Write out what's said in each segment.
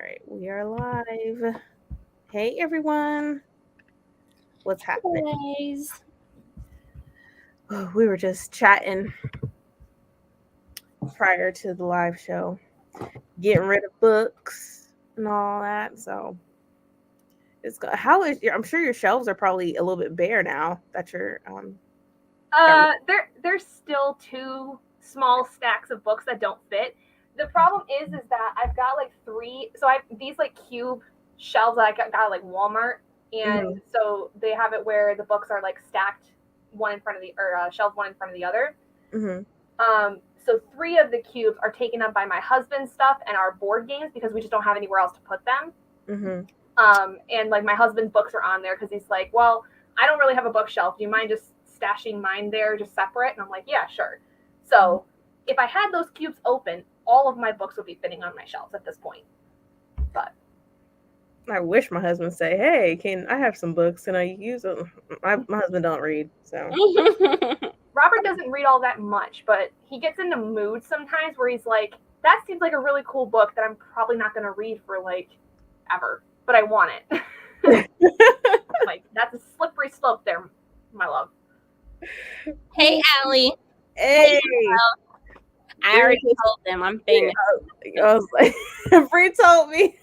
right, we are live. Hey everyone, what's happening? Guys. We were just chatting prior to the live show, getting rid of books and all that. So how is your? I'm sure your shelves are probably a little bit bare now that you're There's still two small stacks of books that don't fit. The problem is that I've got like three. So I have these like cube shelves that I got at like Walmart, and so they have it where the books are like stacked one in front of the shelves one in front of the other. So three of the cubes are taken up by my husband's stuff and our board games because we just don't have anywhere else to put them. And like my husband's books are on there because he's like, well, I don't really have a bookshelf. Do you mind just stashing mine there just separate? And I'm like, yeah, sure. So if I had those cubes open, all of my books would be fitting on my shelves at this point. But I wish my husband say, hey, can I have some books and I use them? My husband don't read, so Robert doesn't read all that much, but he gets into moods sometimes where he's like, that seems like a really cool book that I'm probably not going to read for like ever, but I want it. Like, that's a slippery slope there, my love. Hey, Allie. Hey. I already told them I'm famous. I was like, Bree told me.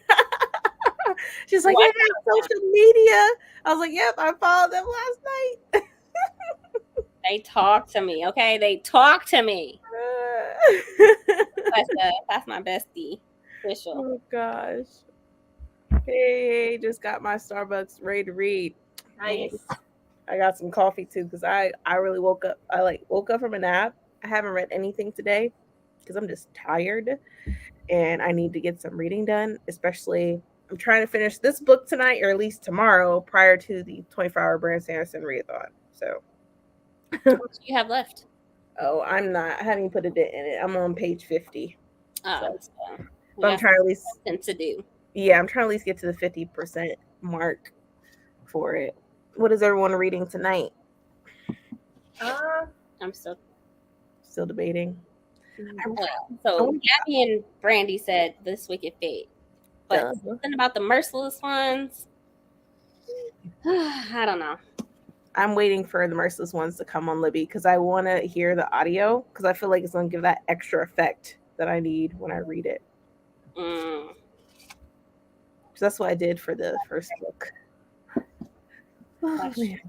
She's like, yeah, social media. I was like, yep, I followed them last night. They talk to me, okay? They talk to me. That's my bestie. Official. Oh, gosh. Hey, just got my Starbucks ready to read. Nice. I got some coffee, too, because I really woke up. I woke up from a nap. I haven't read anything today because I'm just tired and I need to get some reading done, especially I'm trying to finish this book tonight or at least tomorrow prior to the 24-hour Brand Sanderson readathon. So what do you have left? Oh, I haven't put it in it. I'm on page 50. Oh, so but I'm trying to at least to do. Yeah, I'm trying to at least get to the 50% mark for it. What is everyone reading tonight? I'm still debating. So Gabby and Brandy said This Wicked Fate. But something about the merciless ones, I don't know. I'm waiting for the merciless ones to come on Libby because I want to hear the audio because I feel like it's going to give that extra effect that I need when I read it. So that's what I did for the first book. Oh, man.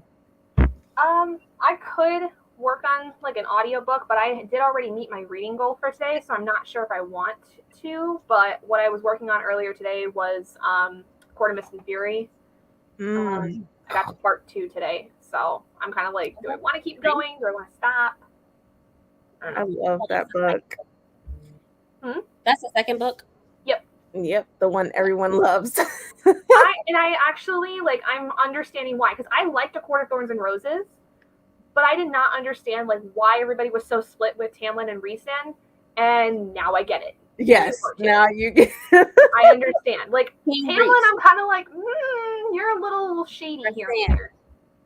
I could work on like an audiobook, but I did already meet my reading goal for today, so I'm not sure if I want to. But what I was working on earlier today was Court of Mist and Fury. I got to part 2 today, so I'm kind of like, do I want to keep going? Do I want to stop? I love that book. That's the second book? Yep, the one everyone loves. I actually, like, I'm understanding why, because I liked A Court of Thorns and Roses, but I did not understand, like, why everybody was so split with Tamlin and Rhysand, and now I get it. Yes, now you get I understand. Like, Tamlin, I'm kind of like, you're a little shady here and there.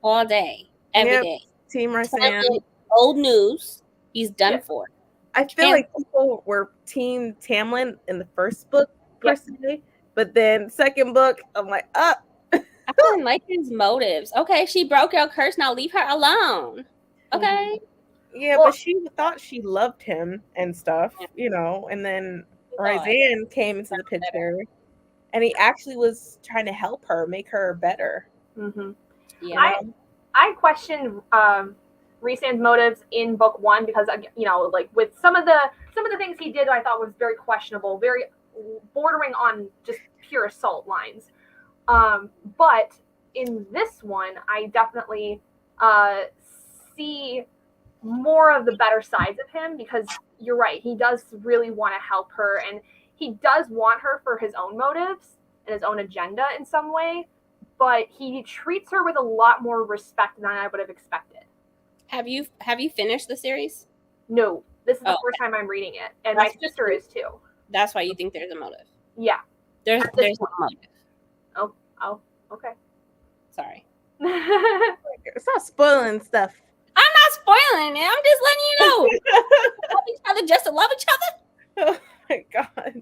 All day, every day. Team Rhysand. Old news. He's done for. I feel like people were Team Tamlin in the first book, personally, but then second book, I'm like, I didn't like his motives. Okay, she broke your curse. Now leave her alone. Okay. Yeah, but she thought she loved him and stuff, and then Rhysand came into the picture, and he actually was trying to help her, make her better. Yeah. I questioned Rhysand's motives in book 1 because, like with some of the things he did, I thought was very questionable, very bordering on just pure assault lines. But in this one, I definitely see more of the better sides of him because you're right. He does really want to help her, and he does want her for his own motives and his own agenda in some way, but he treats her with a lot more respect than I would have expected. Have you finished the series? No, this is the first time I'm reading it, and my sister is too. That's why you think there's a motive. Yeah, there's no motive. Oh, okay. Sorry. Stop spoiling stuff. I'm not spoiling it. I'm just letting you know. Love each other just to love each other. Oh my god.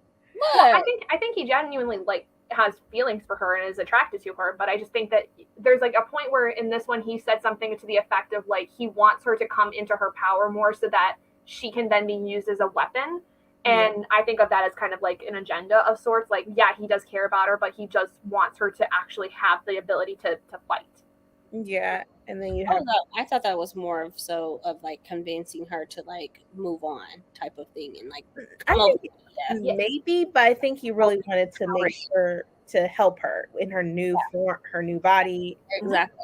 Well, I think he genuinely like has feelings for her and is attracted to her, but I just think that there's like a point where in this one he said something to the effect of like he wants her to come into her power more so that she can then be used as a weapon. And I think of that as kind of like an agenda of sorts. Like, yeah, he does care about her, but he just wants her to actually have the ability to fight. Yeah. And then you have I thought that was more of like convincing her to like move on type of thing and like maybe, but I think he really wanted to make sure to help her in her new form, her new body. Exactly.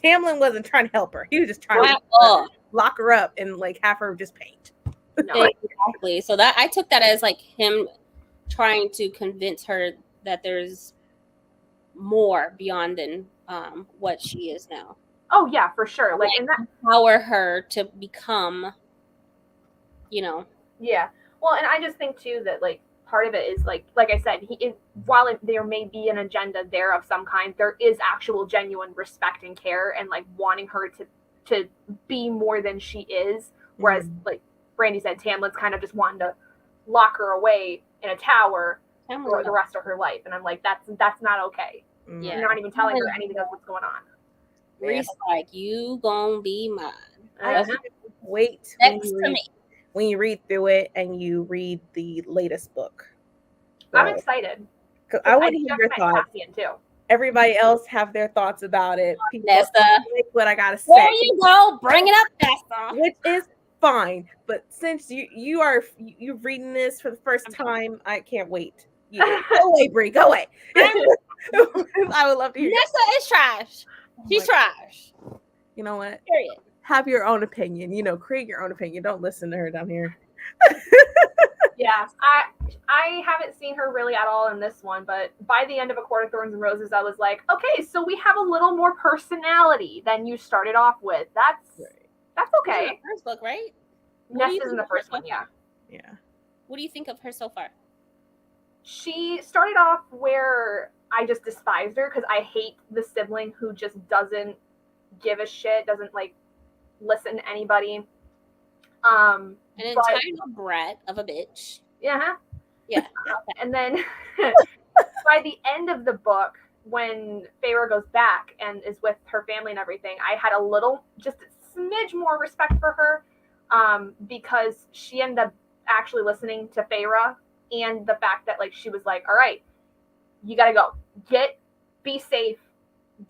Tamlin wasn't trying to help her. He was just trying to lock her up and like have her just paint. No. Exactly. So that I took that as like him trying to convince her that there's more beyond than what she is now. Oh yeah, for sure. Like in that empower her to become, Yeah. Well, and I just think too that like part of it is like I said, while there may be an agenda there of some kind, there is actual genuine respect and care and like wanting her to be more than she is. Whereas like Brandy said, Tamlin's kind of just wanting to lock her away in a tower for the rest of her life, and I'm like, that's not okay. Yeah. You're not even telling her anything of what's going on. Bree's like, you gonna be mine. I wait when you read through it and you read the latest book. So, I'm excited. I want to hear your thoughts. Too. Everybody else have their thoughts about it. Nessa, like what I gotta say. There you go. Bring it up, Nessa. Which is fine, but since you're reading this for the first time, I can't wait. Go away, Bree. Go away. I would love to hear. Nessa is trash. She's trash. You know what? Period. Have your own opinion. Create your own opinion. Don't listen to her down here. Yeah, I haven't seen her really at all in this one, but by the end of A Court of Thorns and Roses, I was like, okay, so we have a little more personality than you started off with. That's okay. First book, right? Nessa's in the first one, yeah. Yeah. What do you think of her so far? She started off where I just despised her because I hate the sibling who just doesn't give a shit, doesn't like listen to anybody. An entitled brat of a bitch. Yeah. Yeah. And then by the end of the book, when Feyre goes back and is with her family and everything, I had a little, just a smidge more respect for her because she ended up actually listening to Feyre, and the fact that like she was like, all right, you gotta go, be safe,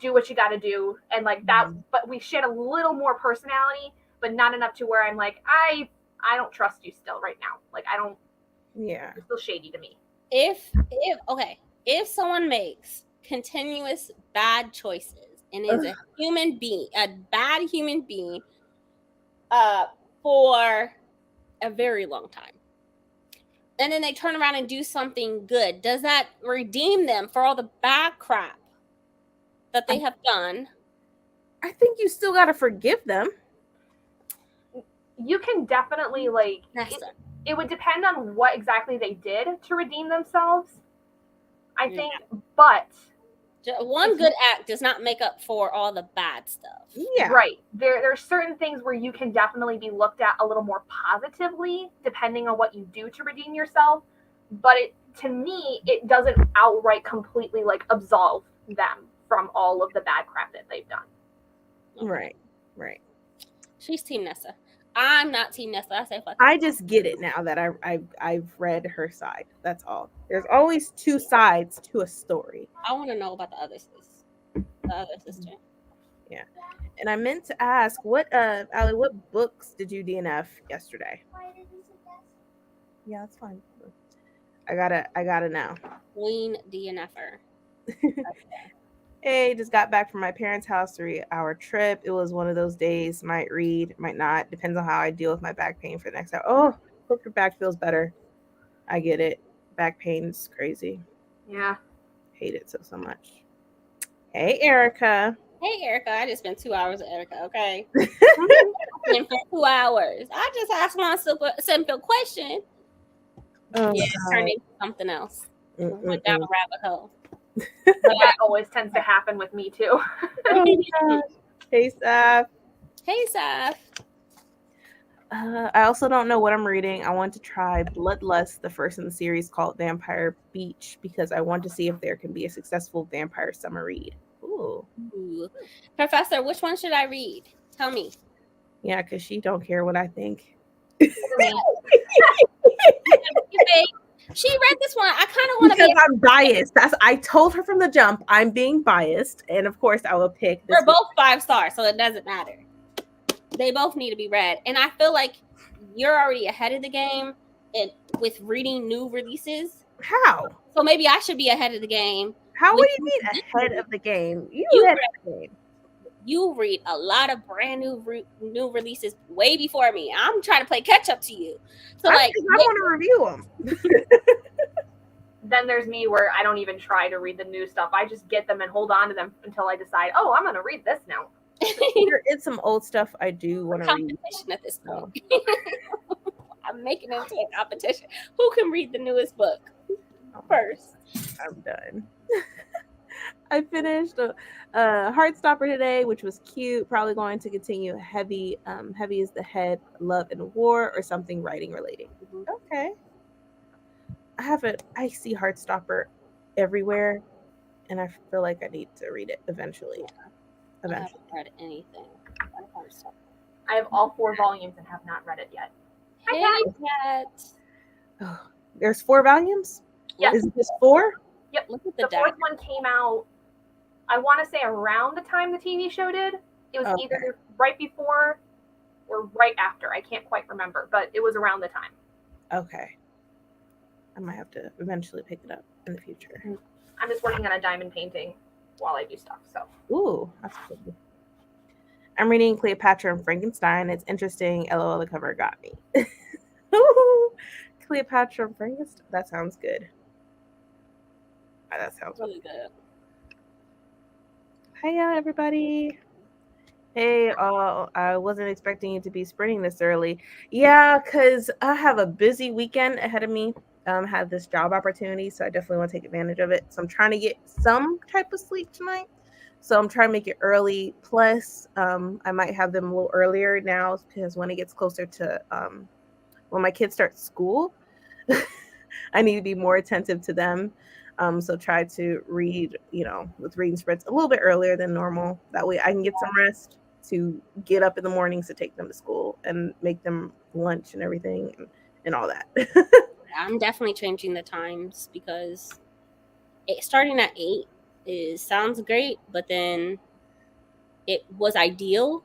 do what you gotta do, and like that. But she had a little more personality, but not enough to where I'm like, I don't trust you still right now. Like I don't. Yeah. It's still shady to me. If someone makes continuous bad choices and is a bad human being, for a very long time, and then they turn around and do something good, does that redeem them for all the bad crap that they have done? I think you still got to forgive them. You can definitely like it would depend on what exactly they did to redeem themselves, I think. But one good act does not make up for all the bad stuff. Yeah, right. There are certain things where you can definitely be looked at a little more positively depending on what you do to redeem yourself. But to me, it doesn't outright completely like absolve them from all of the bad crap that they've done. Right. She's Team Nessa. I'm not Team Nessa. I say fuck. I just get it now that I've read her side. That's all. There's always two sides to a story. I want to know about the other sister. Yeah. And I meant to ask, Allie, what books did you DNF yesterday? Yeah, that's fine. I gotta know. Queen DNFer. Hey, just got back from my parents' house, 3-hour trip. It was one of those days. Might read, might not. Depends on how I deal with my back pain for the next hour. Oh, hope your back feels better. I get it. Back pain is crazy. Yeah. Hate it so much. Hey, Erica. Hey, Erica. I just spent 2 hours with Erica, okay? For 2 hours. I just asked one simple question. Oh, yeah, it turned into something else. Went down a rabbit hole. That always tends to happen with me too. Oh, hey, Saf. Hey, Saf. I also don't know what I'm reading. I want to try Bloodlust, the first in the series called Vampire Beach, because I want to see if there can be a successful vampire summer read. Ooh. Professor, which one should I read? Tell me. Yeah, because she don't care what I think. She read this one. I kind of want to because I'm biased. I told her from the jump I'm being biased, and of course I will pick. We're both 5 stars, so it doesn't matter. They both need to be read, and I feel like you're already ahead of the game with reading new releases. How? So maybe I should be ahead of the game. How do you mean ahead of the game? You ahead of the game. You read a lot of brand new releases way before me. I'm trying to play catch up to you. So I want to review them. Then there's me where I don't even try to read the new stuff. I just get them and hold on to them until I decide, oh, I'm going to read this now. There is some old stuff I do want to read. Competition at this point. I'm making it into a competition. Who can read the newest book first? I'm done. I finished Heartstopper today, which was cute. Probably going to continue Heavy. Heavy is the Head, Love and War, or something writing related. Okay. I see Heartstopper everywhere, and I feel like I need to read it eventually. I haven't read anything. I have all 4 volumes and have not read it yet. Oh, there's 4 volumes? Yeah. Is this 4? Yep. Look at the 4th one came out, I want to say around the time the TV show did. It was either right before or right after. I can't quite remember, but it was around the time. Okay. I might have to eventually pick it up in the future. I'm just working on a diamond painting while I do stuff. So. Ooh, that's cool. I'm reading Cleopatra and Frankenstein. It's interesting. LOL, the cover got me. Cleopatra and Frankenstein. That sounds good. That sounds really good. Hiya, everybody. Hey, I wasn't expecting you to be sprinting this early. Yeah, because I have a busy weekend ahead of me. Have this job opportunity, so I definitely want to take advantage of it. So I'm trying to get some type of sleep tonight. So I'm trying to make it early. Plus, I might have them a little earlier now because when it gets closer to when my kids start school, I need to be more attentive to them. So try to read, with reading sprints a little bit earlier than normal. That way I can get some rest to get up in the mornings to take them to school and make them lunch and everything and all that. I'm definitely changing the times because starting at 8 sounds great, but then it was ideal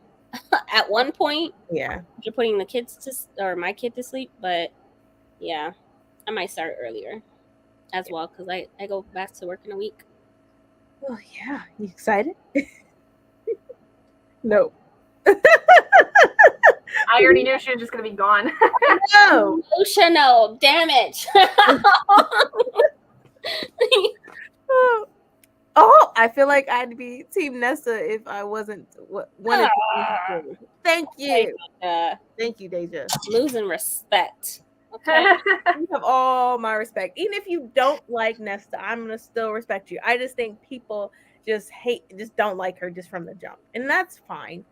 at one point. Yeah. You're putting the kids or my kid to sleep, but yeah, I might start earlier as well because I go back to work in a week. Oh yeah, you excited? No. I already knew she was just gonna be gone. No, Chanel, damn it. Oh, I feel like I'd be Team Nessa if I wasn't one. Thank you. Thank you, Deja. Losing respect. Okay. You have all my respect. Even if you don't like Nesta, I'm gonna still respect you. I just think people just don't like her just from the jump, and that's fine.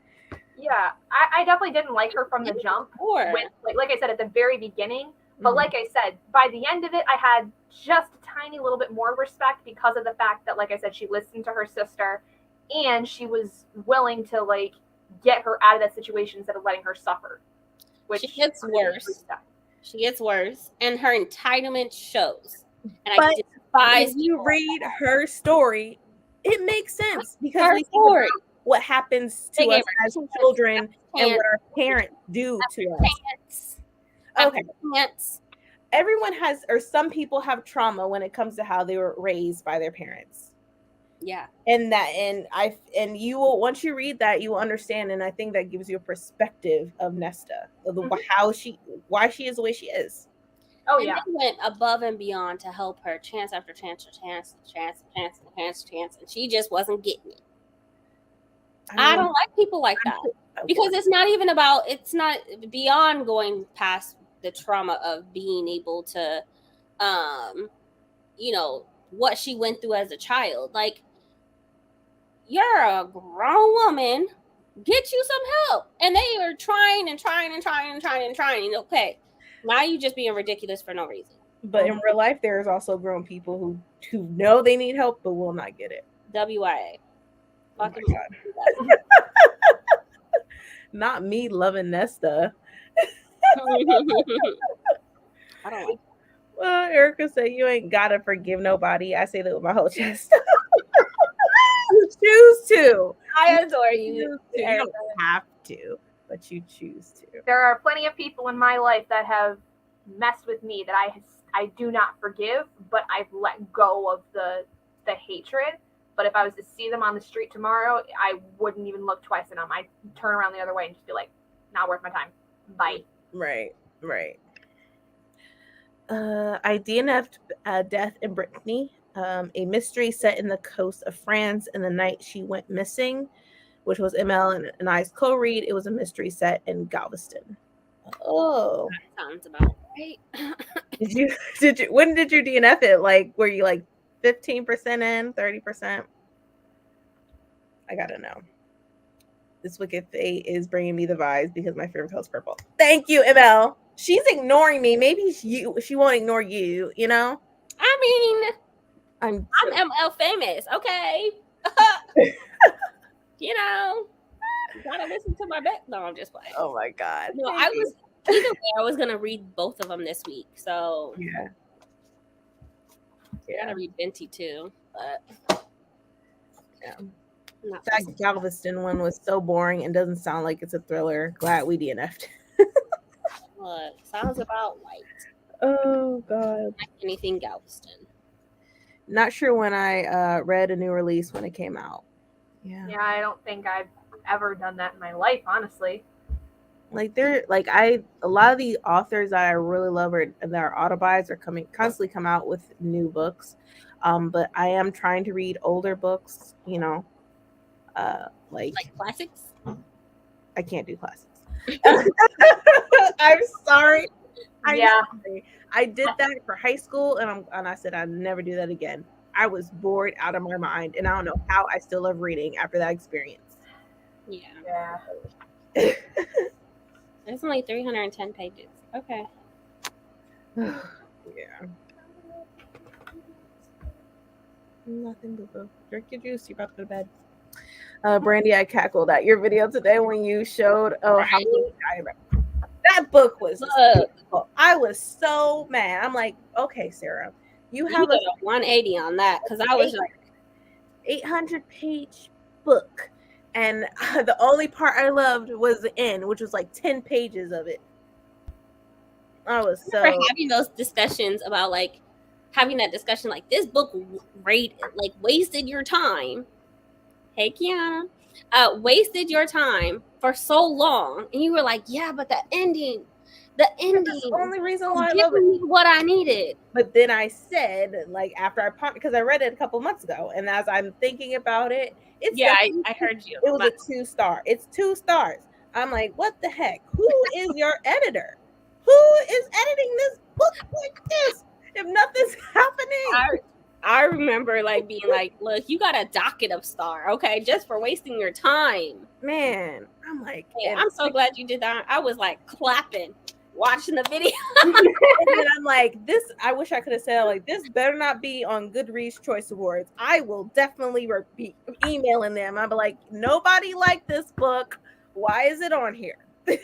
Yeah, I definitely didn't like her from the jump. Like I said at the very beginning, but like I said, by the end of it, I had just a tiny little bit more respect because of the fact that, like I said, she listened to her sister, and she was willing to get her out of that situation instead of letting her suffer. Which she gets worse. She gets worse, and her entitlement shows. And but I despise. If you read her story, it makes sense because we think about what happens to us as children and what our parents do to us. Okay. Everyone has, or some people have trauma when it comes to how they were raised by their parents. Yeah. And you will, once you read that, you will understand. And I think that gives you a perspective of Nesta, of why she is the way she is. Oh, and yeah. They went above and beyond to help her chance after chance after chance. And she just wasn't getting it. I don't like people like that because it's not beyond going past the trauma of being able to, what she went through as a child. Like, you're a grown woman get you some help. And they are trying and trying and trying and trying and trying. Okay, now you just being ridiculous for no reason. But in real life, there's also grown people who know they need help but will not get it. WIA. Oh my God. Not me loving Nesta. I don't like. Well, Erica said you ain't gotta forgive nobody. I say that with my whole chest. You choose to. I adore you. You don't have to, but you choose to. There are plenty of people in my life that have messed with me that I do not forgive, but I've let go of the hatred. But if I was to see them on the street tomorrow, I wouldn't even look twice at them. I'd turn around the other way and just be like, not worth my time. Bye. Right. I DNF'd Death in Brittany, a mystery set in the coast of France in the night she went missing, which was ML and I's co-read. It was a mystery set in Galveston. Oh, that sounds about right. Did you? When did you DNF it? Like, were you like 15% in, 30%? I gotta know. This Wicked Fate is bringing me the vibes because my favorite color is purple. Thank you, ML. She's ignoring me. Maybe she won't ignore you, you know? I mean, I'm ML famous, okay? You know, you gotta listen to my bet. No, I'm just playing. Oh my God. No, I was gonna read both of them this week, so yeah. I gotta read Venti too, but yeah. That Galveston one was so boring and doesn't sound like it's a thriller. Glad we DNF'd. What sounds about right. Oh God. Like anything Galveston. Not sure when I read a new release when it came out. Yeah. Yeah, I don't think I've ever done that in my life, honestly. Like a lot of the authors that I really love that are autobuys are constantly come out with new books. But I am trying to read older books, you know. Like classics. I can't do classics. I'm sorry. I did that for high school, and I said I'd never do that again. I was bored out of my mind, and I don't know how I still love reading after that experience. Yeah. It's only 310 pages. Okay. Yeah. Nothing but go drink your juice. You're about to go to bed. Brandy, I cackled at your video today when you showed how that book was. I was so mad. I'm like, okay, Sarah, you have a 180 on that because I was like 800-page book, and the only part I loved was the end, which was like 10 pages of it. I was so having those discussions about like having that discussion like this book wasted your time. Hey, Kiana, wasted your time for so long, and you were like, "Yeah, but the ending, that's the only reason why I love it. What I needed." But then I said, like after because I read it a couple months ago, and as I'm thinking about it, I heard you. It was a 2-star. It's 2 stars. I'm like, what the heck? Who is your editor? Who is editing this book like this? If nothing's happening. I remember like being like, look, you got a docket of star, okay, just for wasting your time. Man, I'm like, hey, I'm so glad you did that. I was like clapping, watching the video. And then I'm like, I wish I could have said like, this better not be on Goodreads Choice Awards. I will definitely be emailing them. I'll be like, nobody liked this book. Why is it on here? It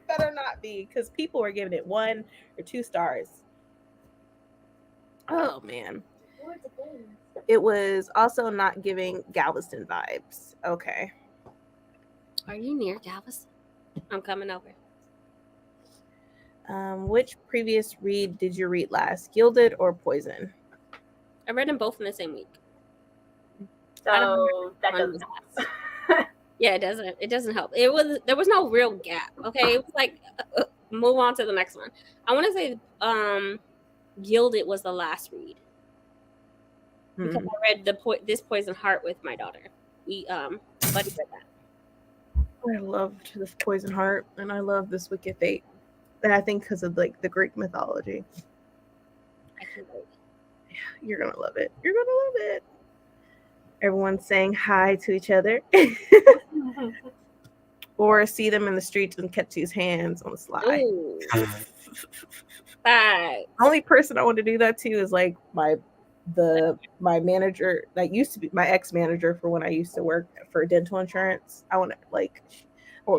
better not be, because people were giving it 1 or 2 stars. Oh man. It was also not giving Galveston vibes. Okay. Are you near Galveston? I'm coming over. Which previous read did you read last? Gilded or Poison? I read them both in the same week. So that doesn't help. Yeah, it doesn't help. There was no real gap. Okay. It was like move on to the next one. I want to say Gilded was the last read because I read this Poison Heart with my daughter. We buddy read that. I loved this Poison Heart, and I love this Wicked Fate, and I think because of like the Greek mythology. I can wait. Yeah, you're gonna love it. You're gonna love it. Everyone's saying hi to each other. Or see them in the streets and catch these hands on the sly. Only person I want to do that to is like my manager that used to be my ex-manager for when I used to work for dental insurance. I would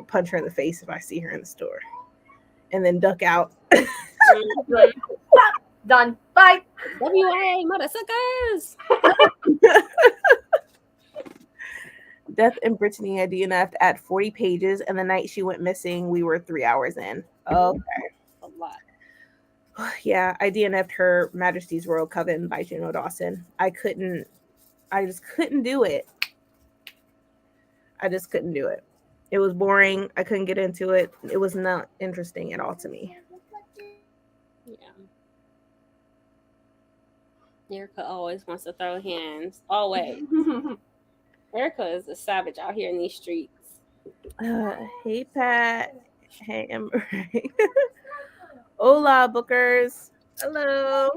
punch her in the face if I see her in the store. And then duck out. Done. Bye. WA motherfuckers. Death and Brittany, I DNF'd at 40 pages, and the night she went missing, we were 3 hours in. Okay. A lot. Yeah, I DNF'd her Majesty's Royal Coven by Juno Dawson. I just couldn't do it. I just couldn't do it. It was boring. I couldn't get into it. It was not interesting at all to me. Yeah. Erica always wants to throw hands. Always. Erica is a savage out here in these streets. Hey, Pat. Hey, Ember. Hola, bookers. Hello.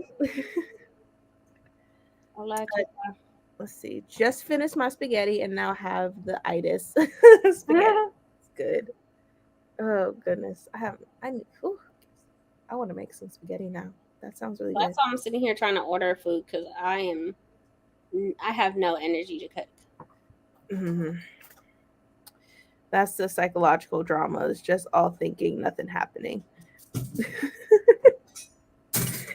Hola, let's see. Just finished my spaghetti and now have the itis. Spaghetti. It's good. Oh, goodness. I want to make some spaghetti now. That sounds really good. That's why I'm sitting here trying to order food because I have no energy to cook. Mm-hmm. That's the psychological drama. It's just all thinking, nothing happening.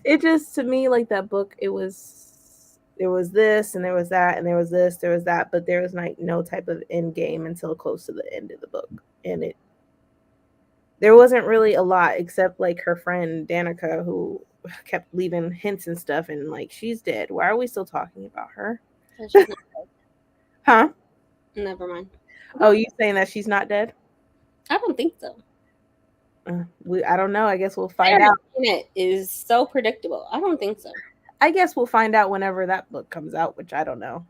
It just, to me, like that book, there was this and there was that and there was this, there was that, but there was like no type of end game until close to the end of the book. And there wasn't really a lot except like her friend Danica, who kept leaving hints and stuff, and like, she's dead. Why are we still talking about her? Huh? Never mind. Oh, you saying that she's not dead? I don't think so. I don't know. I guess we'll find out. It is so predictable. I don't think so. I guess we'll find out whenever that book comes out, which I don't know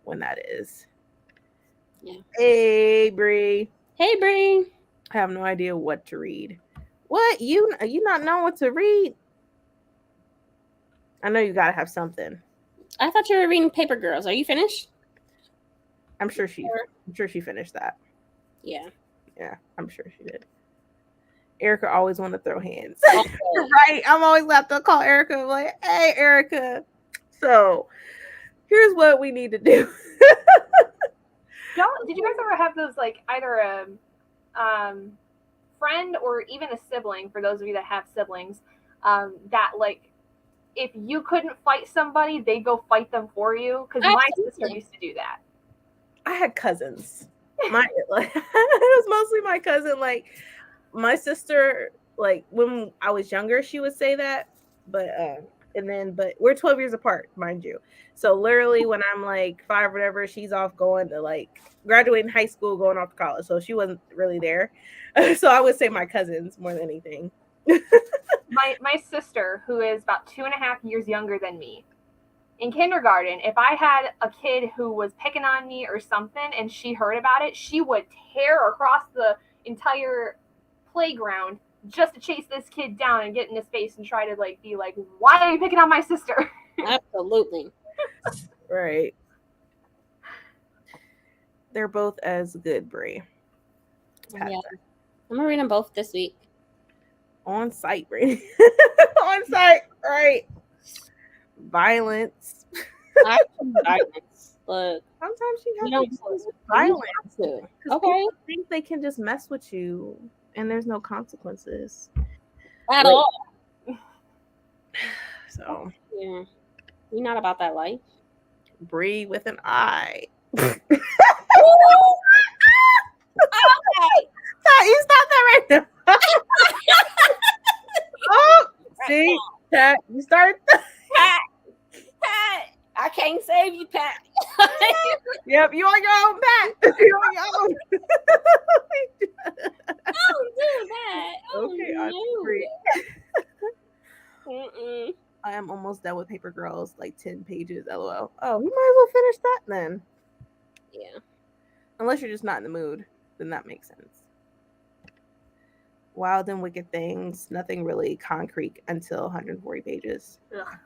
when that is. Yeah. Hey, Bree. Hey, Bree. I have no idea what to read. What? You not know what to read? I know you gotta have something. I thought you were reading Paper Girls. Are you finished? I'm sure she finished that. Yeah. Yeah, I'm sure she did. Erica always want to throw hands. Right? I'm always have to call Erica like, hey, Erica. So here's what we need to do. Did you guys ever have those, like, either a friend or even a sibling, for those of you that have siblings, that, like, if you couldn't fight somebody, they go fight them for you? Because my sister used to do that. I had cousins. It was mostly my cousin. Like, my sister, like, when I was younger, she would say that, but we're 12 years apart, mind you. So literally when I'm like 5 or whatever, she's off going to like graduating high school, going off to college. So she wasn't really there. So I would say my cousins more than anything. My sister, who is about 2.5 years younger than me, in kindergarten, if I had a kid who was picking on me or something and she heard about it, she would tear across the entire playground just to chase this kid down and get in his face and try to like be like, why are you picking on my sister? Absolutely. Right. They're both as good, Bree. Yeah. I'm gonna read them both this week. On site, Bree. On site, right. Violence. Violence. Look. Sometimes you have to use violence. Okay. People think they can just mess with you and there's no consequences. At all. So yeah. You're not about that life. Bree with an I. Okay. You stop that right now. Oh, see, Pat, you start. Pat, I can't save you, Pat. Yep, you on your own, Pat. You on your own. Don't do that. Okay, I'm free. Mm-mm. I am almost done with Paper Girls, like 10 pages. LOL. Oh, you might as well finish that then. Yeah. Unless you're just not in the mood, then that makes sense. Wild and Wicked Things, nothing really concrete until 140 pages. Ugh.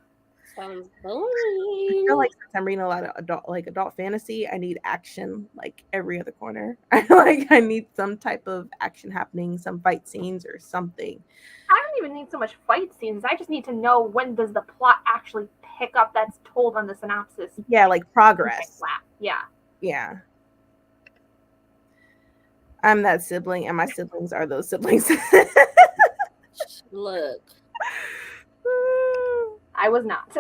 Sounds I boring. feel like since I'm reading a lot of adult fantasy, I need action like every other corner. I need some type of action happening, some fight scenes or something. I don't even need so much fight scenes. I just need to know when does the plot actually pick up that's told on the synopsis. Yeah, like progress. Yeah. Yeah. I'm that sibling, and my siblings are those siblings. Look. I was not.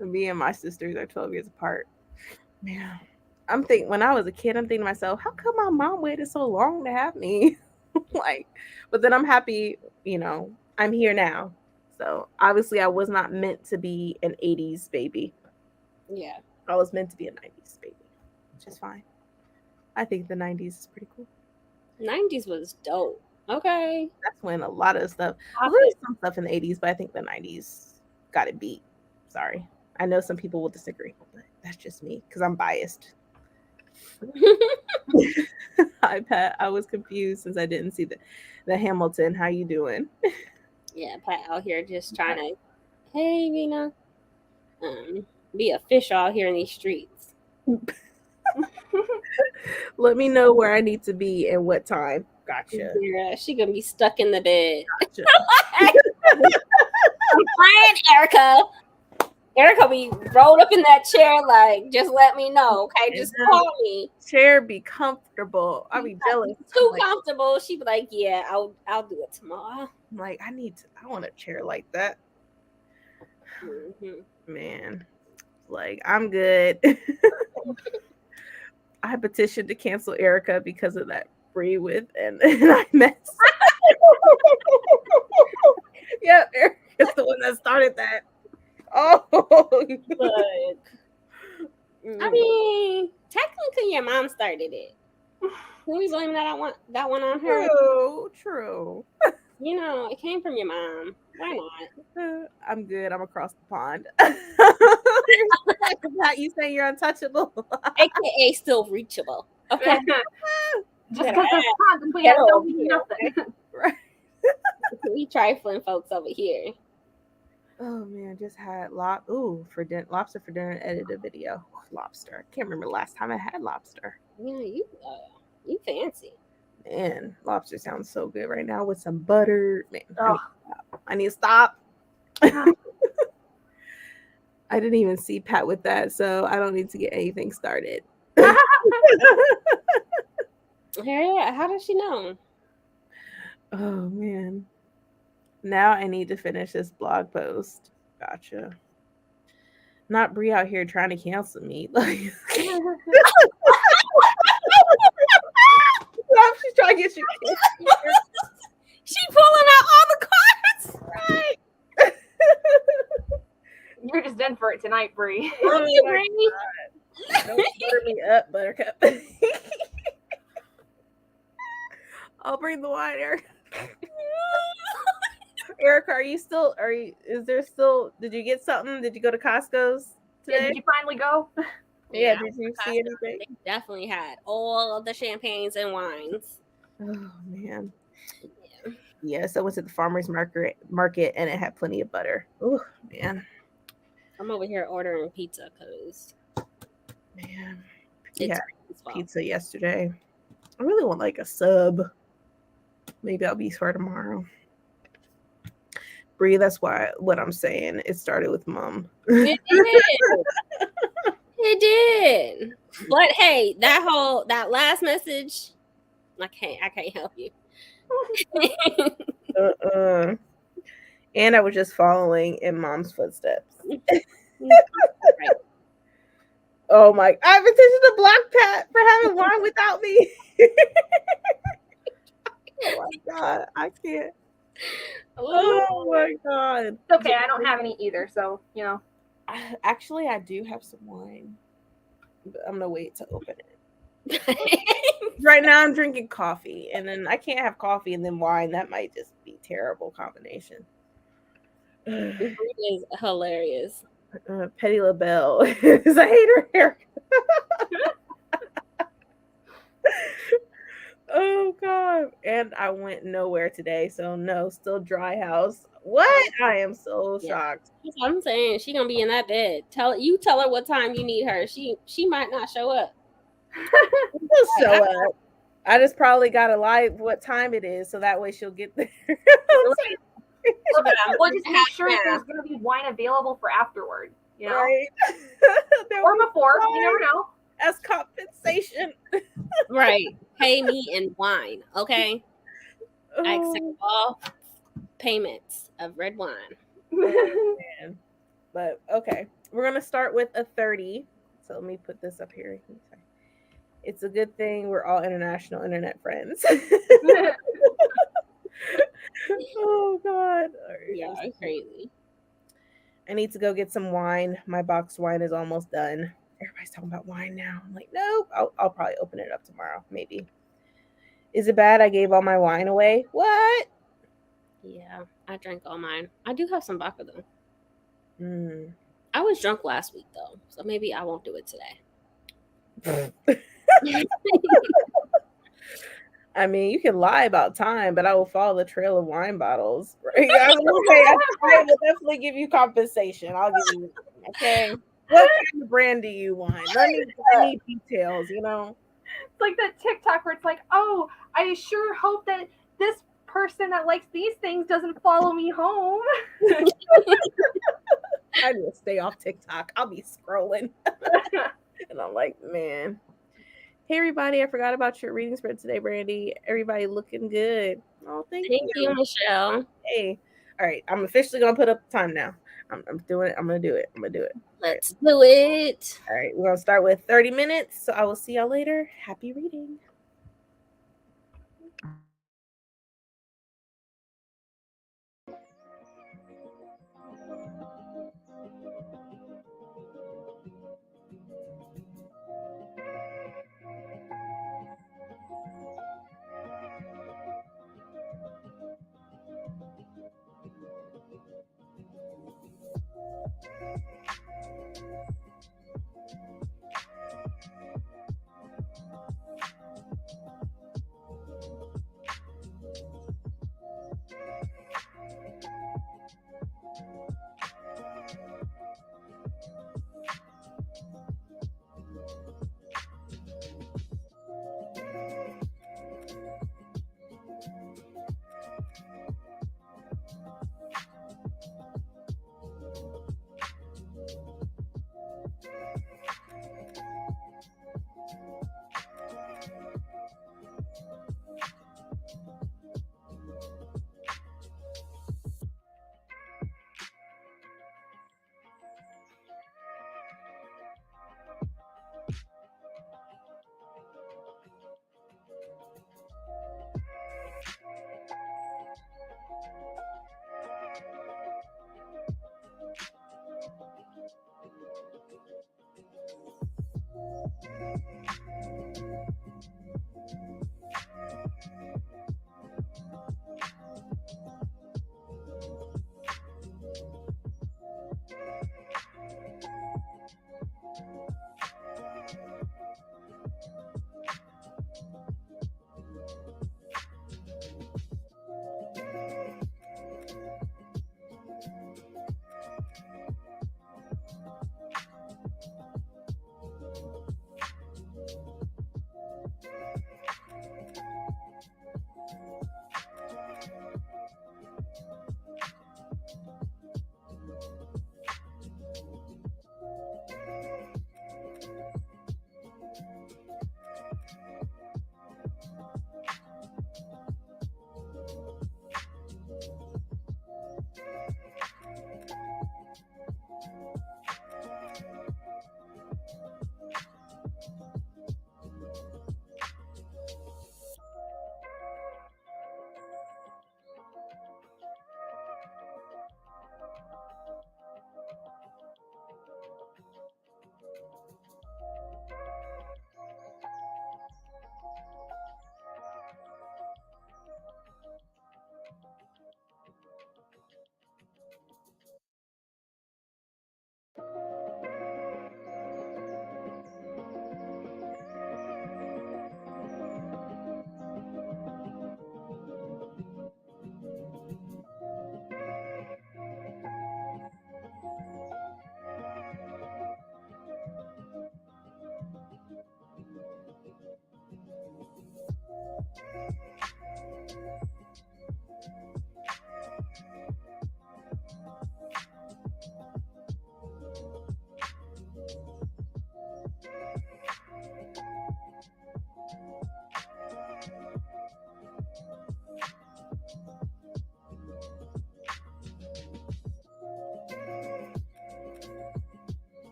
Me and my sisters are 12 years apart. Yeah. I'm thinking when I was a kid, I'm thinking to myself, how come my mom waited so long to have me? But then I'm happy, I'm here now. So obviously I was not meant to be an 80s baby. Yeah. I was meant to be a 90s baby, which is fine. I think the 90s is pretty cool. 90s was dope. Okay. That's when a lot of stuff, there's some stuff in the 80s, but I think the 90s got it beat. Sorry. I know some people will disagree, but that's just me because I'm biased. Hi, Pat. I was confused since I didn't see the Hamilton. How you doing? Yeah, Pat out here just trying to, hey, Vina, be a fish out here in these streets. Let me know where I need to be and what time. Gotcha. Yeah, she gonna be stuck in the bed. Gotcha. I'm crying, Erica. Erica be rolled up in that chair, like, just let me know, okay? Just call me. Chair be comfortable. I'll be jealous. Too comfortable. She be like, yeah, I'll do it tomorrow. I'm like, I want a chair like that. Mm-hmm. Man, like, I'm good. I petitioned to cancel Erica because of that Bree with, and I messed. Yeah, Erica's the one that started that. Oh, but I mean, technically, your mom started it. Can we blame that one on her? True. It came from your mom. Why not? I'm good. I'm across the pond. You saying you're untouchable, AKA still reachable. Okay. Just because there's ponds between us don't mean nothing. Right. We trifling folks over here. Oh man, just had lobster for dinner. Edited a video. Lobster. I can't remember the last time I had lobster. Yeah, you fancy. Man, lobster sounds so good right now with some butter. Man, I need to stop. I didn't even see Pat with that, so I don't need to get anything started. Yeah, how does she know? Oh man. Now I need to finish this blog post. Gotcha. Not Bree out here trying to cancel me. She's trying to get you canceled. She pulling out all the cards. Right. You're just in for it tonight, Bree. Oh, Bree. Don't butter me up, Buttercup. I'll bring the wine, Erica. Erica, did you get something? Did you go to Costco's today? Yeah, did you finally go? Yeah, did you see anything? They definitely had all of the champagnes and wines. Oh man. Yes, I went to the farmer's market and it had plenty of butter. Oh man. I'm over here ordering pizza because man. it's pizza yesterday. I really want like a sub. Maybe I'll be sore tomorrow. Bree, that's what I'm saying. It started with mom. It did. It did. But hey, that last message, I can't help you. And I was just following in mom's footsteps. Right. Oh my! I have petitioned to block Pat for having wine without me. Oh my god, I can't. Oh my god. It's okay, I don't have any either, so Actually, I do have some wine, but I'm gonna wait to open it. Right now, I'm drinking coffee, and then I can't have coffee and then wine. That might just be a terrible combination. It is hilarious. Petty LaBelle is a hater here. Oh god! And I went nowhere today, so no, still dry house. What? I am so shocked. That's what I'm saying. She gonna be in that bed. Tell her what time you need her. She might not show up. She'll show up. I just probably gotta lie what time it is, so that way she'll get there. Or just make sure there's gonna be wine available for afterward. You know? Right. Or before. You never know. As compensation. Right. Pay me in wine, okay? I accept all payments of red wine. Man. But okay, we're gonna start with a 30. So let me put this up here. It's a good thing we're all international internet friends. Oh God. Right, yeah, it's crazy. I need to go get some wine. My boxed wine is almost done. Everybody's talking about wine now. I'm like, nope. I'll probably open it up tomorrow, maybe. Is it bad I gave all my wine away? What? Yeah, I drank all mine. I do have some vodka though. Mm. I was drunk last week though, so maybe I won't do it today. I mean, you can lie about time, but I will follow the trail of wine bottles. Right? I will definitely give you compensation. I'll give you. Okay. What kind of brand do you want? I need details. You know. It's like that TikTok where it's like, oh, I sure hope that this person that likes these things doesn't follow me home. I need to stay off TikTok. I'll be scrolling. And I'm like, man. Hey, everybody. I forgot about your reading spread today, Brandy. Everybody looking good. Oh, thank you, Michelle. Hey. All right. I'm officially going to put up the time now. I'm doing it. I'm going to do it. Let's do it. All right. We're going to start with 30 minutes. So I will see y'all later. Happy reading.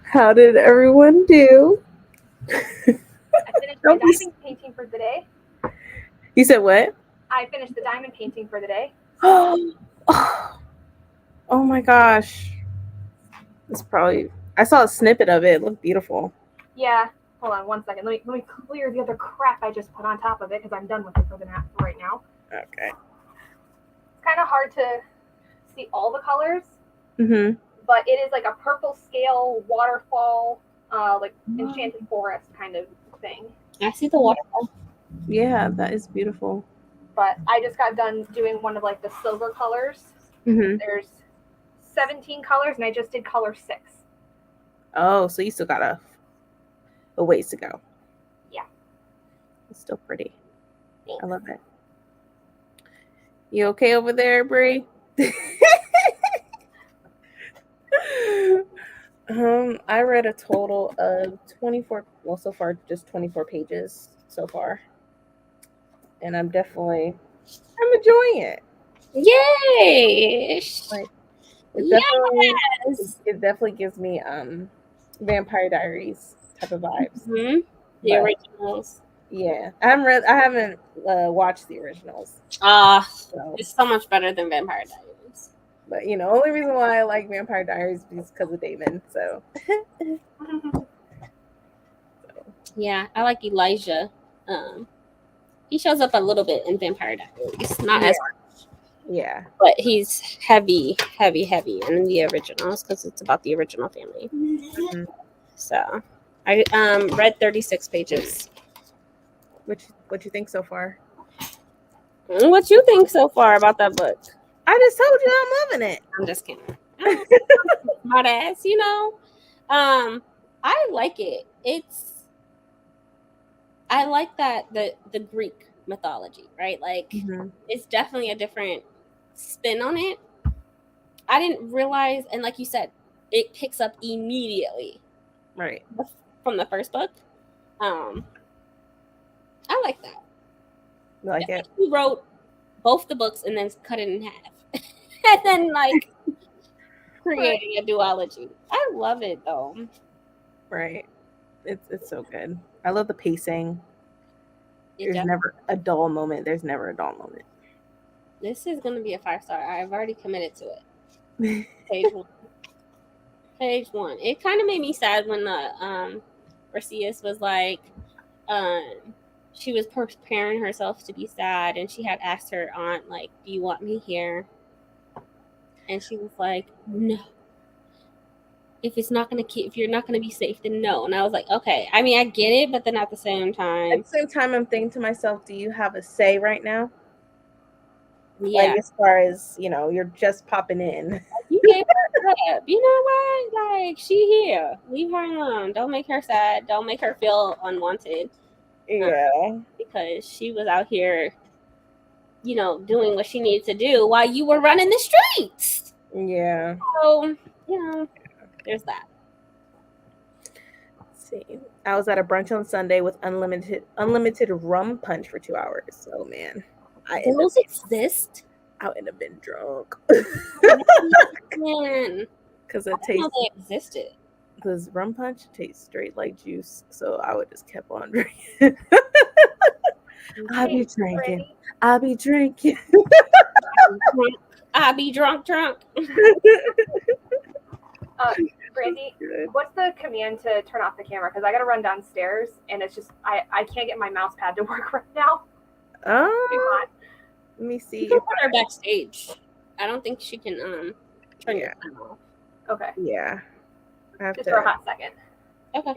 How did everyone do? I finished my diamond painting for the day. You said what? I finished the diamond painting for the day. Oh my gosh. It's probably, I saw a snippet of it. It looked beautiful. Yeah. Hold on 1 second. Let me clear the other crap I just put on top of it because I'm done with it for right now. Okay. It's kind of hard to see all the colors. Mm-hmm. But it is like a purple scale waterfall, like enchanted forest kind of thing. I see the waterfall. Yeah, that is beautiful. But I just got done doing one of like the silver colors. Mm-hmm. There's 17 colors, and I just did color 6. Oh, so you still got a ways to go. Yeah. It's still pretty. I love it. You okay over there, Bree? I read a total of 24, well, so far just 24 pages so far. And I'm enjoying it. Yay! Like, Yes! It definitely gives me Vampire Diaries type of vibes. Mm-hmm. The originals. Yeah. I haven't watched the originals. It's so much better than Vampire Diaries. But only reason why I like Vampire Diaries is because of Damon. So yeah, I like Elijah. He shows up a little bit in Vampire Diaries, not as much. Yeah, but he's heavy in the originals because it's about the original family. Mm-hmm. So I read 36 pages. What you think so far? What you think so far about that book? I just told you I'm loving it. I'm just kidding. Smart ass, I like it. I like that the Greek mythology, right? Like It's definitely a different spin on it. I didn't realize, and like you said, it picks up immediately, right, from the first book. I like that. You like it? He wrote both the books and then cut it in half, and then creating a duology. I love it though. Right, it's so good. I love the pacing. There's never a dull moment. There's never a dull moment. This is going to be a 5-star. I've already committed to it. Page 1. It kind of made me sad when the Perseus was like, she was preparing herself to be sad, and she had asked her aunt, like, do you want me here? And she was like, no. If you're not gonna be safe, then no. And I was like, okay. I mean, I get it, but then at the same time, I'm thinking to myself, do you have a say right now? Yeah. Like, as far as you're just popping in. You gave her up. You know what? Like, she here. Leave her alone. Don't make her sad. Don't make her feel unwanted. Yeah. Because she was out here, doing what she needed to do while you were running the streets. Yeah. So, there's that. Let's see. I was at a brunch on Sunday with unlimited rum punch for 2 hours. Oh man. Those exist? I would have been drunk. Man. Because it tastes. They existed. Because rum punch tastes straight like juice, so I would just kept on drinking. I'll be drinking. I'll be drinking. I'll be drunk. Brandy, what's the command to turn off the camera? Because I got to run downstairs, and it's just I can't get my mouse pad to work right now. Let me see. You can put her backstage. I don't think she can turn your camera off. Okay. Yeah. I have just for a hot second. Okay.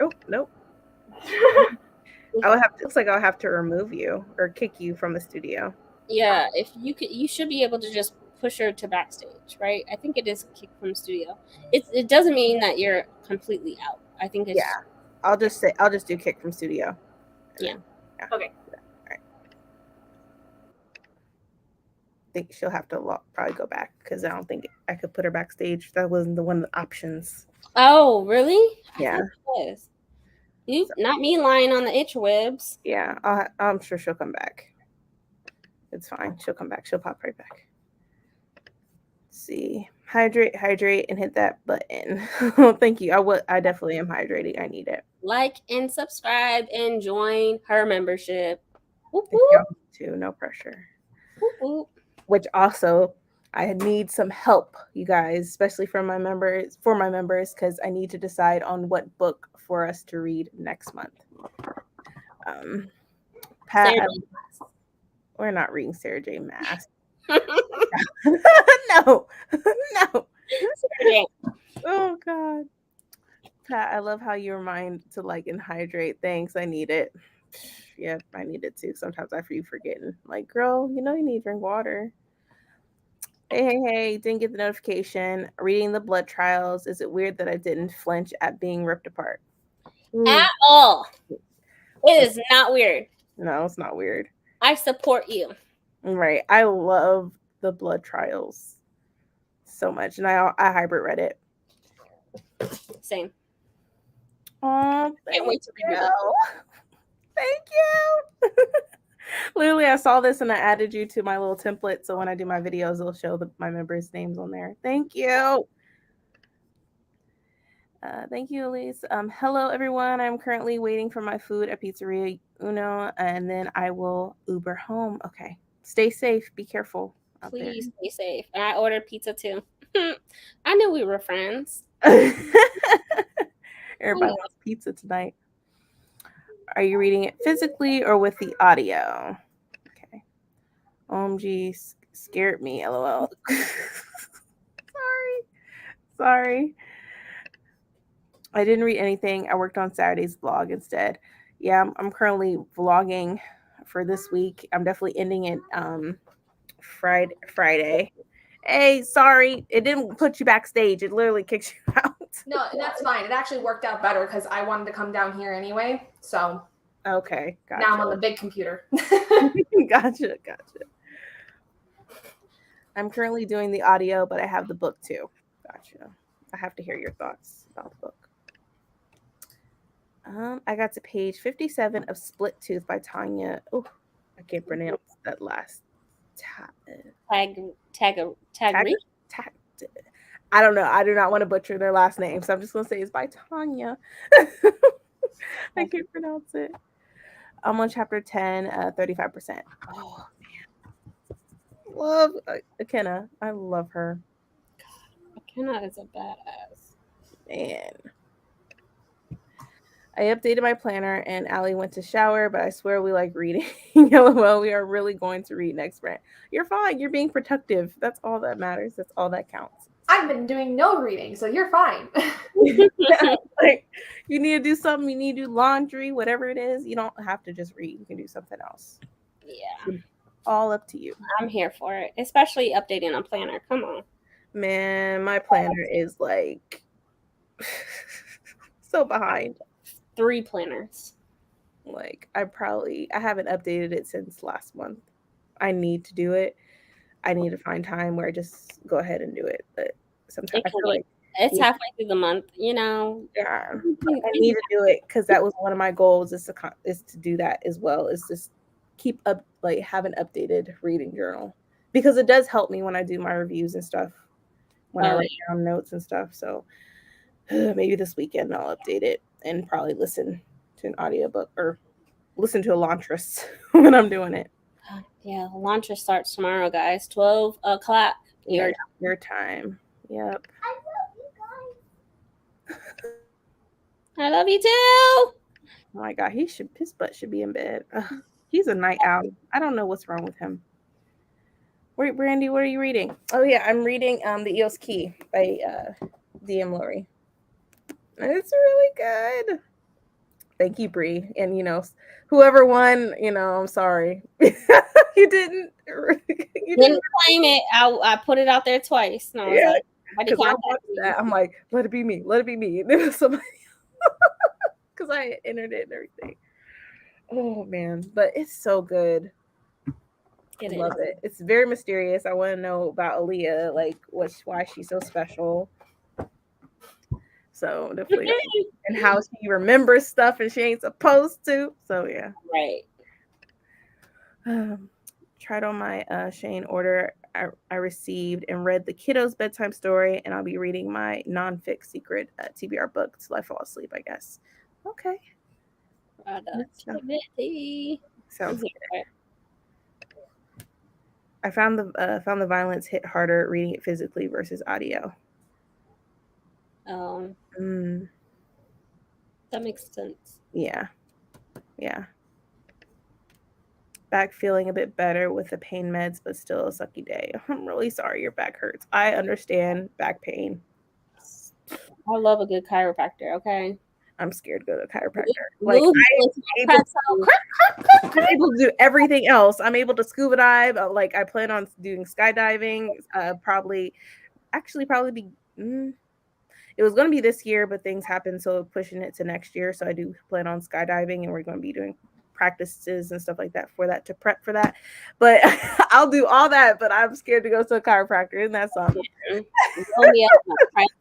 Oh nope. Looks like I'll have to remove you or kick you from the studio. Yeah, if you should be able to just push her to backstage, right? I think it is kick from studio. It doesn't mean that you're completely out. I think it's I'll just do kick from studio. Yeah. Okay. All right. I think she'll have to probably go back because I don't think I could put her backstage. That wasn't one of the options. Oh, really? Yeah. Not me lying on the interwebs. Yeah, I'm sure she'll come back. It's fine. She'll come back. She'll pop right back. Let's see. Hydrate, and hit that button. Thank you. I definitely am hydrating. I need it. Like and subscribe and join her membership. Whoop, whoop. Too. No pressure. Whoop, whoop. Which also, I need some help, you guys, especially for my members, because I need to decide on what book for us to read next month. Pat, we're not reading Sarah J. Maas. No. Oh God, Pat, I love how you remind to like and hydrate. Thanks, I need it. Yep, I need it too. Sometimes I feel forgetting. Like, girl, you know you need to drink water. Hey, didn't get the notification. Reading the blood trials. Is it weird that I didn't flinch at being ripped apart? At all. It is not weird. No, it's not weird. I support you. Right. I love the blood trials so much. And I hybrid read it. Same. Oh, can't wait to read it. Thank you. Literally, I saw this and I added you to my little template. So when I do my videos, it'll show my members' names on there. Thank you. Thank you, Elise. Hello, everyone. I'm currently waiting for my food at Pizzeria Uno, and then I will Uber home. Okay. Stay safe. Be careful. Please stay safe. And I ordered pizza too. I knew we were friends. Everybody wants pizza tonight. Are you reading it physically or with the audio? Okay. OMG, scared me. LOL. Sorry. I didn't read anything. I worked on Saturday's vlog instead. Yeah, I'm currently vlogging for this week. I'm definitely ending it Friday. Hey, sorry. It didn't put you backstage. It literally kicks you out. No, that's fine. It actually worked out better because I wanted to come down here anyway. So okay, gotcha. Now I'm on the big computer. Gotcha. I'm currently doing the audio, but I have the book too. Gotcha. I have to hear your thoughts about the book. I got to page 57 of Split Tooth by Tanya. Oh, I can't pronounce that last. Tag. I don't know. I do not want to butcher their last name, so I'm just gonna say it's by Tanya. I can't pronounce it. I'm on chapter 10, 35%. Oh man, love Akenna. I love her. Akenna is a badass. Man. I updated my planner and Allie went to shower, but I swear we like reading. LOL, we are really going to read next sprint. You're fine. You're being productive. That's all that matters. That's all that counts. I've been doing no reading, so you're fine. Like, you need to do something. You need to do laundry, whatever it is. You don't have to just read. You can do something else. Yeah. All up to you. I'm here for it, especially updating a planner. Come on. Man, my planner is like so behind. 3 planners. Like I haven't updated it since last month. I need to do it. I need to find time where I just go ahead and do it. But sometimes I feel like it's halfway through the month, you know. Yeah, I need to do it because that was one of my goals is to do that as well. Is just keep up, like have an updated reading journal because it does help me when I do my reviews and stuff. When I write down notes and stuff. So maybe this weekend I'll update it and probably listen to an audiobook or listen to Elantris when I'm doing it. Yeah, Elantris starts tomorrow, guys. 12 o'clock. Your time. Yep. I love you too. Oh my God, his butt should be in bed. Ugh, he's a night owl. I don't know what's wrong with him. Wait, Brandy, what are you reading? Oh yeah, I'm reading The Eos Key by DM Lori. It's really good. Thank you, Bree. And whoever won, I'm sorry. You didn't claim it. I put it out there twice. No, yeah, I'm like, let it be me. Let it be me. And it was somebody because I entered it and everything. Oh man, but it's so good. I love it. It's very mysterious. I want to know about Aaliyah, like why she's so special. So definitely, and how she remembers stuff and she ain't supposed to. So yeah, right. tried on my Shane order I received and read the kiddos bedtime story, and I'll be reading my non-fic secret TBR book till I fall asleep, I guess. Okay. Productivity. Sounds good. I found the violence hit harder reading it physically versus audio. That makes sense. Yeah. Back feeling a bit better with the pain meds, but still a sucky day. I'm really sorry your back hurts. I understand back pain. I love a good chiropractor, okay? I'm scared to go to a chiropractor. Like, I'm able to do everything else. I'm able to scuba dive. Like, I plan on doing skydiving. Probably be. It was going to be this year, but things happened, so pushing it to next year. So I do plan on skydiving, and we're going to be doing practices and stuff like that for that, to prep for that. But I'll do all that, but I'm scared to go to a chiropractor. Isn't that something?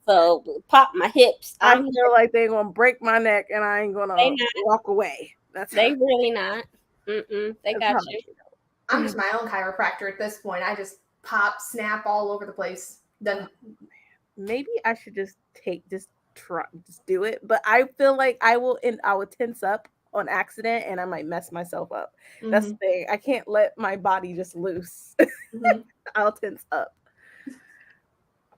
So pop my hips. I feel like they're going to break my neck, and I ain't going to walk away. They really not. They got you. I'm just my own chiropractor at this point. I just pop, snap all over the place. Then maybe I should just do it. But I feel like I will tense up on accident, and I might mess myself up. That's the thing. I can't let my body just loose. I'll tense up.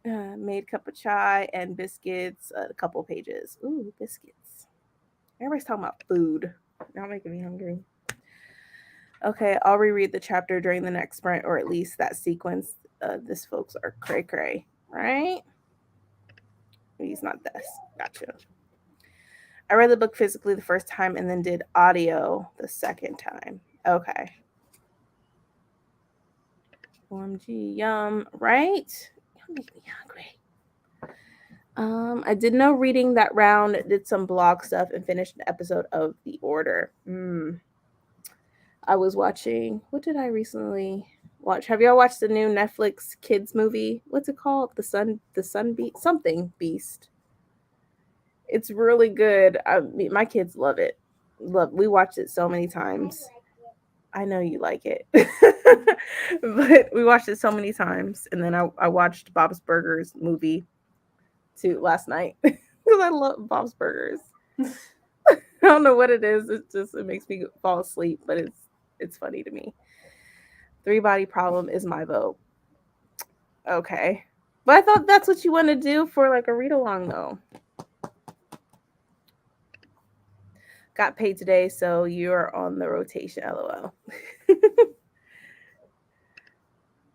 Made cup of chai and biscuits, a couple pages. Ooh, biscuits. Everybody's talking about food. Now making me hungry. Okay, I'll reread the chapter during the next sprint, or at least that sequence. This folks are cray cray, right? He's not this. Gotcha. I read the book physically the first time and then did audio the second time. Okay. OMG, yum, right? You make me hungry. I did no reading that round, did some blog stuff, and finished an episode of The Order. I was watching, what did I recently watch? Have y'all watched the new Netflix kids movie? What's it called? The Sun Beast? Something Beast. It's really good. My kids love it. We watched it so many times. I know you like it. But we watched it so many times. And then I watched Bob's Burgers movie too last night. Because I love Bob's Burgers. I don't know what it is. It makes me fall asleep, but it's funny to me. 3-body problem is my vote. Okay. But I thought that's what you want to do for like a read along though. Got paid today, so you're on the rotation, LOL.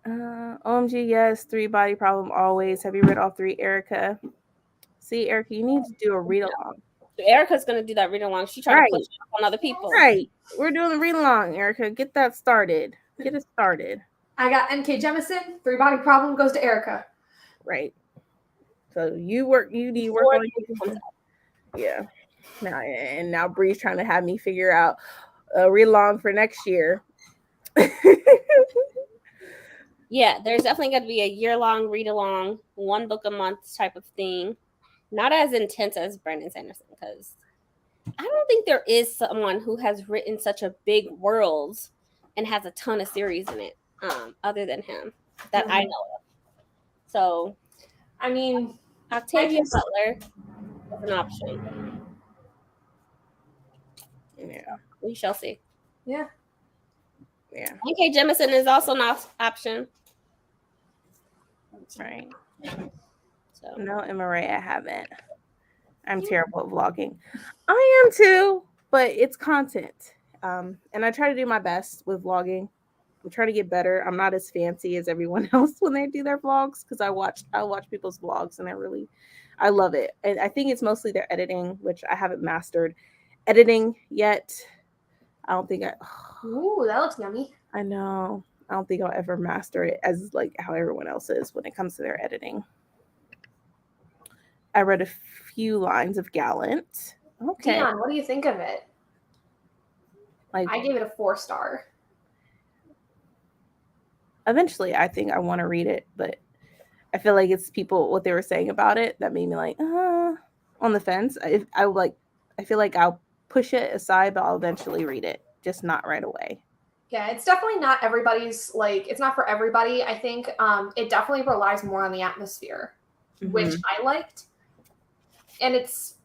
OMG, yes, 3-body problem always. Have you read all 3, Erica? See, Erica, you need to do a read along. Erica's gonna do that read along. She tried to push it on other people. Right. We're doing the read along, Erica. Get that started. Get it started. I got NK Jemisin. 3-body problem goes to Erica. Right. So you need work on it. Yeah. Now Bree's trying to have me figure out a read along for next year. Yeah, there's definitely going to be a year-long read-along, 1 book a month type of thing. Not as intense as Brandon Sanderson, because I don't think there is someone who has written such a big world and has a ton of series in it, other than him, that I know of. So, I mean, Octavie Butler is an option. Yeah. We shall see. Yeah. NK Jemisin is also an option. Right. So no, MRA, I haven't. I'm terrible at vlogging. I am too, but it's content. And I try to do my best with vlogging. I'm trying to get better. I'm not as fancy as everyone else when they do their vlogs, because I watch people's vlogs and I love it. And I think it's mostly their editing, which I haven't mastered editing yet. I don't think Ooh, that looks yummy. I know. I don't think I'll ever master it as like how everyone else is when it comes to their editing. I read a few lines of Gallant. Okay. Dion, what do you think of it? Like, I gave it a 4-star. Eventually, I think I want to read it, but I feel like it's what they were saying about it that made me like, on the fence. I feel like I'll push it aside, but I'll eventually read it, just not right away. Yeah, it's definitely not everybody's, like, it's not for everybody. I think it definitely relies more on the atmosphere, which I liked. And it's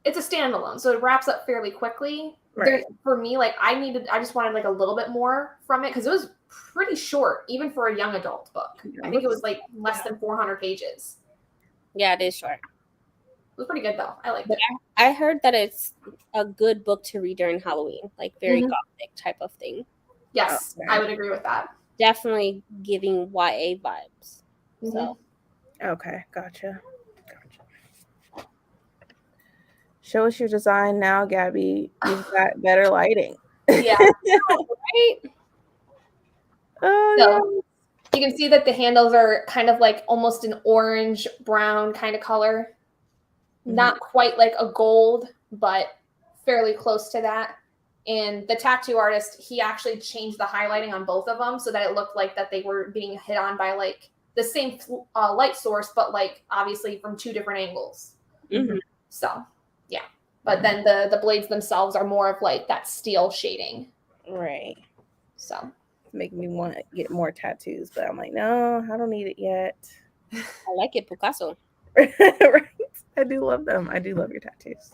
a standalone, so it wraps up fairly quickly. Right. For me, like, I just wanted like a little bit more from it because it was pretty short, even for a young adult book. I think it was like less than 400 pages. Yeah, it is short. It was pretty good though. I liked it. I heard that it's a good book to read during Halloween, like very gothic type of thing. Yes, I would agree with that. Definitely giving YA vibes. So. Okay, gotcha. Show us your design now, Gabby. You've got better lighting. Yeah. Right? Oh, so you can see that the handles are kind of like almost an orange brown kind of color. Not quite like a gold, but fairly close to that. And the tattoo artist, he actually changed the highlighting on both of them so that it looked like that they were being hit on by like the same light source, but like obviously from two different angles. So yeah, but then the blades themselves are more of like that steel shading. Right. So it's making me want to get more tattoos, but I'm like, no, I don't need it yet. I like it, Picasso. Right. I do love them. I do love your tattoos.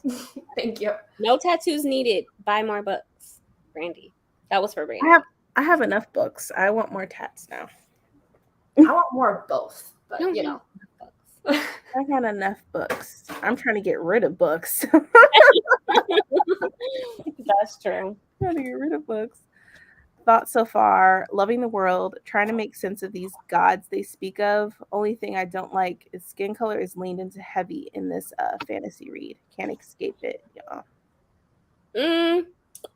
Thank you. No tattoos needed. Buy more books, Brandy. That was for Brandy. I have enough books. I want more tats now. I want more of both, but you know. I got enough books. I'm trying to get rid of books. That's true. Trying to get rid of books. Thoughts so far: loving the world, trying to make sense of these gods they speak of. Only thing I don't like is skin color is leaned into heavy in this fantasy read. Can't escape it, y'all.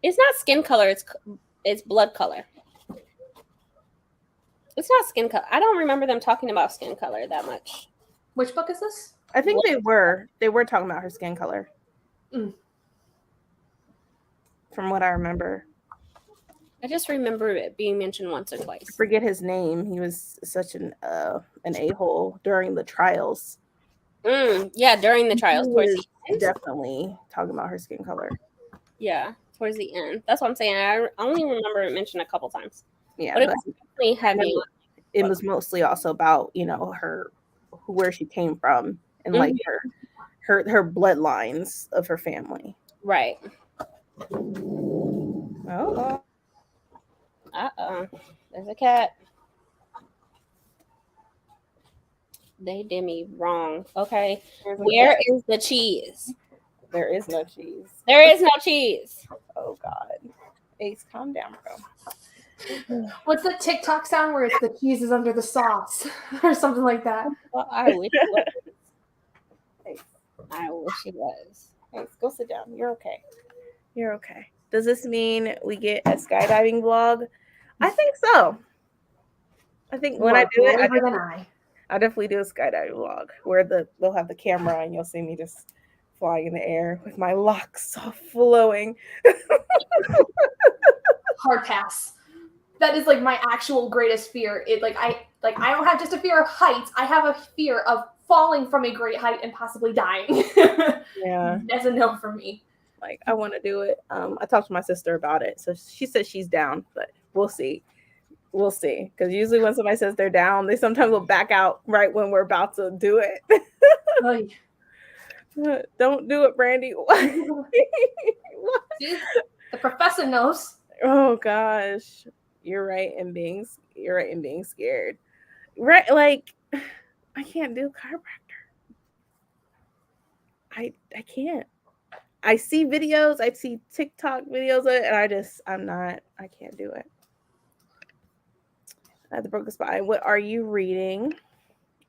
It's not skin color. It's blood color. It's not skin color. I don't remember them talking about skin color that much. Which book is this? I think they were talking about her skin color. From what I remember. I just remember it being mentioned once or twice. I forget his name. He was such an a-hole during the trials. Yeah, during the trials. Towards the end. Definitely talking about her skin color. Yeah, towards the end. That's what I'm saying. I only remember it mentioned a couple times. Yeah, but it was definitely heavy. It was mostly also about, you know, where she came from and like her bloodlines of her family. Right. Oh. There's a cat. They did me wrong. Okay. Where is the cheese? There is no cheese. There is no cheese. Oh God. Ace, calm down, bro. What's the TikTok sound where it's the cheese is under the sauce or something like that? Well, I wish it was. Ace. I wish it was. Ace, go sit down. You're okay. You're okay. Does this mean we get a skydiving vlog? I think so. I think when I do it, I definitely do a skydiving vlog where they'll have the camera and you'll see me just flying in the air with my locks all flowing. Hard pass. That is like my actual greatest fear. I don't have just a fear of heights. I have a fear of falling from a great height and possibly dying. Yeah. That's a no for me. Like, I want to do it. I talked to my sister about it. So she said she's down, but we'll see. We'll see. Because usually when somebody says they're down, they sometimes will back out right when we're about to do it. Don't do it, Brandy. The professor knows. Oh gosh. You're right in being scared. Right, like I can't do chiropractor. I can't. I see videos, I see TikTok videos of it, and I can't do it. The Broken Spy. What are you reading?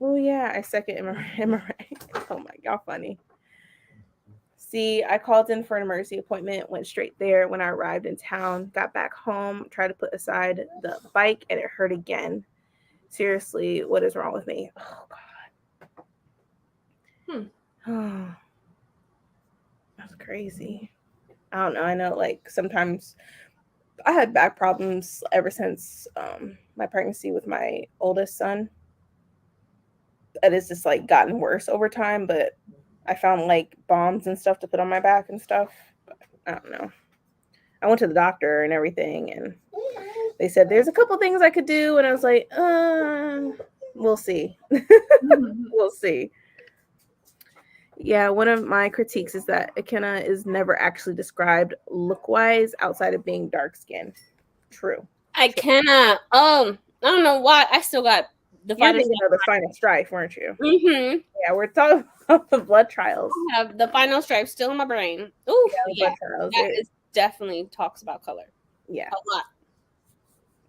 Oh yeah, I second MRA. Oh my, y'all funny. See, I called in for an emergency appointment, went straight there when I arrived in town, got back home, tried to put aside the bike, and it hurt again. Seriously, what is wrong with me? Oh God. Oh, that's crazy. I don't know. I know, like, sometimes I had back problems ever since my pregnancy with my oldest son. It has just like gotten worse over time, but I found like bombs and stuff to put on my back and stuff. But I don't know. I went to the doctor and everything, and They said there's a couple things I could do, and I was like, we'll see. We'll see. Yeah, one of my critiques is that Akena is never actually described look-wise outside of being dark-skinned. True. I cannot. I don't know why. I still got the final strife, weren't you? Mm-hmm. Yeah, we're talking about the blood trials. I have the final stripe still in my brain. Ooh, yeah. That definitely talks about color. Yeah. A lot.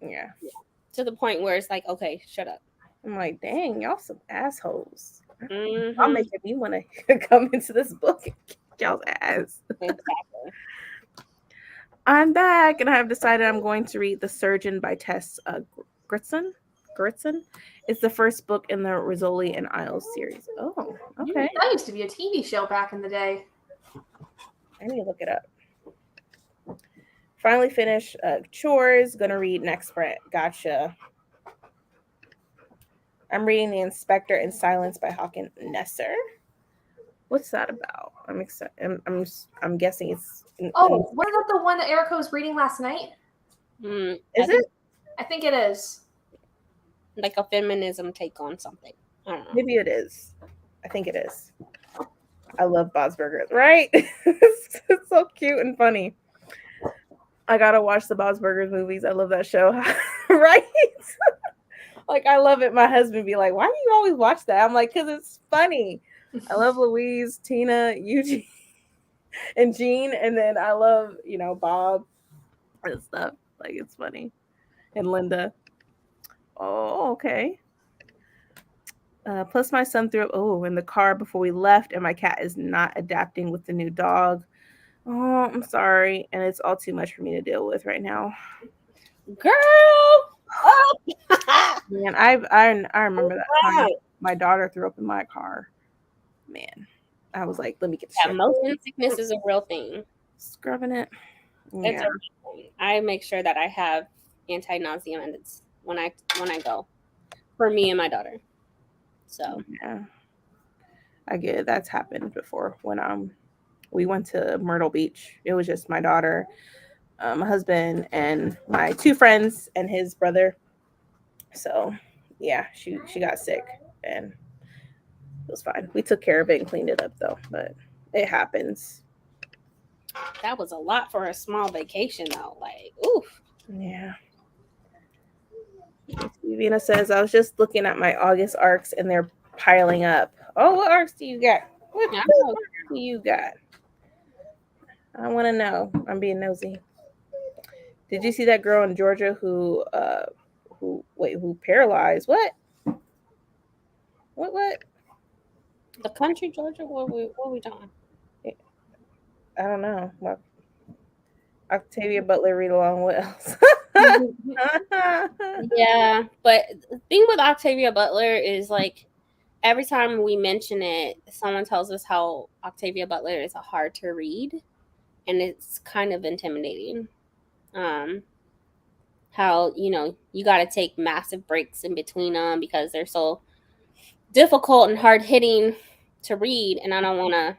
Yeah. To the point where it's like, okay, shut up. I'm like, dang, y'all some assholes. Mm-hmm. I'll make me want to come into this book and kick y'all's ass. Exactly. I'm back, and I have decided I'm going to read The Surgeon by Tess Gritson. It's the first book in the Rizzoli and Isles series. Oh, okay. That used to be a TV show back in the day. I need to look it up. Finally finished chores. Gonna read next sprint. Gotcha. I'm reading The Inspector in Silence by Håkan Nesser. What's that about? I'm excited. I'm guessing it's. Wasn't that the one that Erica was reading last night? Is it? I think it is. Like a feminism take on something. I don't know. Maybe it is. I think it is. I love Bob's Burgers, right? It's so cute and funny. I gotta watch the Bob's Burgers movies. I love that show. Right? Like, I love it. My husband be like, why do you always watch that? I'm like, because it's funny. I love Louise, Tina, Eugene, and Jean. And then I love, Bob and stuff. Like, it's funny. And Linda. Oh, okay. Plus, my son threw up in the car before we left, and my cat is not adapting with the new dog. Oh, I'm sorry. And it's all too much for me to deal with right now. Girl! Oh. Man, I remember that time my daughter threw up in my car. Man, I was like, let me get this. Motion sickness is a real thing. Scrubbing it. Yeah. It's a real thing. I make sure that I have anti-nausea meds when I go for me and my daughter. So yeah, I get it. That's happened before when we went to Myrtle Beach. It was just my daughter, my husband, and my two friends and his brother. So yeah, she got sick and it was fine. We took care of it and cleaned it up though, but it happens. That was a lot for a small vacation though. Like, oof. Yeah. Vina says, I was just looking at my August arcs and they're piling up. Oh, what arcs do you got? What arcs do you got? I want to know. I'm being nosy. Did you see that girl in Georgia who paralyzed? What? The country, Georgia? What are we doing? I don't know. Octavie Butler read along. What else? Yeah, but the thing with Octavie Butler is like every time we mention it, someone tells us how Octavie Butler is hard to read, and it's kind of intimidating. How you got to take massive breaks in between them because they're so difficult and hard hitting to read, and I don't want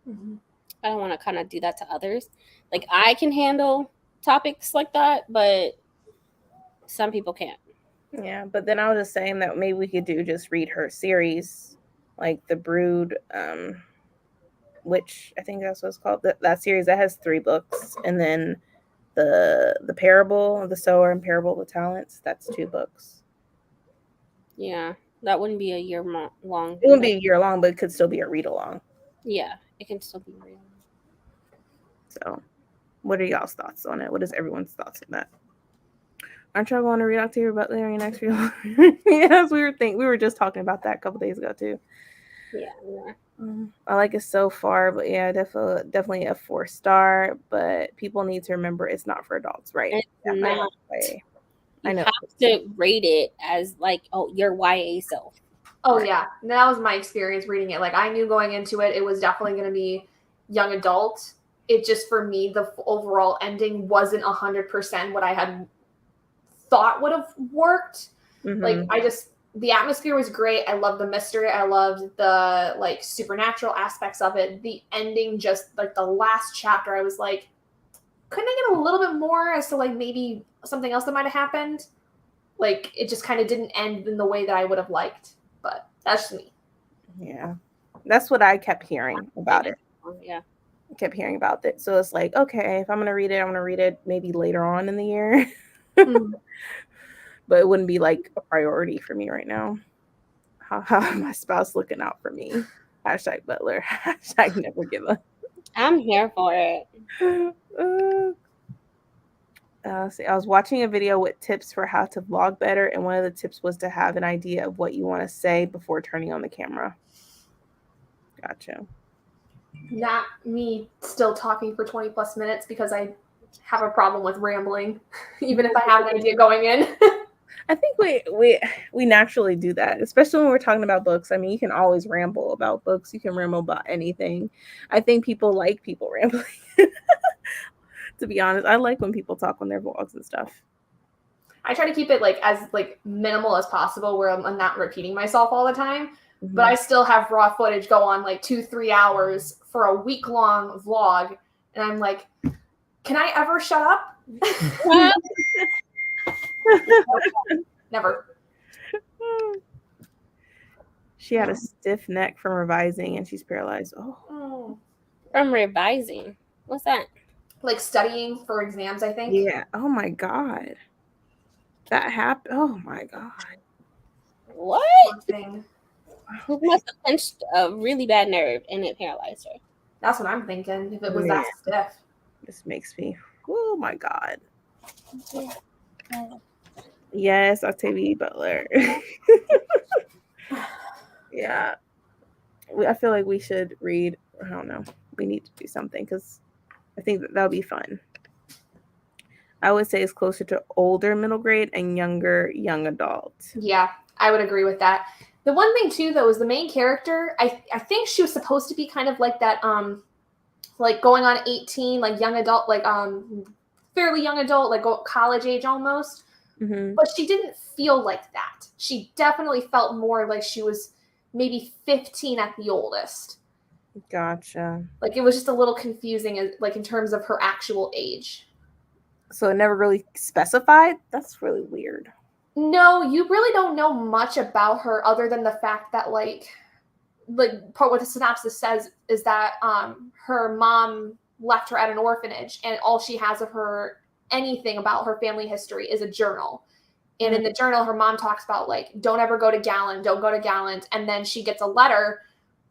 to kind of do that to others. Like, I can handle topics like that, but some people can't. Yeah, but then I was just saying that maybe we could just read her series, like The Brood, which I think that's what it's called. That series that has 3 books, and then the Parable of the Sower and Parable of the Talents. That's 2 books. Yeah, that wouldn't be a year long. It wouldn't be a year long, but it could still be a read along. Yeah, it can still be a read along. So, what are y'all's thoughts on it? What is everyone's thoughts on that? Aren't y'all going to read Octavie Butler in your next read along? Yes, we were just talking about that a couple days ago too. Yeah. I like it so far, but yeah, definitely a 4-star. But people need to remember it's not for adults, right? It's not. I know. You have to rate it as like, your YA self. Oh yeah, that was my experience reading it. Like, I knew going into it, it was definitely going to be young adult. It just, for me, the overall ending wasn't 100% what I had thought would have worked. Mm-hmm. Like, the atmosphere was great. I loved the mystery. I loved the like supernatural aspects of it. The ending, just like the last chapter, I was like, couldn't I get a little bit more as to like maybe something else that might have happened. Like, it just kind of didn't end in the way that I would have liked. But that's just me. Yeah. That's what I kept hearing about it. Yeah. I kept hearing about it. So it's like, okay, if I'm going to read it, I'm going to read it maybe later on in the year. But it wouldn't be like a priority for me right now. How my spouse looking out for me? Hashtag Butler. Hashtag never give up. I'm here for it. See, I was watching a video with tips for how to vlog better, and one of the tips was to have an idea of what you want to say before turning on the camera. Gotcha. Not me still talking for 20 plus minutes because I have a problem with rambling, even if I have an idea going in. I think we naturally do that, especially when we're talking about books. I mean, you can always ramble about books. You can ramble about anything. I think people like people rambling. To be honest, I like when people talk on their vlogs and stuff. I try to keep it like as like minimal as possible, where I'm not repeating myself all the time. Mm-hmm. But I still have raw footage go on like 2-3 hours for a week-long vlog, and I'm like, can I ever shut up? Never. She had a stiff neck from revising, and she's paralyzed. Oh. From revising? What's that? Like studying for exams, I think. Yeah. Oh my God. That happened. Oh my God. What? Thing. Who must have pinched a really bad nerve and it paralyzed her? That's what I'm thinking. If it was that stiff. This makes me. Oh my God. Yes, Octavie Butler. Yeah. I feel like we should read. I don't know. We need to do something because I think that would be fun. I would say it's closer to older middle grade and younger young adult. Yeah, I would agree with that. The one thing too, though, is the main character. I think she was supposed to be kind of like that, like going on 18, like young adult, like fairly young adult, like college age almost. Mm-hmm. But she didn't feel like that. She definitely felt more like she was maybe 15 at the oldest. Gotcha. Like it was just a little confusing, like in terms of her actual age. So it never really specified? That's really weird. No, you really don't know much about her other than the fact that like part what the synopsis says is that her mom left her at an orphanage, and all she has of her anything about her family history is a journal. And in the journal, her mom talks about like, don't ever go to Gallant, don't go to Gallant. And then she gets a letter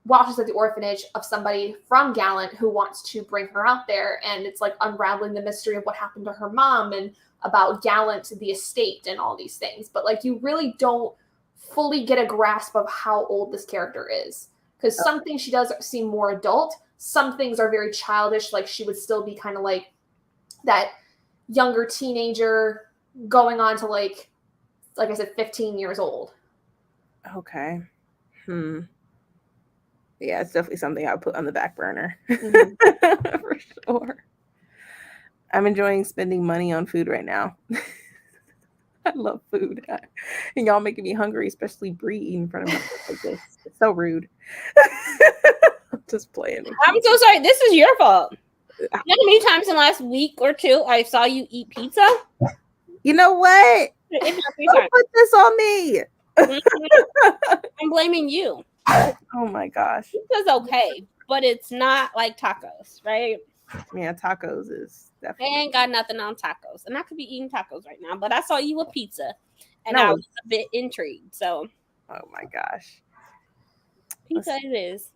while she's at the orphanage of somebody from Gallant who wants to bring her out there. And it's like unraveling the mystery of what happened to her mom and about Gallant, the estate, and all these things. But like, you really don't fully get a grasp of how old this character is. Because some things she does seem more adult. Some things are very childish. Like she would still be kind of like that younger teenager going on to like I said, 15 years old. Okay. Yeah, it's definitely something I would put on the back burner. Mm-hmm. For sure. I'm enjoying spending money on food right now. I love food. And y'all making me hungry, especially Bree eating in front of me like this. It's so rude. I'm just playing. I'm so sorry. This is your fault. You know how many times in the last week or two I saw you eat pizza? You know what? Don't put this on me. I'm blaming you. Oh my gosh. Pizza's okay, but it's not like tacos, right? Yeah, tacos is definitely. I ain't got nothing on tacos. And I could be eating tacos right now, but I saw you with pizza. And I was a bit intrigued. So oh my gosh. Pizza it is.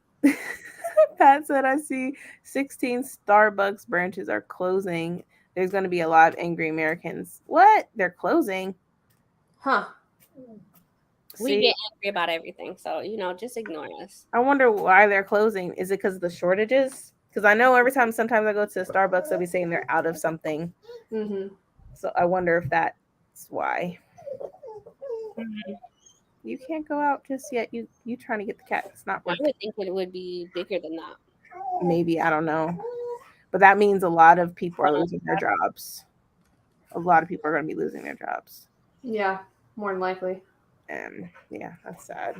Pat said, I see 16 Starbucks branches are closing. There's going to be a lot of angry Americans. What? They're closing? Huh. We get angry about everything. So, just ignore us. I wonder why they're closing. Is it because of the shortages? Because I know sometimes I go to Starbucks, they'll be saying they're out of something. Mm-hmm. So I wonder if that's why. Mm-hmm. You can't go out just yet. You trying to get the cat. It's not working. I would think it would be bigger than that. Maybe. I don't know. But that means a lot of people are losing their jobs. A lot of people are going to be losing their jobs. Yeah, more than likely. And yeah, that's sad.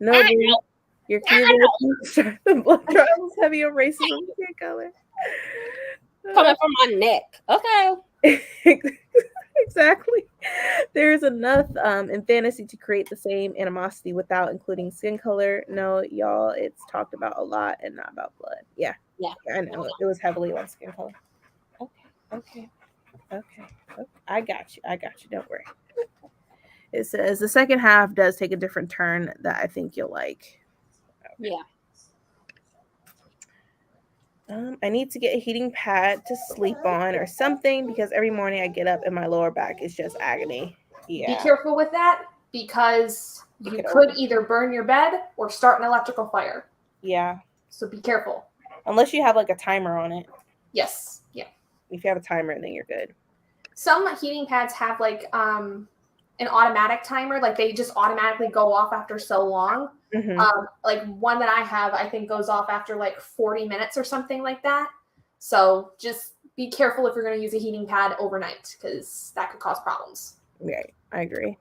No, you're cute. The blood trials heavy on racism. Color coming from my neck. Okay. Exactly. There's enough in fantasy to create the same animosity without including skin color. No, y'all, it's talked about a lot and not about blood. Yeah, Yeah. I know. It was heavily on skin color. Okay. I got you. Don't worry. It says the second half does take a different turn that I think you'll like. Okay. Yeah. I need to get a heating pad to sleep on or something because every morning I get up and my lower back is just agony. Yeah. Be careful with that because you could either burn your bed or start an electrical fire. Yeah. So be careful. Unless you have like a timer on it. Yes. Yeah. If you have a timer, then you're good. Some heating pads have like an automatic timer, like they just automatically go off after so long. Mm-hmm. Like one that I have, I think goes off after like 40 minutes or something like that. So just be careful if you're going to use a heating pad overnight because that could cause problems. Right, I agree.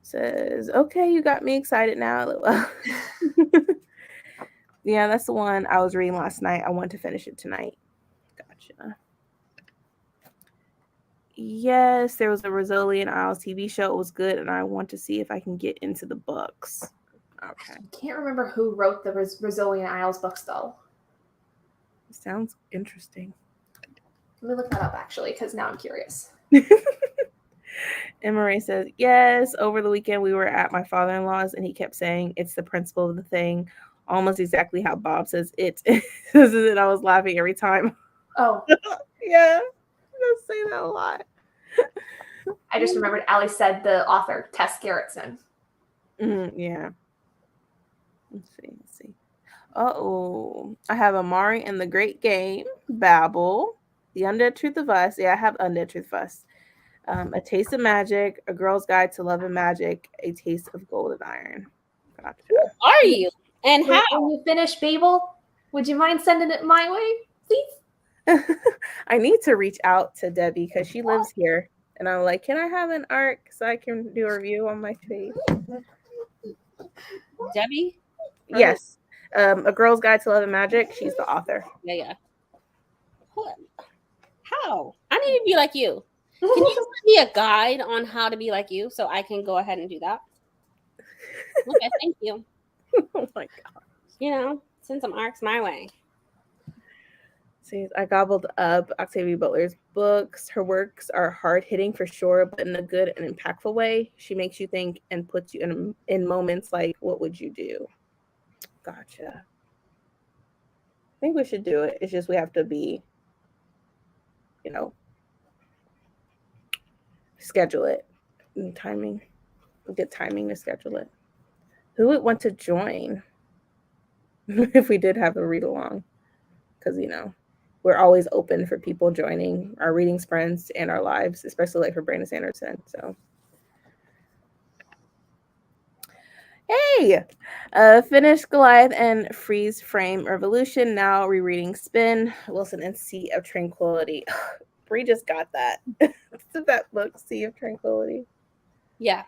Says, okay, you got me excited now. Yeah, that's the one I was reading last night. I want to finish it tonight. Gotcha. Yes, there was a Brazilian Isles TV show. It was good, and I want to see if I can get into the books. Okay. I can't remember who wrote the Brazilian Isles books, though. Sounds interesting. Let me look that up, actually, because now I'm curious. Marie says, yes, over the weekend we were at my father-in-law's, and he kept saying, it's the principle of the thing, almost exactly how Bob says it. And I was laughing every time. Oh. Yeah. I say that a lot. I just remembered Allie said the author, Tess Gerritsen. Yeah. Let's see. Uh-oh. I have Amari and the Great Game, Babel, The Undead Truth of Us. Yeah, I have Undead Truth of Us. A Taste of Magic, A Girl's Guide to Love and Magic, A Taste of Gold and Iron. Gotcha. Who are you? And how? When you finish Babel, would you mind sending it my way, please? I need to reach out to Debbie because she lives here. And I'm like, can I have an arc so I can do a review on my page? Debbie? Yes. A Girl's Guide to Love and Magic. She's the author. Yeah. What? How? I need to be like you. Can you send me a guide on how to be like you so I can go ahead and do that? Okay, thank you. Oh my god. You know, send some arcs my way. See, I gobbled up Octavie Butler's books. Her works are hard-hitting for sure, but in a good and impactful way. She makes you think and puts you in moments like, what would you do? Gotcha. I think we should do it. It's just we have to be, schedule it. And timing. Good timing to schedule it. Who would want to join if we did have a read-along? Because, we're always open for people joining our reading sprints and our lives, especially like for Brandon Sanderson. So, hey, finish Goliath and Freeze Frame Revolution. Now rereading Spin, Wilson, and Sea of Tranquility. Bree just got that. That book, Sea of Tranquility. Yeah.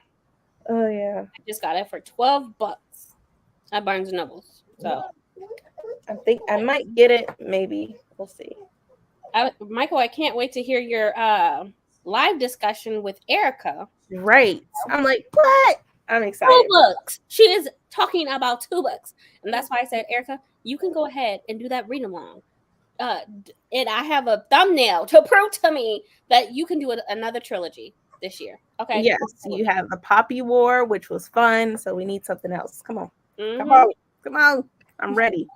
Oh yeah. I just got it for $12 at Barnes & Nobles. So I think I might get it. Maybe we'll see. Michael, I can't wait to hear your live discussion with Erica. Right. I'm like, what? I'm excited. 2 books. She is talking about 2 books, and that's why I said, Erica, you can go ahead and do that read along. And I have a thumbnail to prove to me that you can do another trilogy this year. Okay. Yes, you have the Poppy War, which was fun. So we need something else. Come on. Mm-hmm. Come on. I'm ready.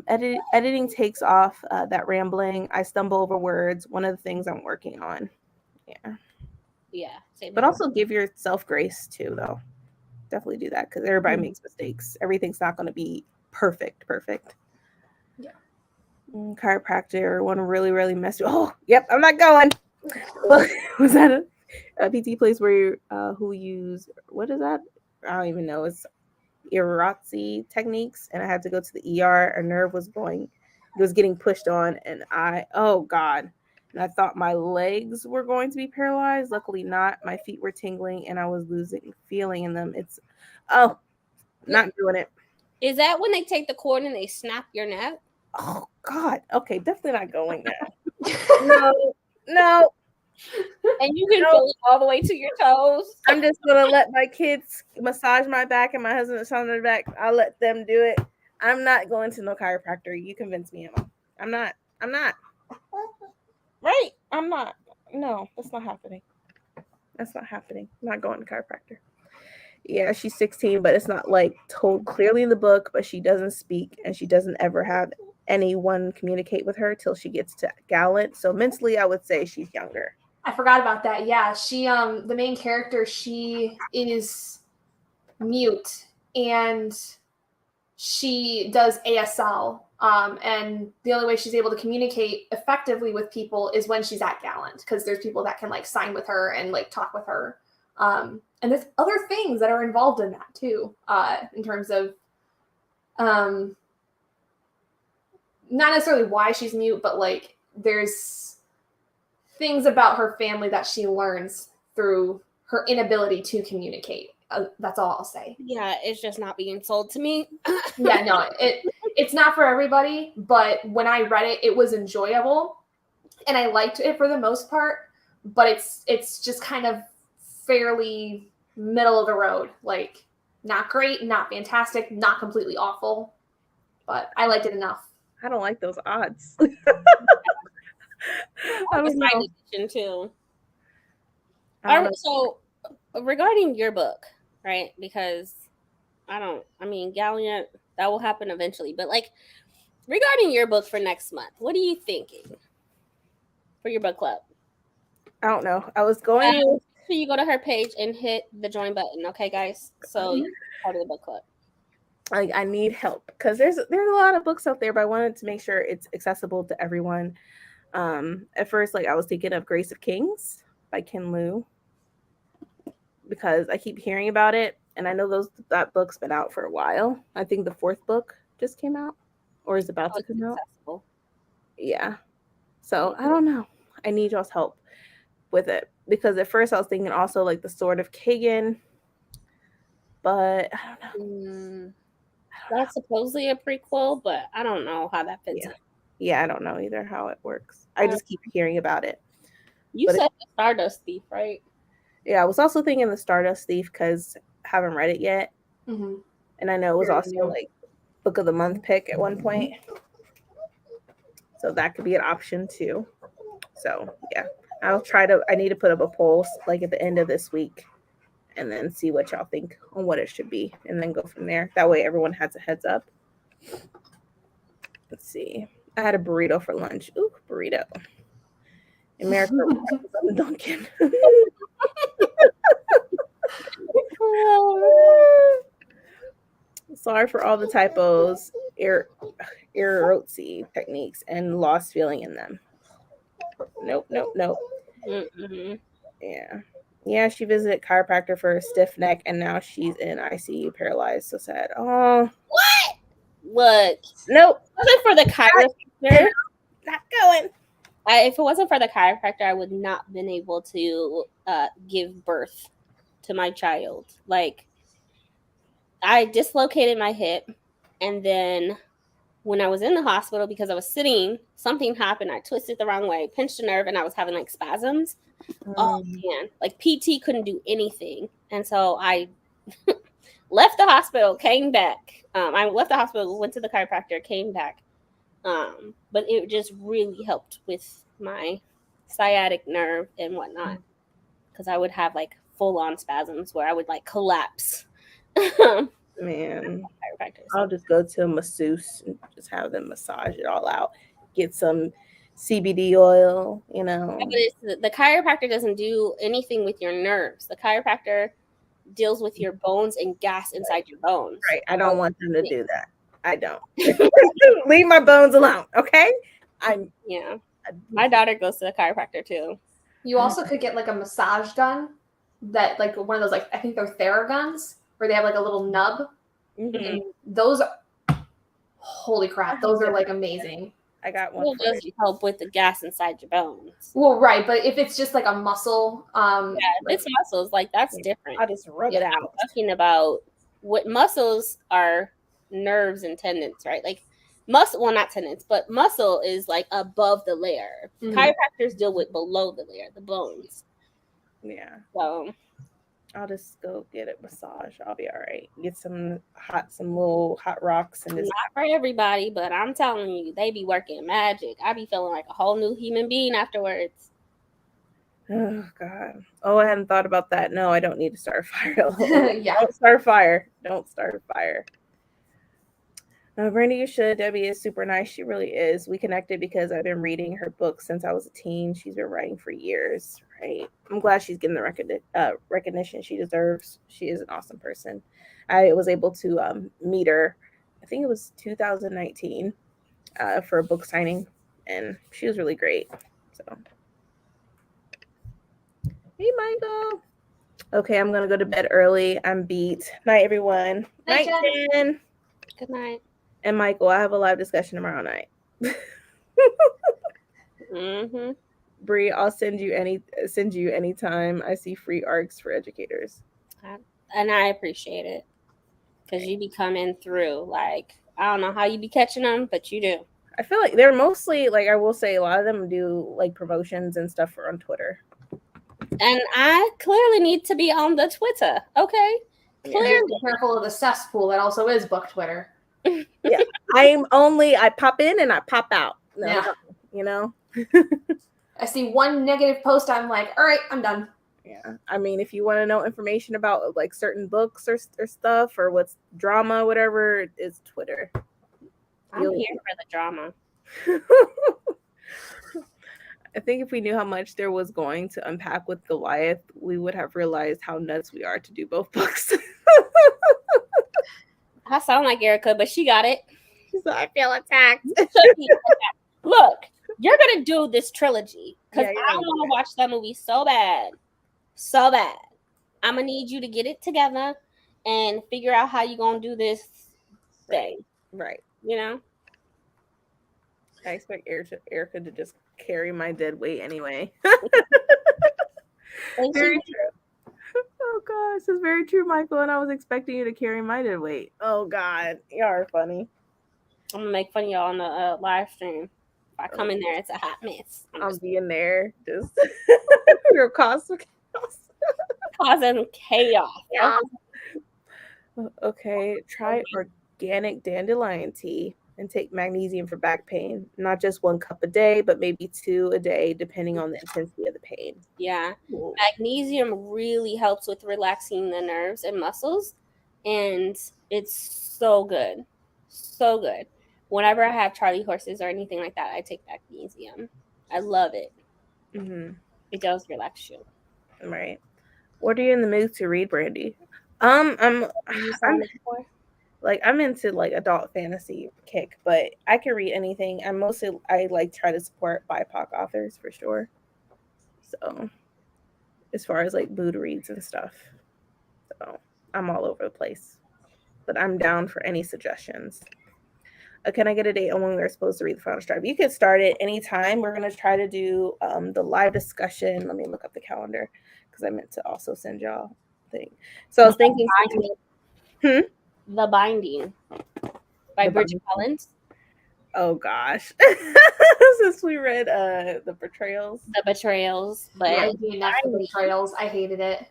Editing takes off that rambling. I stumble over words. One of the things I'm working on. Yeah. But also give yourself grace too, though. Definitely do that because everybody makes mistakes. Everything's not going to be perfect. Yeah. Chiropractor, one really, really messed up. Oh, yep, I'm not going. Was that a PT place where you who use, what is that? I don't even know. It's Iratzi techniques, and I had to go to the ER. A nerve was getting pushed on, and oh God. And I thought my legs were going to be paralyzed. Luckily not. My feet were tingling, and I was losing feeling in them. Not doing it. Is that when they take the cord and they snap your neck? Oh God. Okay, definitely not going there. No. And you can feel it all the way to your toes. I'm just gonna let my kids massage my back and my husband is on their back. I'll let them do it. I'm not going to no chiropractor. You convince me, Emma. I'm not. Right? I'm not. No, that's not happening. That's not happening. I'm not going to chiropractor. Yeah, she's 16, but it's not like told clearly in the book, but she doesn't speak and she doesn't ever have anyone communicate with her till she gets to Gallant. So mentally, I would say she's younger. I forgot about that. Yeah, she the main character, she is mute and she does ASL. And the only way she's able to communicate effectively with people is when she's at Gallant, because there's people that can like sign with her and like talk with her. And there's other things that are involved in that too, in terms of not necessarily why she's mute, but like there's things about her family that she learns through her inability to communicate. That's all I'll say. Yeah, it's just not being sold to me. Yeah, no, it's not for everybody, but when I read it, it was enjoyable and I liked it for the most part, but it's just kind of fairly middle of the road, like not great, not fantastic, not completely awful, but I liked it enough. I don't like those odds. I don't know. Too. So regarding your book, right? Because Gallant, that will happen eventually, but like regarding your book for next month, what are you thinking for your book club? I don't know. I was going so you go to her page and hit the join button, okay, guys? So you're part of the book club. Like I need help because there's a lot of books out there, but I wanted to make sure it's accessible to everyone. At first, like I was thinking of Grace of Kings by Ken Liu because I keep hearing about it, and I know that book's been out for a while. I think the 4th book just came out or is about to come out. Yeah. So I don't know. I need y'all's help with it because at first I was thinking also like the Sword of Kagan, but I don't know. That's supposedly a prequel, but I don't know how that fits in. Yeah, I don't know either how it works. I just keep hearing about it. You said the Stardust Thief, right? Yeah, I was also thinking the Stardust Thief because I haven't read it yet. Mm-hmm. And I know it was also like Book of the Month pick at one point. So that could be an option too. So yeah, I need to put up a poll like at the end of this week and then see what y'all think on what it should be and then go from there. That way everyone has a heads up. Let's see. I had a burrito for lunch. Ooh, burrito. America on Dunkin'. Sorry for all the typos, errotzi techniques, and lost feeling in them. Nope. Mm-hmm. Yeah, she visited chiropractor for a stiff neck, and now she's in ICU paralyzed. So sad. Oh. What? Look. Nope. Wasn't for the chiropractor. Not going. If it wasn't for the chiropractor, I would not have been able to give birth to my child. Like, I dislocated my hip, and then when I was in the hospital, because I was sitting, something happened. I twisted the wrong way, pinched a nerve, and I was having like spasms. Oh man, like PT couldn't do anything, and so I left the hospital, came back. I left the hospital, went to the chiropractor, came back. But it just really helped with my sciatic nerve and whatnot, because I would have like full-on spasms where I would like collapse. Man, I'll just go to a masseuse and just have them massage it all out. Get some CBD oil, you know. But the chiropractor doesn't do anything with your nerves. The chiropractor deals with your bones and gas inside your bones. Right. I don't want them to do that. I don't. Leave my bones alone, okay? My daughter goes to the chiropractor too. You also could get like a massage gun that like one of those, like I think they're Theraguns, where they have like a little nub. Mm-hmm. And those holy crap, those are like amazing. I got one. It will just help with the gas inside your bones. Well, right, but if it's just like a muscle, if it's muscles, like that's different. I'll just rub it out. I'm talking about what muscles are nerves and tendons, right? Like Muscle, well, not tendons, but muscle is like above the layer. Chiropractors deal with below the layer, the bones. Yeah. So I'll just go get a massage. I'll be all right. Get some little hot rocks and just. Not for everybody, but I'm telling you, they be working magic. I be feeling like a whole new human being afterwards. Oh God. Oh, I hadn't thought about that. No, I don't need to start a fire. Yeah. Don't start a fire. Don't start a fire. No, Brandy, you should. Debbie is super nice. She really is. We connected because I've been reading her books since I was a teen. She's been writing for years, right? I'm glad she's getting the recognition she deserves. She is an awesome person. I was able to meet her, I think it was 2019, for a book signing, and she was really great. So, hey, Michael. Okay, I'm going to go to bed early. I'm beat. Night, everyone. Night, Jen. Good night. And Michael, I have a live discussion tomorrow night. Bree, I'll send you anytime I see free arcs for educators. And I appreciate it because you be coming through. Like, I don't know how you be catching them, but you do. I feel like they're mostly, like, I will say a lot of them do like promotions and stuff on Twitter. And I clearly need to be on the Twitter. Okay. Clearly. Be careful of the cesspool that also is book Twitter. Yeah. I pop in and I pop out. No, Yeah. You know? I see one negative post, I'm like, all right, I'm done. Yeah. I mean, if you want to know information about like certain books or stuff or what's drama, whatever, it's Twitter. I'm here for the drama. I think if we knew how much there was going to unpack with Goliath, we would have realized how nuts we are to do both books. I sound like Erica, but she got it. So I feel attacked. Look, you're going to do this trilogy because Yeah, I want to watch that movie so bad. So bad. I'm going to need you to get it together and figure out how you're going to do this thing. Right. You know? I expect Erica to just carry my dead weight anyway. Very true. Oh gosh, this is very true, Michael. And I was expecting you to carry my dead weight. Oh God, y'all are funny. I'm gonna make fun of y'all on the live stream. If I come in there, it's a hot mess. I'll be in there just your cosmic chaos. Causing chaos. Yeah. Okay, try organic dandelion tea and take magnesium for back pain. Not just 1 cup a day, but maybe 2 a day, depending on the intensity of the pain. Yeah. Magnesium really helps with relaxing the nerves and muscles. And it's so good. So good. Whenever I have Charlie horses or anything like that, I take magnesium. I love it. Mm-hmm. It does relax you. Right. What are you in the mood to read, Brandy? I'm into like adult fantasy kick, but I can read anything. I like try to support BIPOC authors for sure. So as far as like mood reads and stuff. So I'm all over the place. But I'm down for any suggestions. Can I get a date on when we're supposed to read the final stripe? You can start it anytime. We're gonna try to do the live discussion. Let me look up the calendar because I meant to also send y'all a thing. So I was thinking The Binding by Bridget Collins. Oh gosh. Since we read the Betrayals. The Betrayals. But yeah, the Betrayals. I hated it.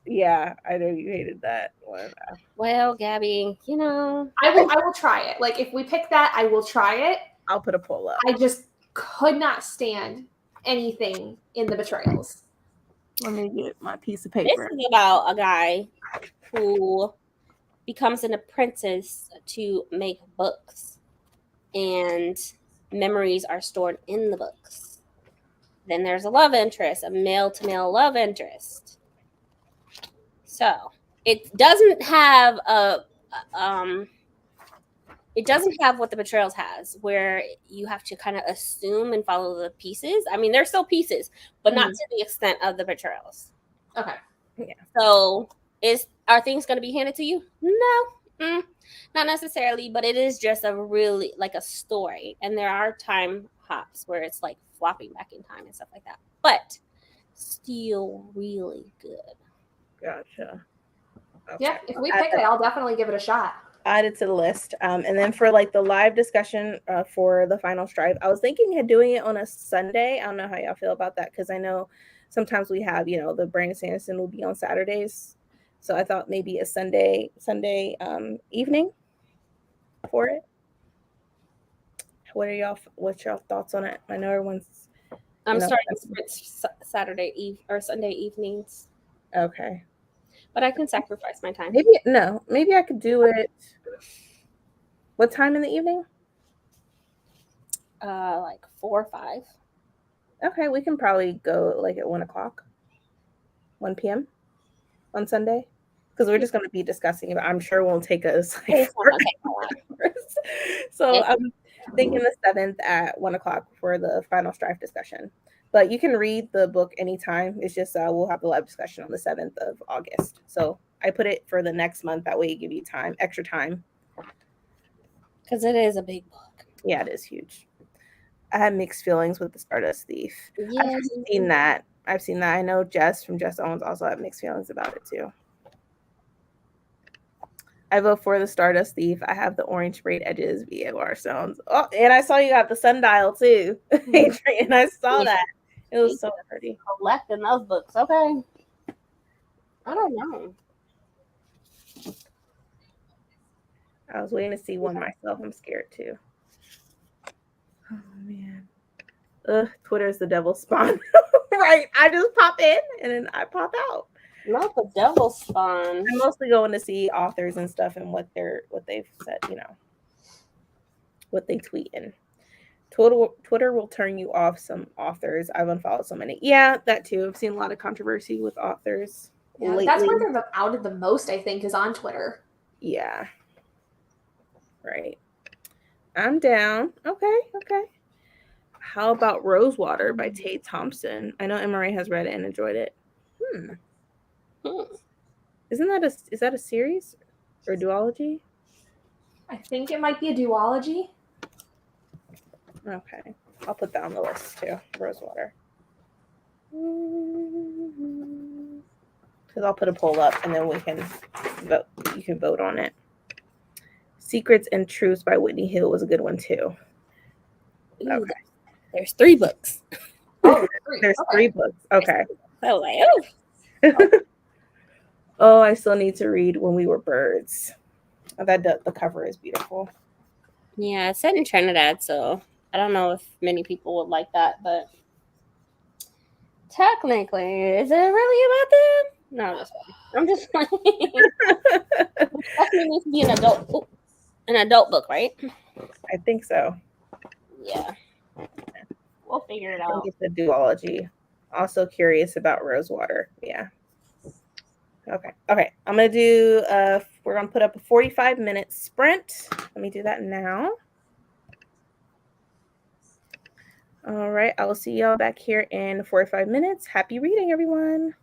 Yeah, I know you hated that one. Well, Gabby, you know. I will try it. Like if we pick that, I will try it. I'll put a poll up. I just could not stand anything in the Betrayals. Let me get my piece of paper. This is about a guy who becomes an apprentice to make books, and memories are stored in the books. Then there's a love interest, a male-to-male love interest. So it doesn't have what the Betrayals has, where you have to kind of assume and follow the pieces. I mean, there's still pieces, but not to the extent of the Betrayals. Okay. Yeah. So are things going to be handed to you? No, not necessarily, but it is just a really like a story. And there are time hops where it's like flopping back in time and stuff like that, but still really good. Gotcha. Okay. Yeah, if we pick it, I'll definitely give it a shot. add it to the list. And then for like the live discussion for the final stripe, I was thinking of doing it on a Sunday. I don't know how y'all feel about that because I know sometimes we have, the Brandon Sanderson will be on Saturdays. So I thought maybe a Sunday evening for it. What's y'all thoughts on it? I know everyone's I'm starting Saturday or Sunday evenings. Okay. But I can sacrifice my time. Maybe I could do it. What time in the evening? Like 4 or 5. Okay, we can probably go like at 1 o'clock, 1 p.m. on Sunday, because we're just going to be discussing it. I'm sure it won't take us like 4 hours. So I'm thinking the 7th at 1 o'clock for the final strife discussion. But you can read the book anytime. It's just we'll have the live discussion on the 7th of August. So I put it for the next month. That way you give you extra time. Because it is a big book. Yeah, it is huge. I had mixed feelings with the Stardust Thief. Yeah. I've seen that. I know Jess from Jess Owens also had mixed feelings about it too. I vote for the Stardust Thief. I have the orange sprayed edges, VAR Stones. Oh, and I saw you got the sundial too, Adrian. I saw that. It was so pretty. Collecting those books, okay. I don't know. I was waiting to see one myself. I'm scared too. Oh man. Twitter's the devil's spawn. Right. I just pop in and then I pop out. Not the devil's spawn. I'm mostly going to see authors and stuff and what they've said, what they tweet in. Twitter will turn you off some authors. I've unfollowed so many. Yeah, that too. I've seen a lot of controversy with authors. Yeah, that's where they're outed the most, I think, is on Twitter. Yeah. Right. I'm down. Okay. How about Rosewater by Tate Thompson? I know Emery has read it and enjoyed it. Isn't that is that a series or a duology? I think it might be a duology. Okay. I'll put that on the list too. Rosewater. Because I'll put a poll up and then we can vote. You can vote on it. Secrets and Truths by Whitney Hill was a good one too. Okay. There's 3 books. Oh, there's 3 books. Okay. I was like, oh. Oh, I still need to read When We Were Birds. The cover is beautiful. Yeah, it's set in Trinidad, so I don't know if many people would like that, but technically, is it really about them? No, I'm just playing. It definitely needs to be an adult book, right? I think so. Yeah. We'll figure it out. It's a duology. Also curious about Rosewater. Yeah. Okay. I'm going to do, we're going to put up a 45-minute sprint. Let me do that now. All right. I will see y'all back here in 45 minutes. Happy reading, everyone.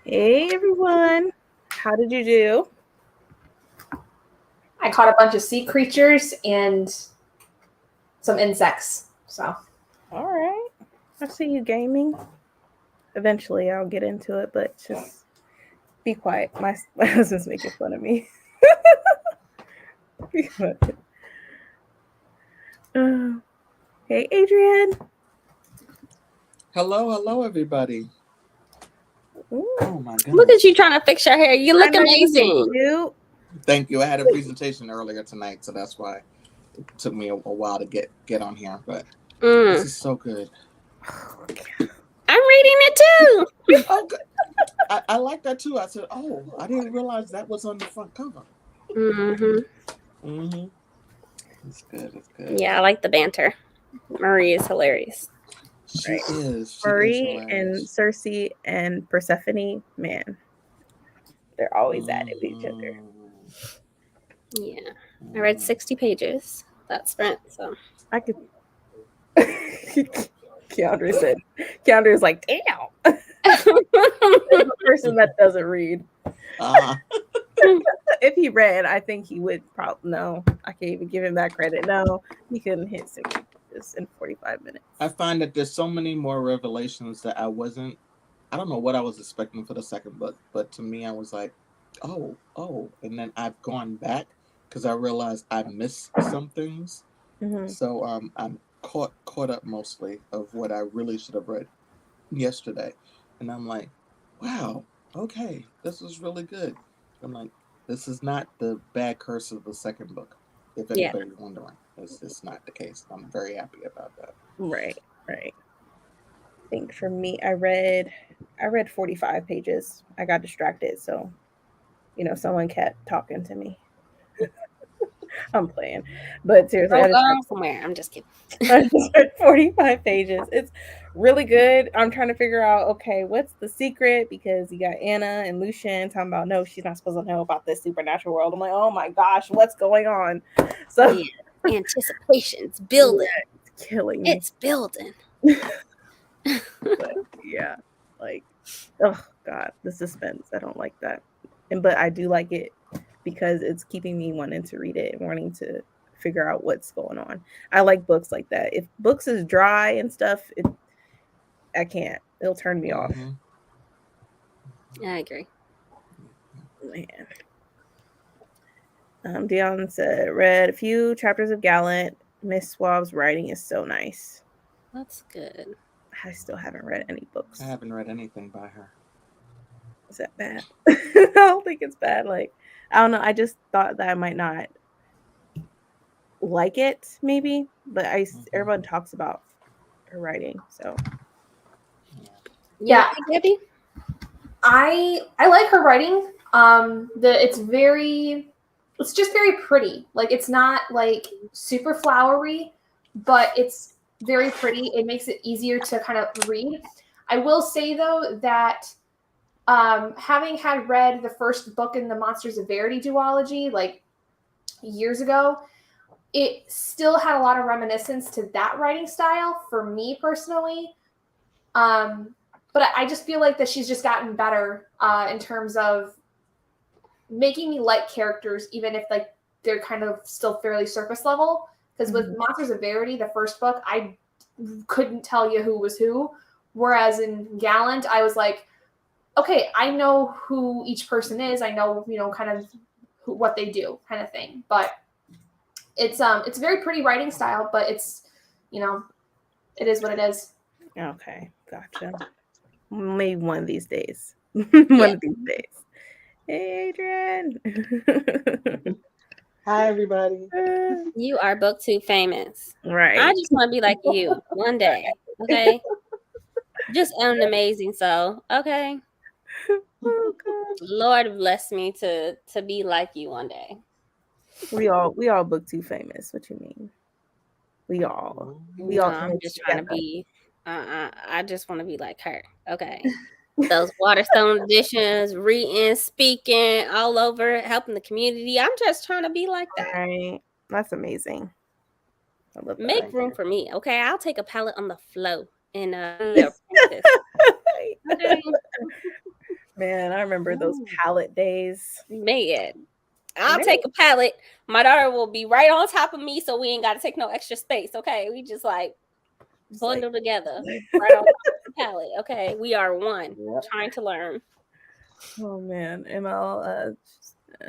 Hey everyone, how did you do? I caught a bunch of sea creatures and some insects. So, All right, I see you gaming. Eventually, I'll get into it, but just be quiet. My husband's making fun of me. Be quiet. Hey, Adrian. Hello, everybody. Ooh. Oh my goodness. Look at you trying to fix your hair. You look amazing. Thank you. I had a presentation earlier tonight, so that's why it took me a while to get on here. But this is so good. I'm reading it too. Oh, good. I like that too. I said, oh, I didn't realize that was on the front cover. It's good. It's good. Yeah, I like the banter. Marie is hilarious. She is. Marie and Cersei and Persephone, man, they're always at it with each other. Yeah, I read 60 pages that sprint, so I could. Keandre is like, damn. The person that doesn't read. If he read, I think he would probably. No, I can't even give him that credit. No, he couldn't hit 60 pages in 45 minutes. I find that there's so many more revelations that I don't know what I was expecting for the second book, but to me, I was like, oh, and then I've gone back because I realized I missed some things. So I'm caught up mostly of what I really should have read yesterday, and I'm like, wow, okay, this is really good. I'm like, this is not the bad curse of the second book. If anybody's wondering, it's not the case. I'm very happy about that. Right. I think for me, I read 45 pages. I got distracted, so someone kept talking to me. I'm playing, but seriously, somewhere. I'm just kidding. I just read 45 pages. It's really good. I'm trying to figure out, okay, what's the secret? Because you got Anna and Lucien talking about, no, she's not supposed to know about this supernatural world. I'm like, oh my gosh, what's going on? So anticipation's building. It's killing me. It's building. But, yeah, like, oh god, the suspense. I don't like that, but I do like it because it's keeping me wanting to read it and wanting to figure out what's going on. I like books like that. If books is dry and stuff, I can't. It'll turn me off. I agree. Man. Dion said, read a few chapters of Gallant. Miss Swab's writing is so nice. That's good. I still haven't read any books. I haven't read anything by her. Is that bad? I don't think it's bad. Like, I don't know. I just thought that I might not like it, maybe. But everyone talks about her writing, so. Yeah, I like her writing. It's just very pretty. Like, it's not like super flowery, but it's very pretty. It makes it easier to kind of read. I will say though that having had read the first book in the Monsters of Verity duology like years ago, it still had a lot of reminiscence to that writing style for me personally. But I just feel like that she's just gotten better in terms of making me like characters, even if like they're kind of still fairly surface level. Because with Monsters of Verity, the first book, I couldn't tell you who was who. Whereas in Gallant, I was like, okay, I know who each person is. I know, kind of what they do, kind of thing. But it's a very pretty writing style, but it's, it is what it is. Okay, gotcha. Maybe one of these days. One of these days. Hey, Adrian. Hi, everybody. You are booktube famous. Right. I just want to be like you one day. Okay. Just an amazing soul. Okay. Oh, God. Lord bless me to be like you one day. We all booktube famous. What you mean? We all. I'm just trying to be. I just want to be like her. Okay. Those Waterstone editions, reading, speaking, all over, helping the community. I'm just trying to be like that. Right. That's amazing. I love that. Make room for me, okay? I'll take a pallet on the flow and Okay. Man, I remember those Ooh. palette days. Man, I'll take a pallet. My daughter will be right on top of me, so we ain't got to take no extra space. Okay, we just like bundle together right on top of the pallet. Okay, we are one. Trying to learn. Oh man, ML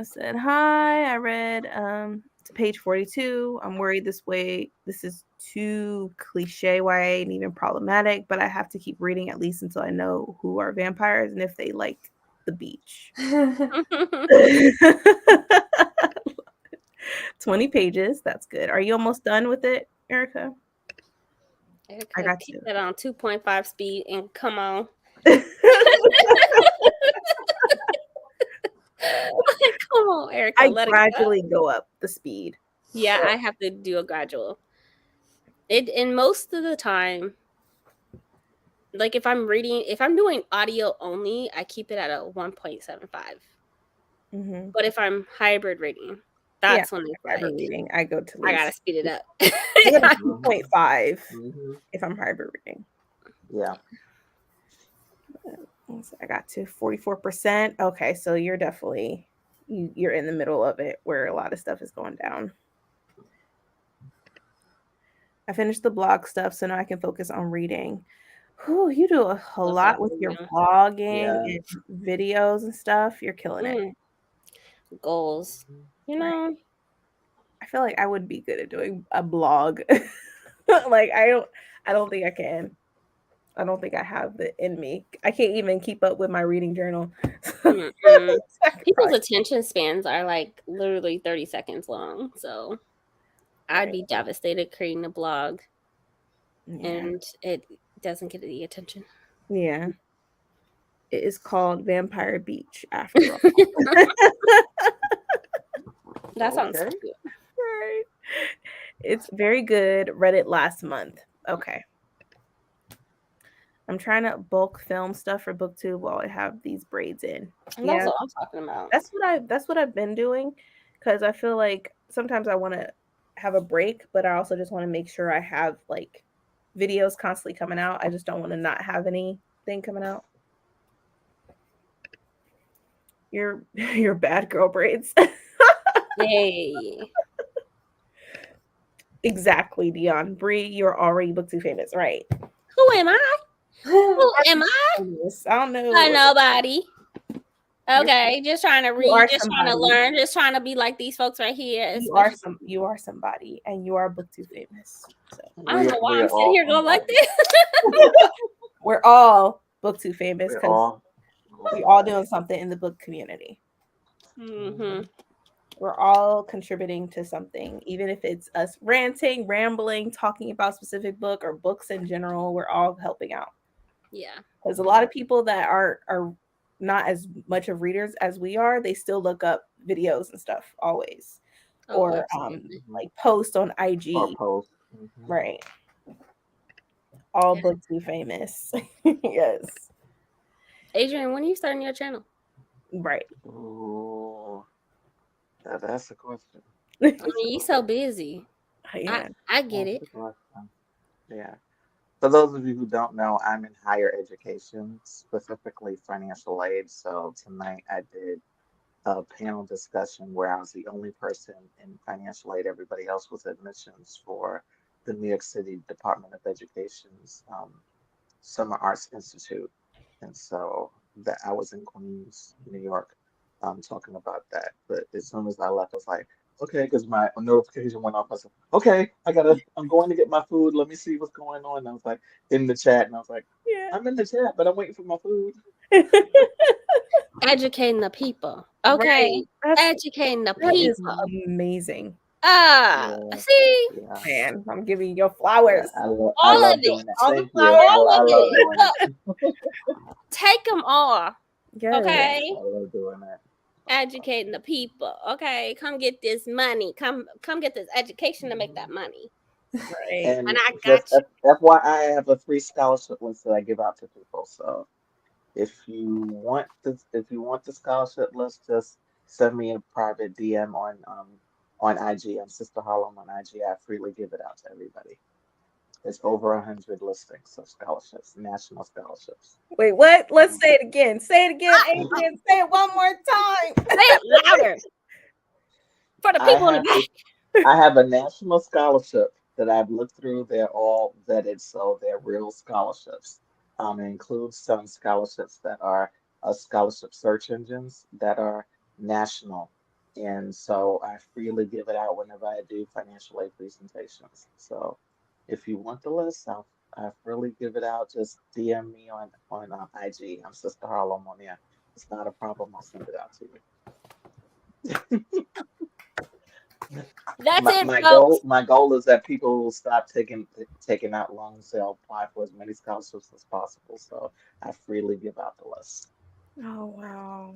said hi. I read to page 42. I'm worried this is too cliche YA and even problematic, but I have to keep reading at least until I know who are vampires and if they like the beach. 20 pages. That's good. Are you almost done with it, Erica? I got keep that on 2.5 speed and come on. Come on, Erica. I gradually go up the speed. Yeah, I have to do a gradual. And most of the time, like if I'm doing audio only, I keep it at a 1.75. Mm-hmm. But if I'm hybrid reading, that's when it's hybrid reading. I go to. I gotta speed it up. 2.5 if I'm hybrid reading. Yeah. I got to 44%. Okay, so you're definitely you're in the middle of it where a lot of stuff is going down. I finished the blog stuff, so now I can focus on reading. Whew, you do a lot with your vlogging and videos and stuff. You're killing it. Goals, you know. I feel like I would be good at doing a blog. Like I don't think I can. I don't think I have it in me. I can't even keep up with my reading journal. People's attention spans are like literally 30 seconds long. So I'd be devastated creating a blog and it doesn't get the attention. Yeah. It is called Vampire Beach after all. That sounds good. Right. It's very good. Read it last month. Okay. I'm trying to bulk film stuff for BookTube while I have these braids in. And that's what I'm talking about. That's what I've been doing because I feel like sometimes I want to have a break, but I also just want to make sure I have like videos constantly coming out. I just don't want to not have anything coming out. Your bad girl braids. Yay. Exactly, Dion. Bree, you're already BookTube famous, right? Who am I? Who am I? I don't know. Nobody. Okay, just trying to read, just trying to learn, just trying to be like these folks right here. You are somebody, and you are BookTube famous. So. I don't know why I'm sitting here going like this. We're all BookTube famous because we're all doing something in the book community. Mm-hmm. We're all contributing to something, even if it's us ranting, rambling, talking about a specific book or books in general. We're all helping out. Yeah, because a lot of people that are not as much of readers as we are, they still look up videos and stuff always, or like post on IG. Right. All BookTube famous. Yes. Adrian, when are you starting your channel? Right. Ooh, that's a question. I mean, you're so busy. Yeah. I get it. Yeah. For those of you who don't know, I'm in higher education, specifically financial aid. So tonight I did a panel discussion where I was the only person in financial aid. Everybody else was admissions for the New York City Department of Education's Summer Arts Institute. And so that I was in Queens, New York, talking about that. But as soon as I left, I was like, okay, because my notification went off. I was like, okay, I'm going to get my food. Let me see what's going on. And I was like in the chat, and I was like, yeah, I'm in the chat, but I'm waiting for my food. Educating the people. Okay. Right. Educating the people. Is amazing. See? Yeah. Man, I'm giving you your flowers. I love doing that. All Thank the flowers. you. I love doing it. Take them all. Yes. Okay. I love doing that. Educating the people. Okay, come get this money. Come get this education to make that money. Right. And I got you. FYI, I have a free scholarship list that I give out to people. So if you want the scholarship list, just send me a private DM on IG. I'm Sistaharlem on IG. I freely give it out to everybody. It's over 100 listings of scholarships, national scholarships. Wait, what? Let's say it again. Say it again, Adrian. Say it one more time. Say it louder for the people in the back. I have a national scholarship that I've looked through. They're all vetted, so they're real scholarships. It includes some scholarships that are scholarship search engines that are national. And so I freely give it out whenever I do financial aid presentations. So if you want the list, I freely give it out. Just DM me on IG. I'm Sister Harlem on there. It's not a problem. I'll send it out to you. That's it, My folks. goal is that people will stop taking out loans. They'll apply for as many scholarships as possible. So I freely give out the list. Oh wow.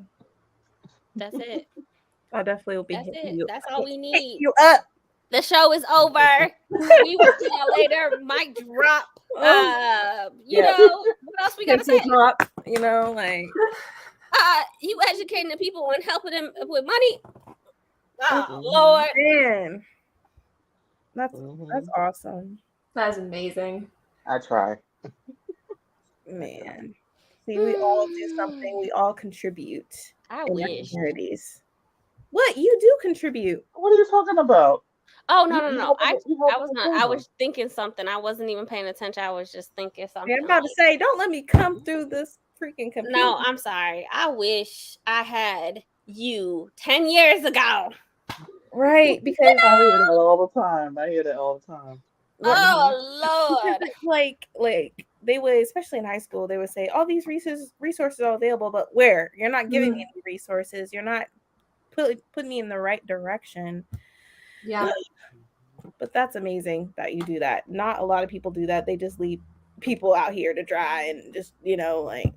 That's it. I definitely will be That's hitting it. you. That's all we Hit need. you up. The show is over. We will see y'all later. Mic drop. You know, what else we gotta say? Drop, you know, like You educating the people and helping them with money. Oh Lord. man. That's awesome. That's amazing. I try. Man. See, we all do something. We all contribute I in our wish. communities. What? You do contribute. What are you talking about? Oh no. I was not. I was thinking something. I wasn't even paying attention. I was just thinking something. I'm about to say, don't let me come through this freaking computer. No, I'm sorry. I wish I had you 10 years ago. Right, because I hear that all the time. Oh Lord. like they would, especially in high school, they would say all these resources are available, but where? You're not giving me any resources. You're not putting me in the right direction. Yeah. But that's amazing that you do that. Not a lot of people do that. They just leave people out here to dry and just, like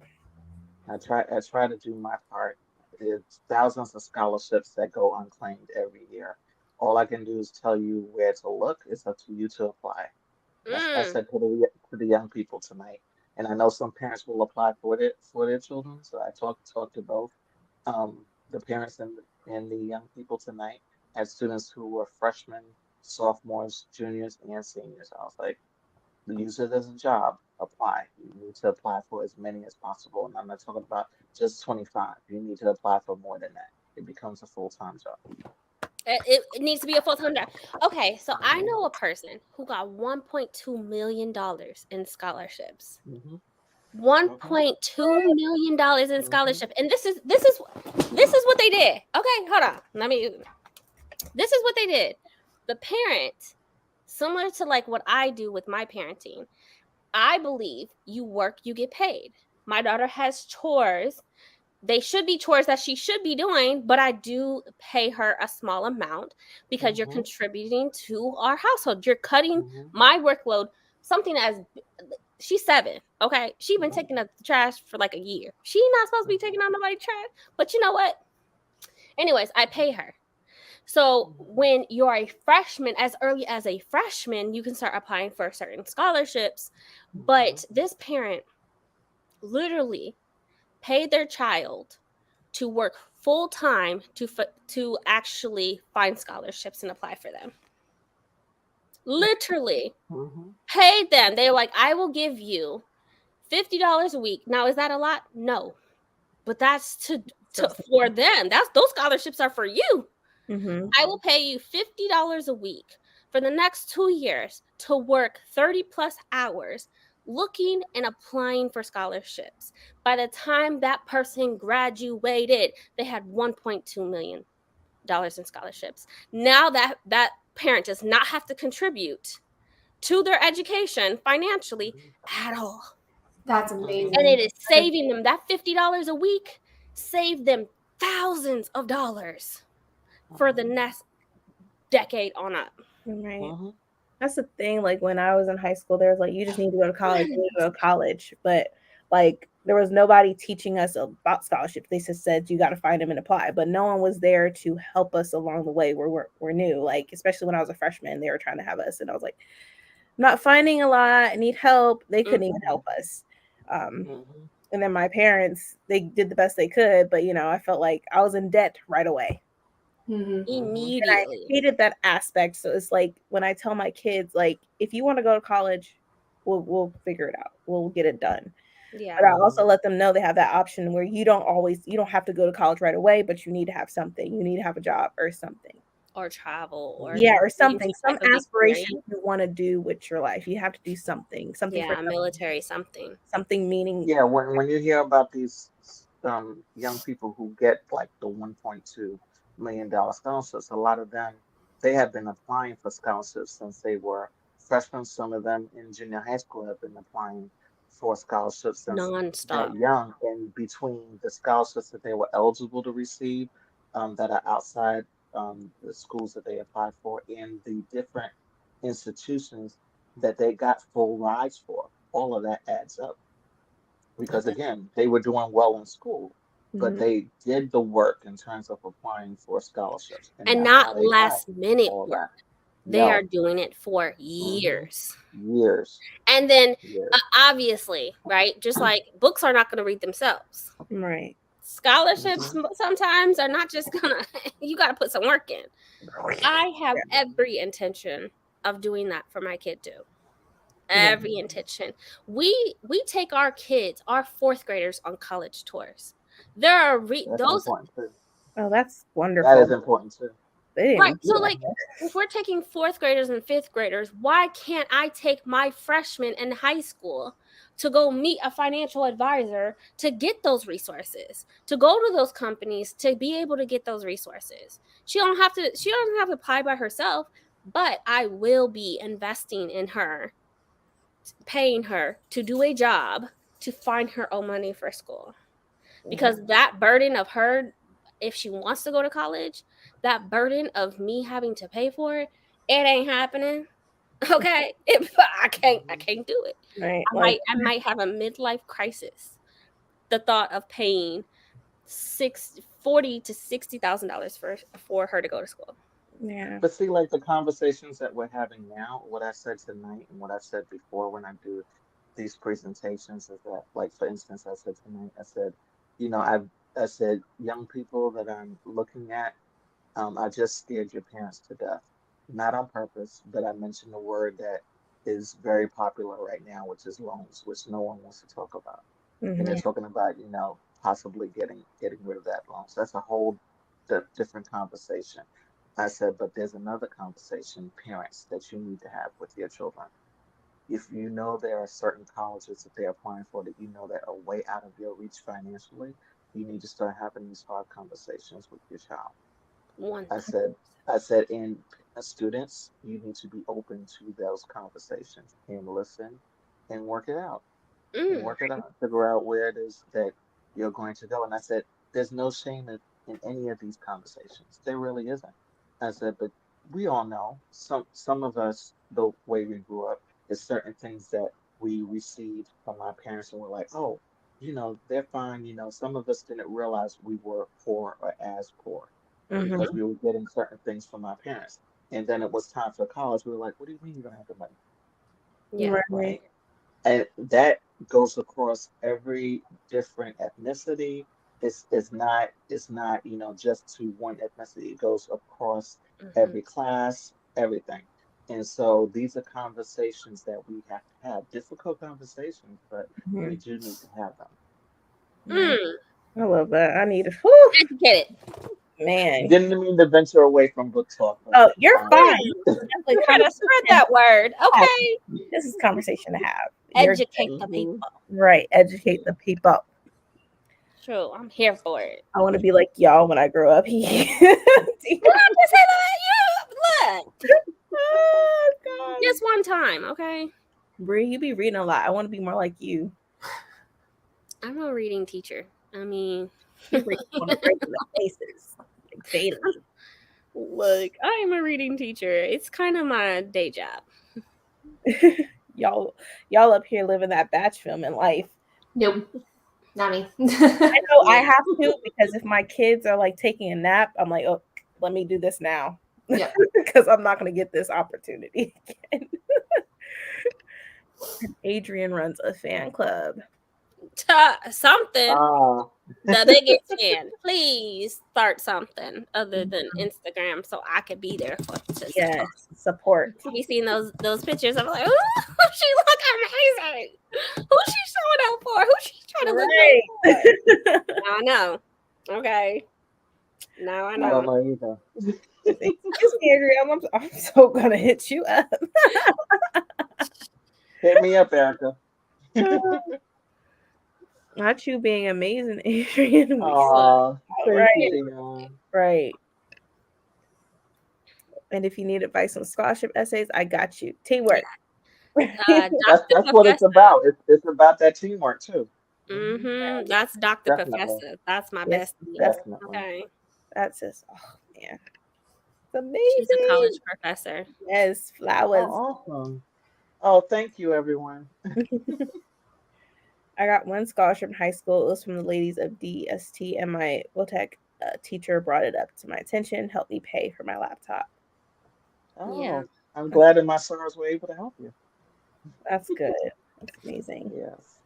I try to do my part. There's thousands of scholarships that go unclaimed every year. All I can do is tell you where to look. It's up to you to apply. I said to the young people tonight, and I know some parents will apply for their children. So I talked to both the parents and the young people tonight. Had students who were freshmen, sophomores, juniors, and seniors. I was like, use it as a job. Apply. You need to apply for as many as possible. And I'm not talking about just 25. You need to apply for more than that. It becomes a full-time job. It needs to be a full-time job. Okay, so I know a person who got $1.2 million in scholarships. $1.2 million in scholarship, and this is what they did. Okay, hold on. This is what they did. The parent, similar to like what I do with my parenting, I believe you work, you get paid. My daughter has chores. They should be chores that she should be doing, but I do pay her a small amount because you're contributing to our household. You're cutting my workload. Something as she's 7, okay? She's been taking out the trash for like a year. She's not supposed to be taking out nobody's trash, but you know what? Anyways, I pay her. So when you're a freshman, as early as a freshman, you can start applying for certain scholarships. But this parent literally paid their child to work full time to actually find scholarships and apply for them. Literally paid them. They were like, I will give you $50 a week. Now, is that a lot? No, but that's for them. Those scholarships are for you. I will pay you $50 a week for the next 2 years to work 30 plus hours looking and applying for scholarships. By the time that person graduated, they had $1.2 million in scholarships. Now that parent does not have to contribute to their education financially at all. That's amazing. And it is saving them that $50 a week, saved them thousands of dollars for the next decade on up. Right. That's the thing. Like when I was in high school, there was like, you just need to go to college. You need to go to college. But like there was nobody teaching us about scholarships. They just said you got to find them and apply. But no one was there to help us along the way. We're new. Like especially when I was a freshman, they were trying to have us, and I was like, I'm not finding a lot. I need help. They couldn't even help us. And then my parents, they did the best they could, but I felt like I was in debt right away. Immediately. And I hated that aspect. So it's like when I tell my kids, like, if you want to go to college, we'll figure it out. We'll get it done. Yeah. But I also let them know they have that option where you don't have to go to college right away, but you need to have something. You need to have a job or something. Or travel or or something. Some type of aspiration experience. you want to do with your life. You have to do something. Something for military something. something meaning. Yeah, when you hear about these young people who get like the $1.2 million scholarships, a lot of them they have been applying for scholarships since they were freshmen. Some of them in junior high school have been applying for scholarships since Non-stop. that young. And between the scholarships that they were eligible to receive, that are outside the schools that they applied for, and the different institutions that they got full rides for, all of that adds up because again, they were doing well in school, but they did the work in terms of applying for scholarships, and And that's how not they got last minute all work. that. They are No, doing it for years. years, And then years. obviously, right? Just like books are not going to read themselves. Right. Scholarships sometimes are not just gonna, you got to put some work in. I have every intention of doing that for my kid too. Every intention. We take our kids, our fourth graders, on college tours. There are That's those important too. Oh, that's That wonderful. is important too. They right. didn't do So that. like if we're taking fourth graders and fifth graders, why can't I take my freshman in high school to go meet a financial advisor to get those resources, to go to those companies to be able to get those resources? She doesn't have to apply by herself, but I will be investing in her, paying her to do a job to find her own money for school. Because that burden of her, if she wants to go to college, that burden of me having to pay for it, it ain't happening. Okay, I can't do it. Right. I might have a midlife crisis. The thought of paying $40,000 to $60,000 for her to go to school. Yeah. But see, like the conversations that we're having now, what I said tonight and what I said before when I do these presentations is that, like, for instance, I said tonight, I said, you know, I said, young people that I'm looking at, I just scared your parents to death. Not on purpose, but I mentioned a word that is very popular right now, which is loans, which no one wants to talk about. And they're talking about, possibly getting rid of that loan. So that's a whole different conversation. I said, but there's another conversation, parents, that you need to have with your children. If you know there are certain colleges that they're applying for that you know that are way out of your reach financially, you need to start having these hard conversations with your child. I said, and students, you need to be open to those conversations and listen and work it out. Figure out where it is that you're going to go. And I said, there's no shame in any of these conversations. There really isn't. I said, but we all know some of us, the way we grew up, is certain things that we received from our parents, and we're like, oh, they're fine. Some of us didn't realize we were poor or as poor because we were getting certain things from our parents. And then it was time for college. We were like, what do you mean you don't have the money? Yeah. Right. And that goes across every different ethnicity. It's not just to one ethnicity. It goes across every class, everything. And so these are conversations that we have to have. Difficult conversations, but we do need to have them. I love that. I need to get it. Man. Didn't mean to venture away from book talk. Oh, you're fine. You gotta spread that word. Okay. This is conversation to have. Educate the people. Right. Educate the people. True. I'm here for it. I want to be like y'all when I grow up. Look. Oh, God. Just one time, okay? Bree, you be reading a lot. I want to be more like you. I'm a reading teacher. I mean, you read on a regular basis, like daily. Look, I'm a reading teacher. It's kind of my day job. y'all up here living that batch filming life. Nope. Not me. I know I have to, because if my kids are like taking a nap, I'm like, oh, let me do this now. Yeah. Because I'm not going to get this opportunity again. And Adrian runs a fan club. Something. the biggest fan. Please start something other than Instagram so I could be there to Yes, support. Have you seen those pictures? I'm like, oh, she look amazing. Who's she showing out for? Who's she trying to look good for? Now I know. Okay. Now I I don't know. know either. Excuse me, Adrienne. I'm so gonna hit you up. Hit me up, Erica. Not you being amazing, Adrienne. Aw, thank Right. you, Dion. Right. And if you need advice on scholarship essays, I got you. Teamwork. That's what it's about. It's about that teamwork too. Mm-hmm. That's Dr. Definitely. Professor. That's my Yes, bestie. Definitely. Okay. That's just, oh man, it's amazing. She's a college professor. Yes, flowers. Oh, awesome. Oh, thank you, everyone. I got one scholarship in high school. It was from the ladies of DST, and my WillTech teacher brought it up to my attention, helped me pay for my laptop. Oh, Yeah. I'm glad that my sons were able to help you. That's good. That's amazing. Yes.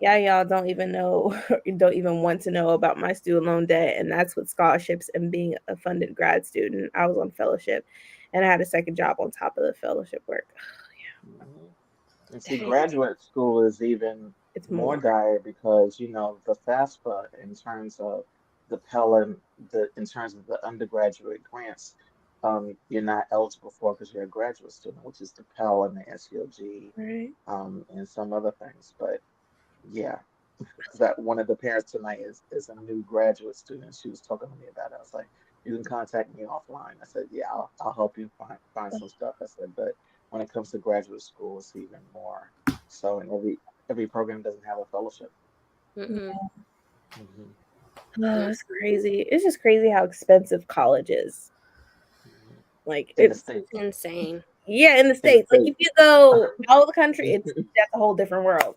Yeah, y'all don't even want to know about my student loan debt, and that's with scholarships and being a funded grad student. I was on fellowship, and I had a second job on top of the fellowship work. And see, Dang. graduate school is even It's more more. dire because the FAFSA in terms of the Pell and in terms of the undergraduate grants, you're not eligible for because you're a graduate student, which is the Pell and the SEOG, Right. and some other things. But yeah, that one of the parents tonight is a new graduate student. She was talking to me about it. I was like, you can contact me offline. I said, yeah, I'll help you find some stuff. I said, but when it comes to graduate school, it's even more. So, and every program doesn't have a fellowship. Mm-mm. Oh, it's crazy. It's just crazy how expensive college is. Like In the it's States. Insane. Yeah, in the States. Like if you go out of the country, that's a whole different world.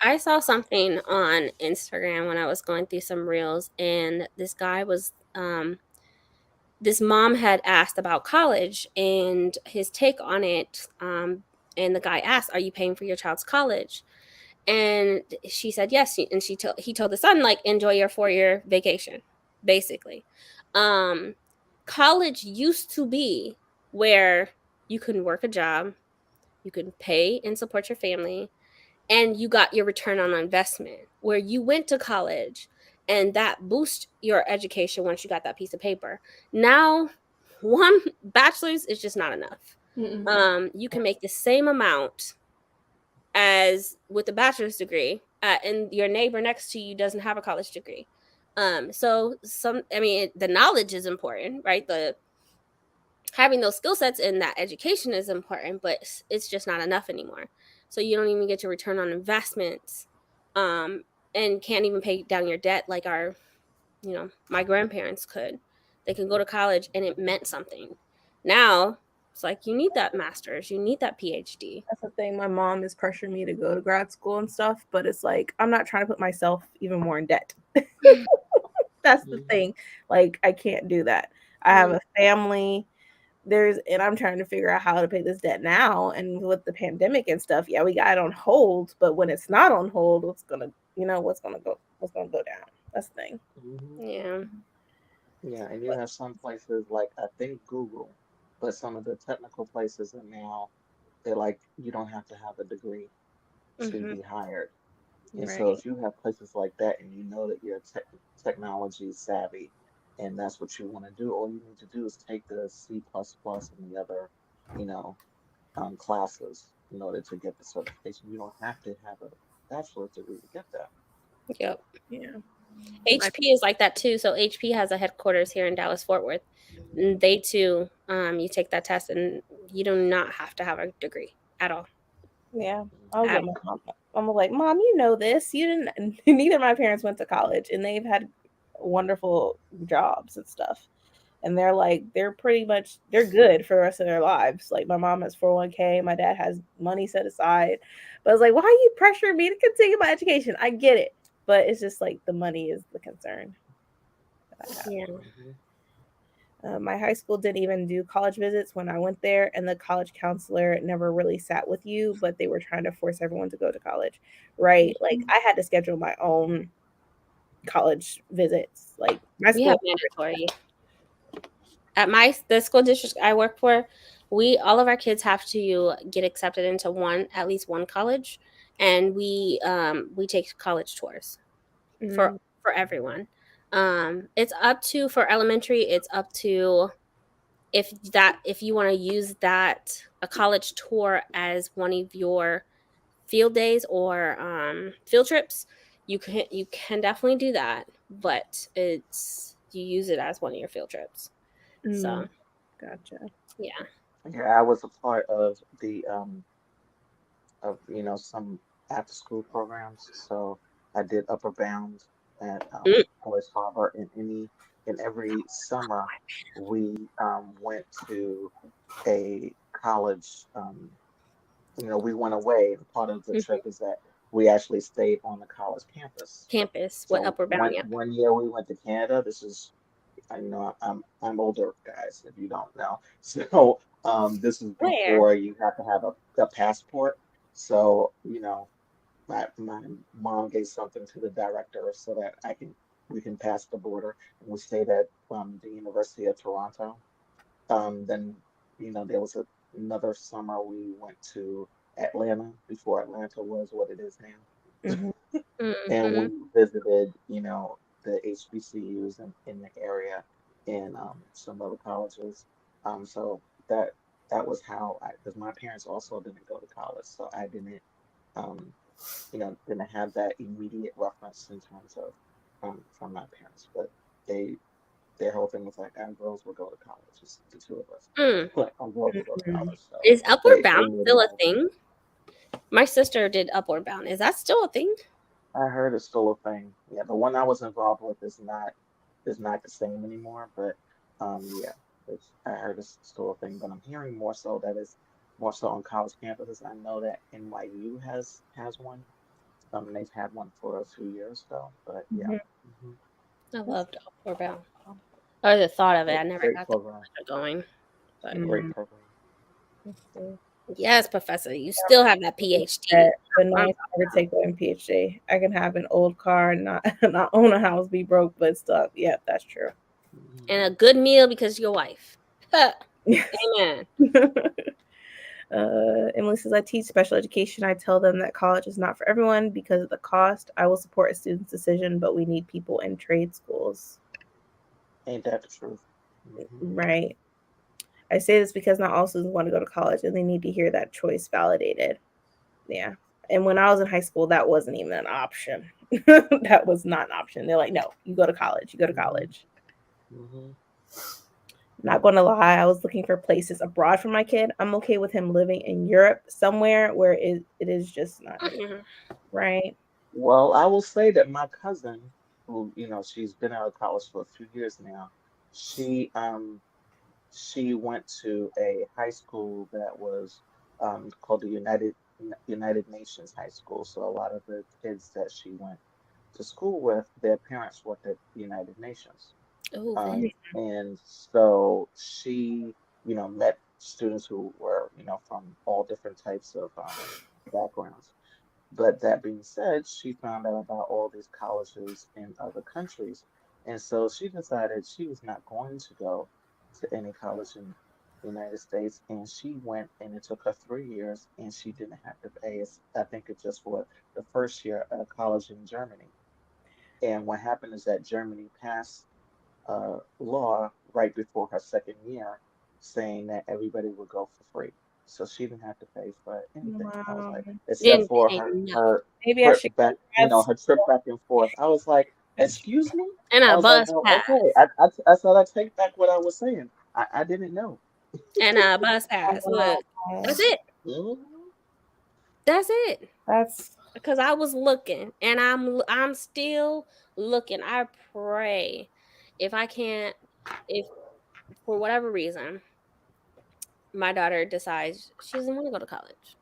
I saw something on Instagram when I was going through some reels, and this guy was this mom had asked about college and his take on it. And the guy asked, "Are you paying for your child's college?" And she said yes. And he told the son, like, enjoy your 4-year vacation, basically. College used to be where you can work a job, you can pay and support your family, and you got your return on investment, where you went to college and that boosts your education once you got that piece of paper. Now, one bachelor's is just not enough. You can make the same amount as with a bachelor's degree, and your neighbor next to you doesn't have a college degree. So the knowledge is important, right? The having those skill sets and that education is important, but it's just not enough anymore. So you don't even get your return on investments, and can't even pay down your debt like my grandparents could. They could go to college and it meant something. Now it's like you need that master's, you need that PhD. That's the thing. My mom is pressuring me to go to grad school and stuff, but it's like I'm not trying to put myself even more in debt. That's the thing. Like I can't do that. I have a family. And I'm trying to figure out how to pay this debt now. And with the pandemic and stuff, yeah, we got it on hold. But when it's not on hold, what's gonna go down? That's the thing. Yeah. Yeah, and you have some places like I think Google, but some of the technical places are now they're like you don't have to have a degree to be hired. And so if you have places like that and you know that you're technology savvy and that's what you want to do, all you need to do is take the C++ and the other, classes in order to get the certification. You don't have to have a bachelor's degree to get that. Yep. Yeah. HP is like that too. So HP has a headquarters here in Dallas Fort Worth. And they too, you take that test and you do not have to have a degree at all. Yeah. I was like, I'm like, Mom, you know this. You didn't. Neither of my parents went to college, and they've had wonderful jobs and stuff. And they're pretty much good for the rest of their lives. Like my mom has 401k, my dad has money set aside. But I was like, why are you pressuring me to continue my education? I get it, but it's just like the money is the concern. Yeah. My high school didn't even do college visits when I went there, and the college counselor never really sat with you, but they were trying to force everyone to go to college, right? Like I had to schedule my own college visits. Like my We school, have mandatory. At the school district I work for, all of our kids have to get accepted into at least one college, and we take college tours for everyone. It's up to, for elementary, it's up to, if you want to use a college tour as one of your field days or field trips, you can definitely do that, but you use it as one of your field trips. So gotcha. yeah. Yeah, I was a part of the of some after school programs. So I did Upper Bound at Boys Harbor, and every summer we went to a college. We went away, and part of the trip is that we actually stayed on the college campus. With So Upper Bound, yeah. one year we went to Canada. This is, I know I'm older, guys, if you don't know. So this is Where? before you have to have a passport. So my mom gave something to the director so that we can pass the border. And we stayed at the University of Toronto. Then there was another summer we went to Atlanta before Atlanta was what it is now. And we visited, the HBCUs in the area and some other colleges. So that was how because my parents also didn't go to college, so I didn't, um, didn't have that immediate reference in terms of from my parents, but their whole thing was like, our girls will go to college, just the two of us. Like, our girls will go to college. So Is Upward they Bound made still a that. thing? My sister did Upward Bound. Is that still a thing? I heard it's still a thing. Yeah, the one I was involved with is not the same anymore. But yeah, I heard it's still a thing. But I'm hearing more so that it's more so on college campuses. I know that NYU has one. They've had one for a few years though. But yeah, I loved Upward Bound. Or the thought of it. I never great got program. to going. But Great program. yes, Professor, you still have that PhD. But no, I never take an PhD. I can have an old car, not own a house, be broke, but stuff. Yeah, that's true. And a good meal because your wife. Amen. Emily says, I teach special education. I tell them that college is not for everyone because of the cost. I will support a student's decision, but we need people in trade schools. Ain't that the truth? Right. I say this because not all students want to go to college and they need to hear that choice validated. Yeah. And when I was in high school, that wasn't even an option. That was not an option. They're like, no, you go to college. You go to college. Not going to lie, I was looking for places abroad for my kid. I'm okay with him living in Europe somewhere where it is just not right. Well, I will say that my cousin, who she's been out of college for a few years now, she went to a high school that was called the United Nations High School. So a lot of the kids that she went to school with, their parents worked at the United Nations. And so she, met students who were, from all different types of backgrounds. But that being said, she found out about all these colleges in other countries. And so she decided she was not going to go to any college in the United States. And she went, and it took her 3 years, and she didn't have to pay. I think it's just for the first year at a college in Germany. And what happened is that Germany passed law right before her second year saying that everybody would go for free. So she didn't have to pay for anything. I was like, except for her Maybe I should trip back, her trip back and forth. I was like, excuse me? And I a was like, bus oh, pass. okay. I thought I take back what I was saying. I didn't know. And a bus pass. Look, that's it. That's it. That's because I was looking, and I'm still looking. I pray if for whatever reason my daughter decides she doesn't want to go to college,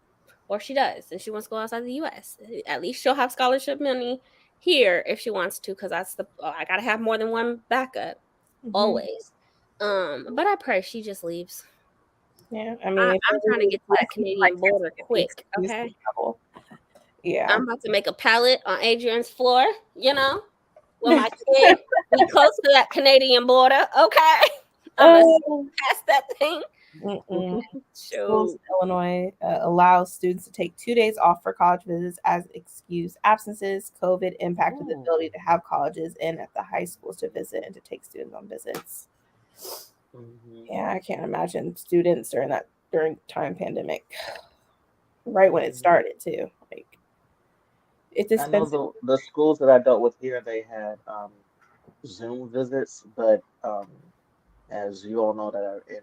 or she does and she wants to go outside the U.S., at least she'll have scholarship money here if she wants to, because I gotta have more than one backup always. But I pray she just leaves. Yeah, I mean, I'm trying to get to that Canadian border quick. Okay. Yeah, I'm about to make a pallet on Adrian's floor, with Well, my kid, we close to that Canadian border. Okay. I'm going to pass that thing. Schools in Illinois allows students to take 2 days off for college visits as excused absences. COVID impacted the ability to have colleges in at the high schools to visit and to take students on visits. Yeah, I can't imagine students during time pandemic, right when it started too. Like, it's expensive. I know the schools that I dealt with here, they had Zoom visits, but as you all know that are in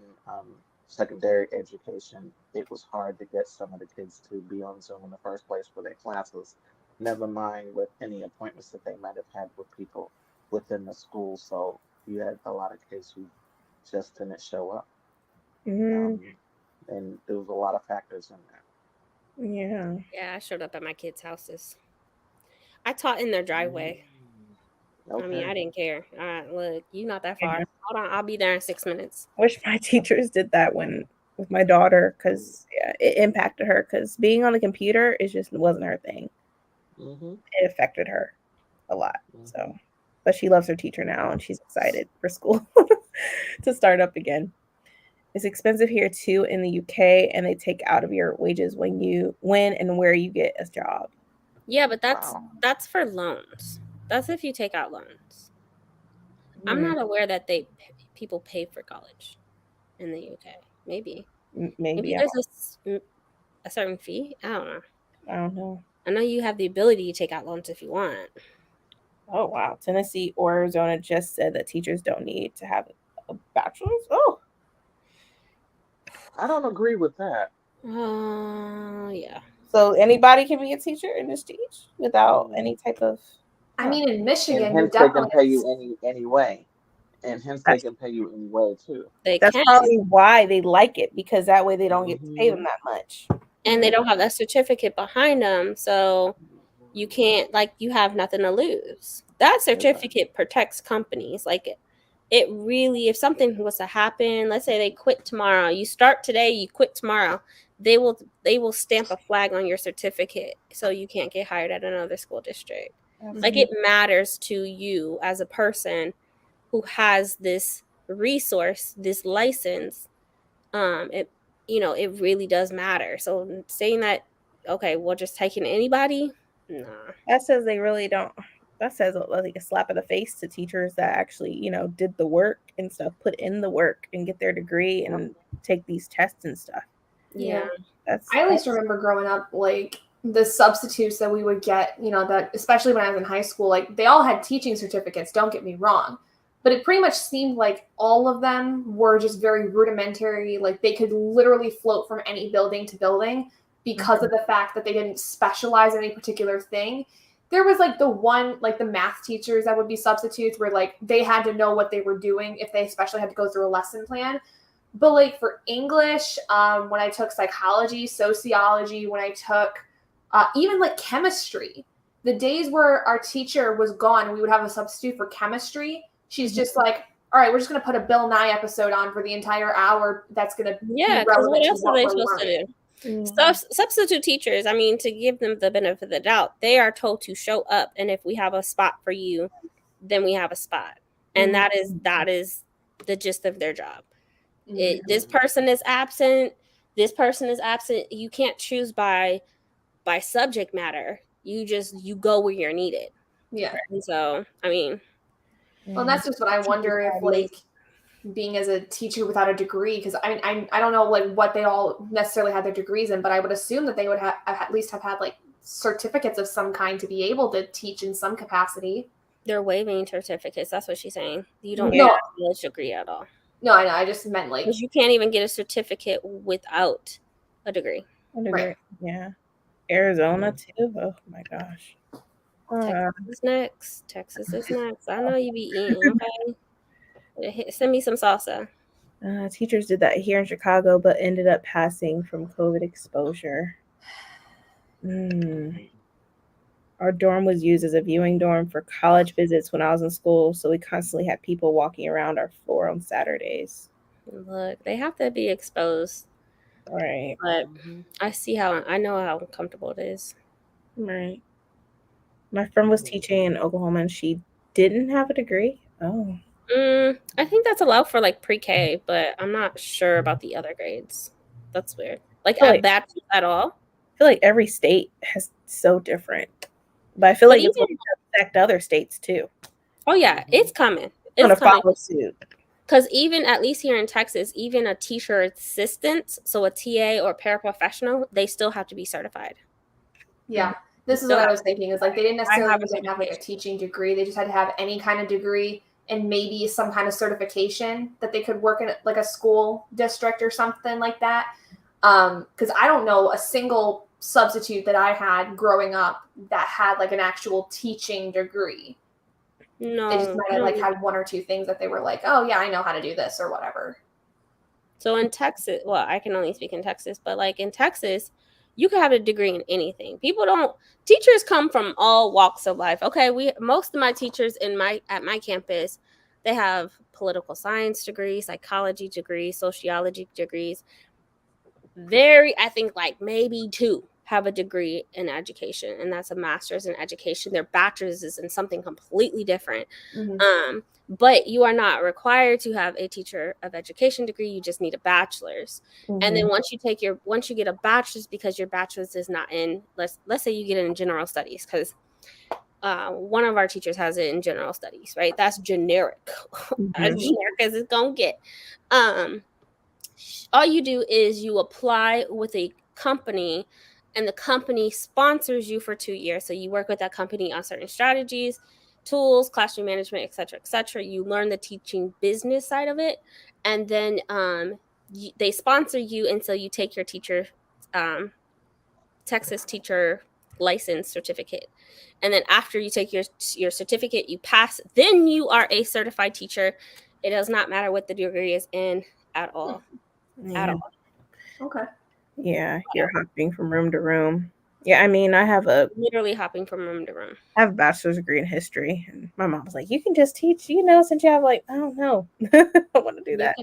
secondary education, it was hard to get some of the kids to be on Zoom in the first place for their classes, never mind with any appointments that they might have had with people within the school. So you had a lot of kids who just didn't show up. And there was a lot of factors in that. Yeah. Yeah, I showed up at my kids' houses. I taught in their driveway. Okay. I mean, I didn't care. Look, you not that far. Hold on, I'll be there in 6 minutes. I wish my teachers did that with my daughter, because it impacted her, because being on the computer wasn't her thing. It affected her a lot. So, but she loves her teacher now, and she's excited for school to start up again. It's expensive here too in the UK, and they take out of your wages when and where you get a job. Yeah, but that's for loans. That's if you take out loans. I'm not aware that people pay for college in the UK. Maybe there's a certain fee. I don't know. I know you have the ability to take out loans if you want. Oh wow! Tennessee or Arizona just said that teachers don't need to have a bachelor's. Oh, I don't agree with that. Yeah. So anybody can be a teacher and just teach without any type of. I mean, in Michigan, and hence they can pay you anyway, and hence they can pay you anyway too. That's probably why they like it, because that way they don't get to pay them that much, and they don't have that certificate behind them, so you can't, like, you have nothing to lose. That certificate protects companies. Like, it really, if something was to happen, let's say they quit tomorrow, you start today, you quit tomorrow, they will stamp a flag on your certificate, so you can't get hired at another school district. Like, it matters to you as a person who has this resource, this license. It really does matter. So saying that, okay, well, just taking anybody, nah. That says they really don't. That says like a slap in the face to teachers that actually, did the work and stuff, put in the work and get their degree and take these tests and stuff. Yeah. I at least remember growing up, like, the substitutes that we would get, that especially when I was in high school, like, they all had teaching certificates, don't get me wrong, but it pretty much seemed like all of them were just very rudimentary. Like, they could literally float from any building to building because of the fact that they didn't specialize in any particular thing. There was like the math teachers that would be substitutes where, like, they had to know what they were doing if they especially had to go through a lesson plan. But, like, for English, when I took psychology, sociology, when I took even, like, chemistry, the days where our teacher was gone, we would have a substitute for chemistry. She's just like, all right, we're just going to put a Bill Nye episode on for the entire hour. That's going to be relevant what else to what are they we're supposed learning. to do? Substitute teachers, I mean, to give them the benefit of the doubt, they are told to show up, and if we have a spot for you, then we have a spot. And that is the gist of their job. This person is absent. You can't choose by subject matter. You go where you're needed. Yeah. And so, I mean, well, that's just what I wonder if, like, being as a teacher without a degree, because I don't know, like, what they all necessarily had their degrees in, but I would assume that they would have at least have had, like, certificates of some kind to be able to teach in some capacity. They're waiving certificates. That's what she's saying. You don't need a college degree at all. No, I know. I just meant, like, because you can't even get a certificate without a degree. Right. Yeah. Arizona too. Oh my gosh. Texas is next. I know you be eating. Okay. Send me some salsa. Teachers did that here in Chicago, but ended up passing from COVID exposure. Our dorm was used as a viewing dorm for college visits when I was in school, so we constantly had people walking around our floor on Saturdays. Look, they have to be exposed. Right. But I know how uncomfortable it is. Right. My friend was teaching in Oklahoma, and she didn't have a degree? Oh. I think that's allowed for like pre-K, but I'm not sure about the other grades. That's weird. Like feel at like, bachelor's at all. I feel like every state has so different, but I feel But like it's going even to affect other states too. oh yeah, it's coming. Going It's to coming. follow suit. Because even at least here in Texas, even a teacher assistant, so a TA or paraprofessional, they still have to be certified. Yeah. This is Still what I have was thinking is like they didn't I necessarily have need a to have like a teaching degree. They just had to have any kind of degree and maybe some kind of certification that they could work in like a school district or something like that. Because I don't know a single substitute that I had growing up that had like an actual teaching degree. no. They just might have like had one or two things that they were like, oh yeah, I know how to do this or whatever. So in Texas, well, I can only speak in Texas, but like in Texas, you can have a degree in anything. Teachers come from all walks of life. Okay, most of my teachers at my campus, they have political science degrees, psychology degrees, sociology degrees. I think like maybe 2 have a degree in education, and that's a master's in education. Their bachelor's is in something completely different. Mm-hmm. But you are not required to have a teacher of education degree. You just need a bachelor's. Mm-hmm. And then once you get a bachelor's, because your bachelor's is not in, let's say you get it in general studies, because one of our teachers has it in general studies, right? That's generic, as generic as it's gonna get. All you do is you apply with a company, and the company sponsors you for 2 years. So you work with that company on certain strategies, tools, classroom management, etc., etc. You learn the teaching business side of it, and then they sponsor you until you take your Texas teacher license certificate. And then after you take your certificate, you pass, then you are a certified teacher. It does not matter what the degree is in at all. Yeah. At all. Okay. Yeah, you're hopping from room to room. Yeah, I mean, I have literally hopping from room to room. I have a bachelor's degree in history, and my mom was like, "You can just teach, since you have like, I don't know, I want to do that."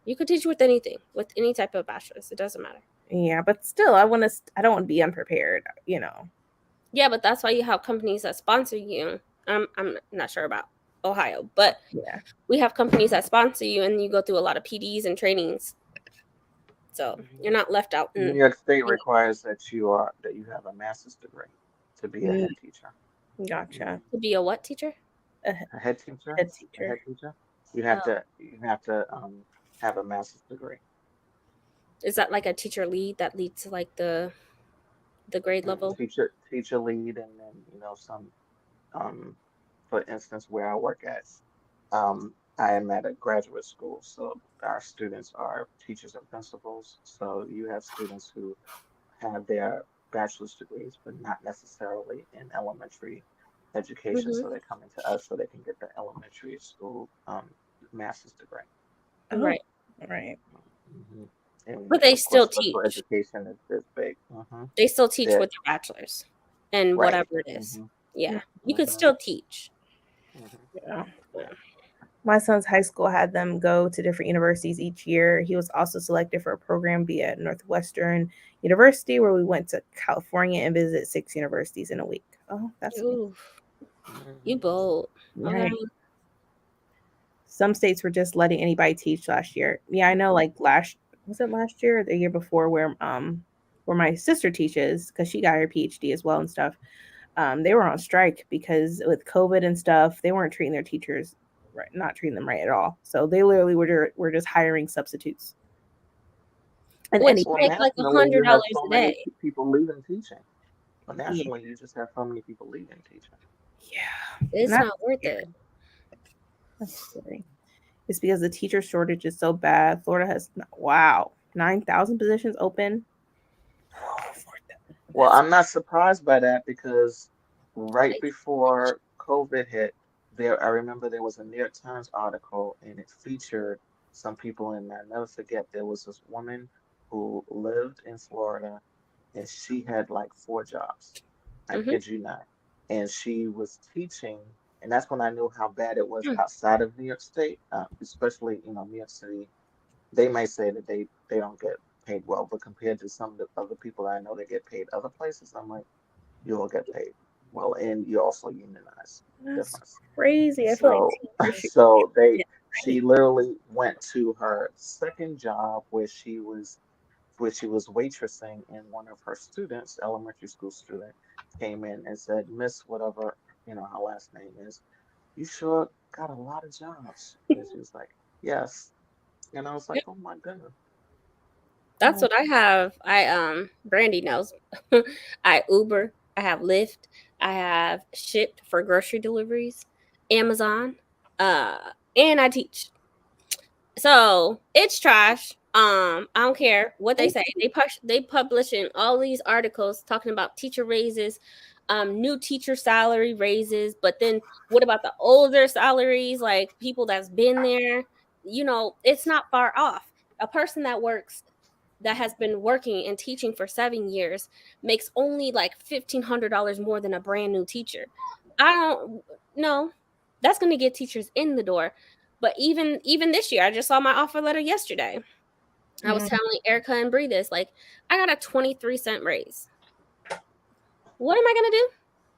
You could teach with anything, with any type of bachelor's. It doesn't matter. Yeah, but still, I don't want to be unprepared. Yeah, but that's why you have companies that sponsor you. I'm not sure about Ohio, but yeah, we have companies that sponsor you, and you go through a lot of PDs and trainings. So you're not left out. New York State requires that you have a master's degree to be a head teacher. Gotcha. To be a what teacher? A head teacher. Head teacher. A head teacher. You have to have a master's degree. Is that like a teacher lead that leads to like the grade level? Teacher lead, and then some. For instance, where I work at, I am at a graduate school, so our students are teachers and principals. So you have students who have their bachelor's degrees, but not necessarily in elementary education. So they come into us so they can get the elementary school master's degree. Oh, right. And but they still teach. Education is big. They still teach with their bachelor's and whatever it is. Yeah, you could still teach. Yeah. My son's high school had them go to different universities each year. He was also selected for a program via Northwestern University, where we went to California and visited 6 universities in a week. Oh, that's you bold. Right. Okay. Some states were just letting anybody teach last year. Yeah, I know. Like last year or the year before, where my sister teaches, because she got her PhD as well and stuff. They were on strike because with COVID and stuff, they weren't treating their teachers right, not treating them right at all. So they literally were just hiring substitutes. And which make like $100 a day. People leaving teaching. But nationally, you just have so many people leaving teaching. Yeah, it's not worth it. That's silly. It's because the teacher shortage is so bad. Florida has 9,000 positions open. Well, I'm not surprised by that, because right before COVID hit, I remember there was a New York Times article, and it featured some people in there. I'll never forget, there was this woman who lived in Florida, and she had like 4 jobs. I kid you not. And she was teaching, and that's when I knew how bad it was outside of New York State, especially, New York City. They might say that they don't get paid well, but compared to some of the other people I know that get paid other places, I'm like, you will get paid Well, and you also unionize. That's Difference. crazy. I feel So, like teachers should so get she literally went to her second job where she was waitressing, and one of her students, elementary school student, came in and said, Miss whatever, her last name is, you sure got a lot of jobs. And she was like, yes. And I was like, Yep. oh my goodness. That's what I have. Brandy knows. I Uber, I have Lyft, I have Shipt for grocery deliveries, Amazon, and I teach. So it's trash. I don't care what they say. They publishing all these articles talking about teacher raises, new teacher salary raises, but then what about the older salaries, like people that's been there? It's not far off. A person that has been working and teaching for 7 years makes only like $1,500 more than a brand new teacher. I don't know. That's going to get teachers in the door. But even this year, I just saw my offer letter yesterday. I was telling Erica and Bree this, like, I got a 23-cent raise. What am I gonna do?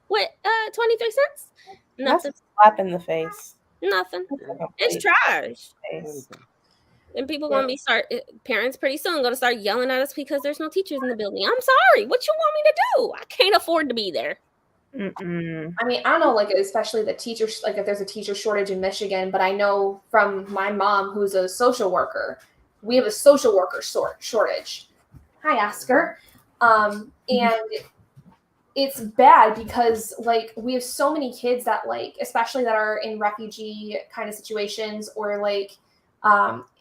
What 23 cents? That's Nothing. a slap in the face. Nothing. Yeah, It's trash. Face. crazy. And people gonna be parents pretty soon gonna start yelling at us because there's no teachers in the building. I'm sorry. What you want me to do? I can't afford to be there. Mm-mm. I mean, I don't know, like, especially the teachers, like, if there's a teacher shortage in Michigan, but I know from my mom, who's a social worker, we have a social worker shortage. Hi, Oscar. And it's bad because, like, we have so many kids that, like, especially that are in refugee kind of situations or, like,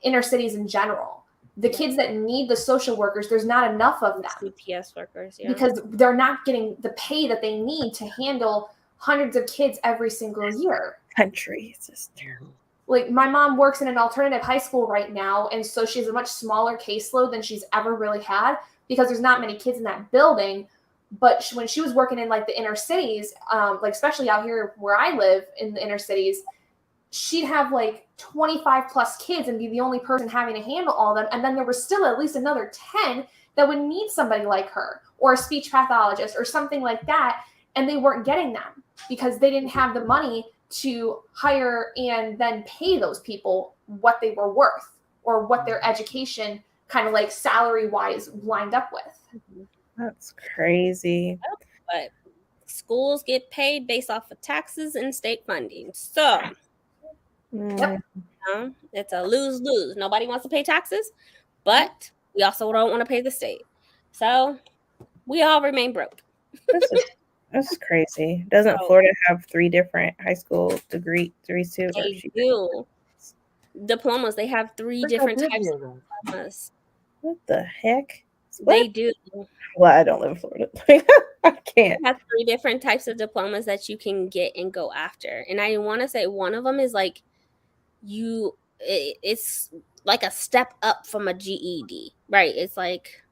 inner cities in general. The kids that need the social workers, there's not enough of them. CPS workers, yeah. Because they're not getting the pay that they need to handle hundreds of kids every single year. Country, it's just terrible. Like, my mom works in an alternative high school right now, and so she has a much smaller caseload than she's ever really had because there's not many kids in that building. But when she was working in, like, the inner cities, like, especially out here where I live in the inner cities, she'd have like 25 plus kids and be the only person having to handle all of them. And then there was still at least another 10 that would need somebody like her or a speech pathologist or something like that. And they weren't getting them because they didn't have the money to hire and then pay those people what they were worth or what their education kind of like salary wise lined up with. That's crazy. But schools get paid based off of taxes and state funding. So Yep. It's a lose-lose. Nobody wants to pay taxes, but we also don't want to pay the state. So we all remain broke. That's crazy. Doesn't Florida have 3 different high school degrees too? They do. Diplomas. They have 3 different types of diplomas. What the heck? They do. Well, I don't live in Florida. I can't. They have 3 different types of diplomas that you can get and go after. And I want to say one of them is like it's like a step up from a GED, right? It's like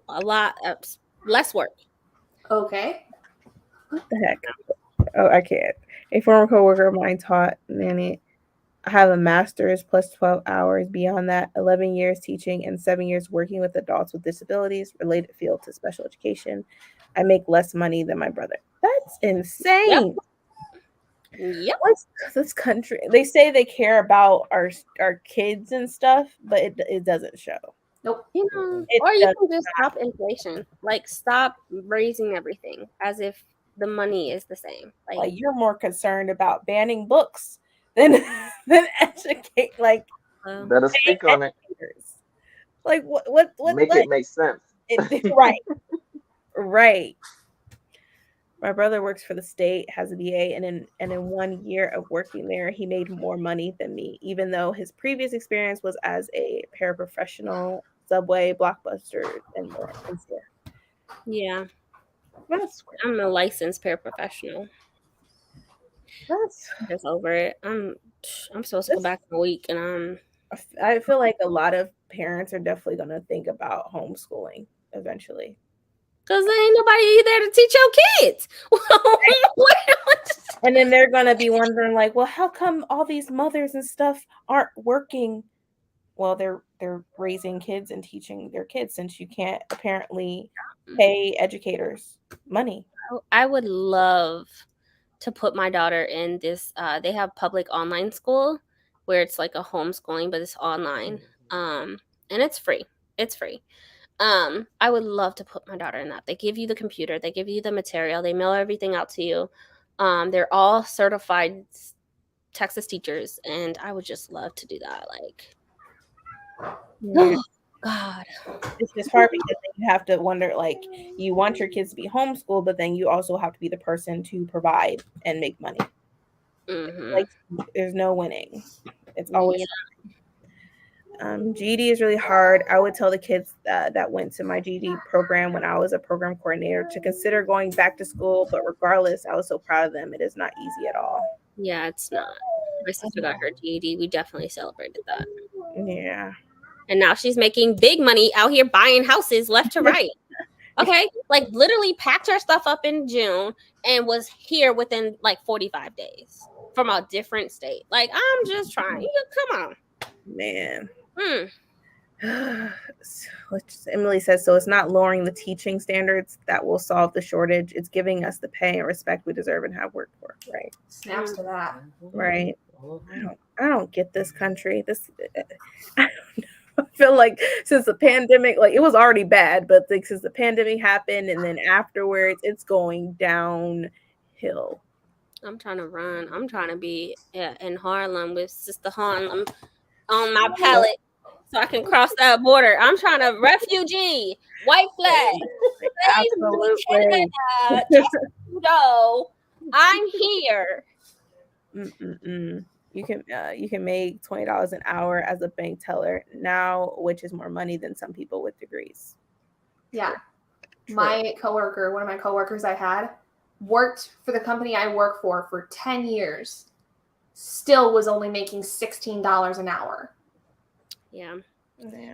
a lot of less work. Okay. What the heck? Oh, I can't. A former coworker of mine taught nanny. I have a master's plus 12 hours. Beyond that, 11 years teaching and 7 years working with adults with disabilities, related field to special education. I make less money than my brother. That's insane. Yep. What's this country? They say they care about our kids and stuff, but it doesn't show. Nope. You know, or you can just stop inflation. Like, stop raising everything as if the money is the same. Like you're more concerned about banning books than educate. Like, better speak on it. Like what? It make sense. Right. Right. My brother works for the state, has a BA, and in 1 year of working there, he made more money than me, even though his previous experience was as a paraprofessional, Subway, Blockbuster, and more. Yeah. That's great. I'm a licensed paraprofessional. That's just over it. I'm supposed to go back in a week, and I feel like a lot of parents are definitely going to think about homeschooling eventually. Because there ain't nobody there to teach your kids. And then they're going to be wondering, like, well, how come all these mothers and stuff aren't working? Well, they're raising kids and teaching their kids since you can't apparently pay educators money. I would love to put my daughter in this. They have public online school where it's like a homeschooling, but it's online. And it's free. It's free. I would love to put my daughter in that. They give you the computer, they give you the material, they mail everything out to you. They're all certified Texas teachers, and I would just love to do that. Like, Yeah. oh God. It's just hard because then you have to wonder, like, you want your kids to be homeschooled, but then you also have to be the person to provide and make money. Like, there's no winning. It's always GED is really hard. I would tell the kids that went to my GED program when I was a program coordinator to consider going back to school, but regardless, I was so proud of them. It is not easy at all. Yeah, it's not. My sister got her GED. We definitely celebrated that. Yeah. And now she's making big money out here buying houses left to right. Okay? Like, literally packed her stuff up in June and was here within like 45 days from a different state. Like, I'm just trying. Come on. Man. Emily says, so it's not lowering the teaching standards that will solve the shortage. It's giving us the pay and respect we deserve and have worked for. Right. Snaps to that. Right. I don't get this country. I feel like since the pandemic, like, it was already bad, but like, since the pandemic happened and then afterwards, it's going downhill. I'm trying to run. I'm trying to be in Harlem with Sistaharlem on my pallet so I can cross that border. I'm trying to refugee, white flag. Absolutely. No, I'm here. You can make $20 an hour as a bank teller now, which is more money than some people with degrees. Yeah. True. My coworker, one of my coworkers I had, worked for the company I work for 10 years. Still was only making $16 an hour. Yeah.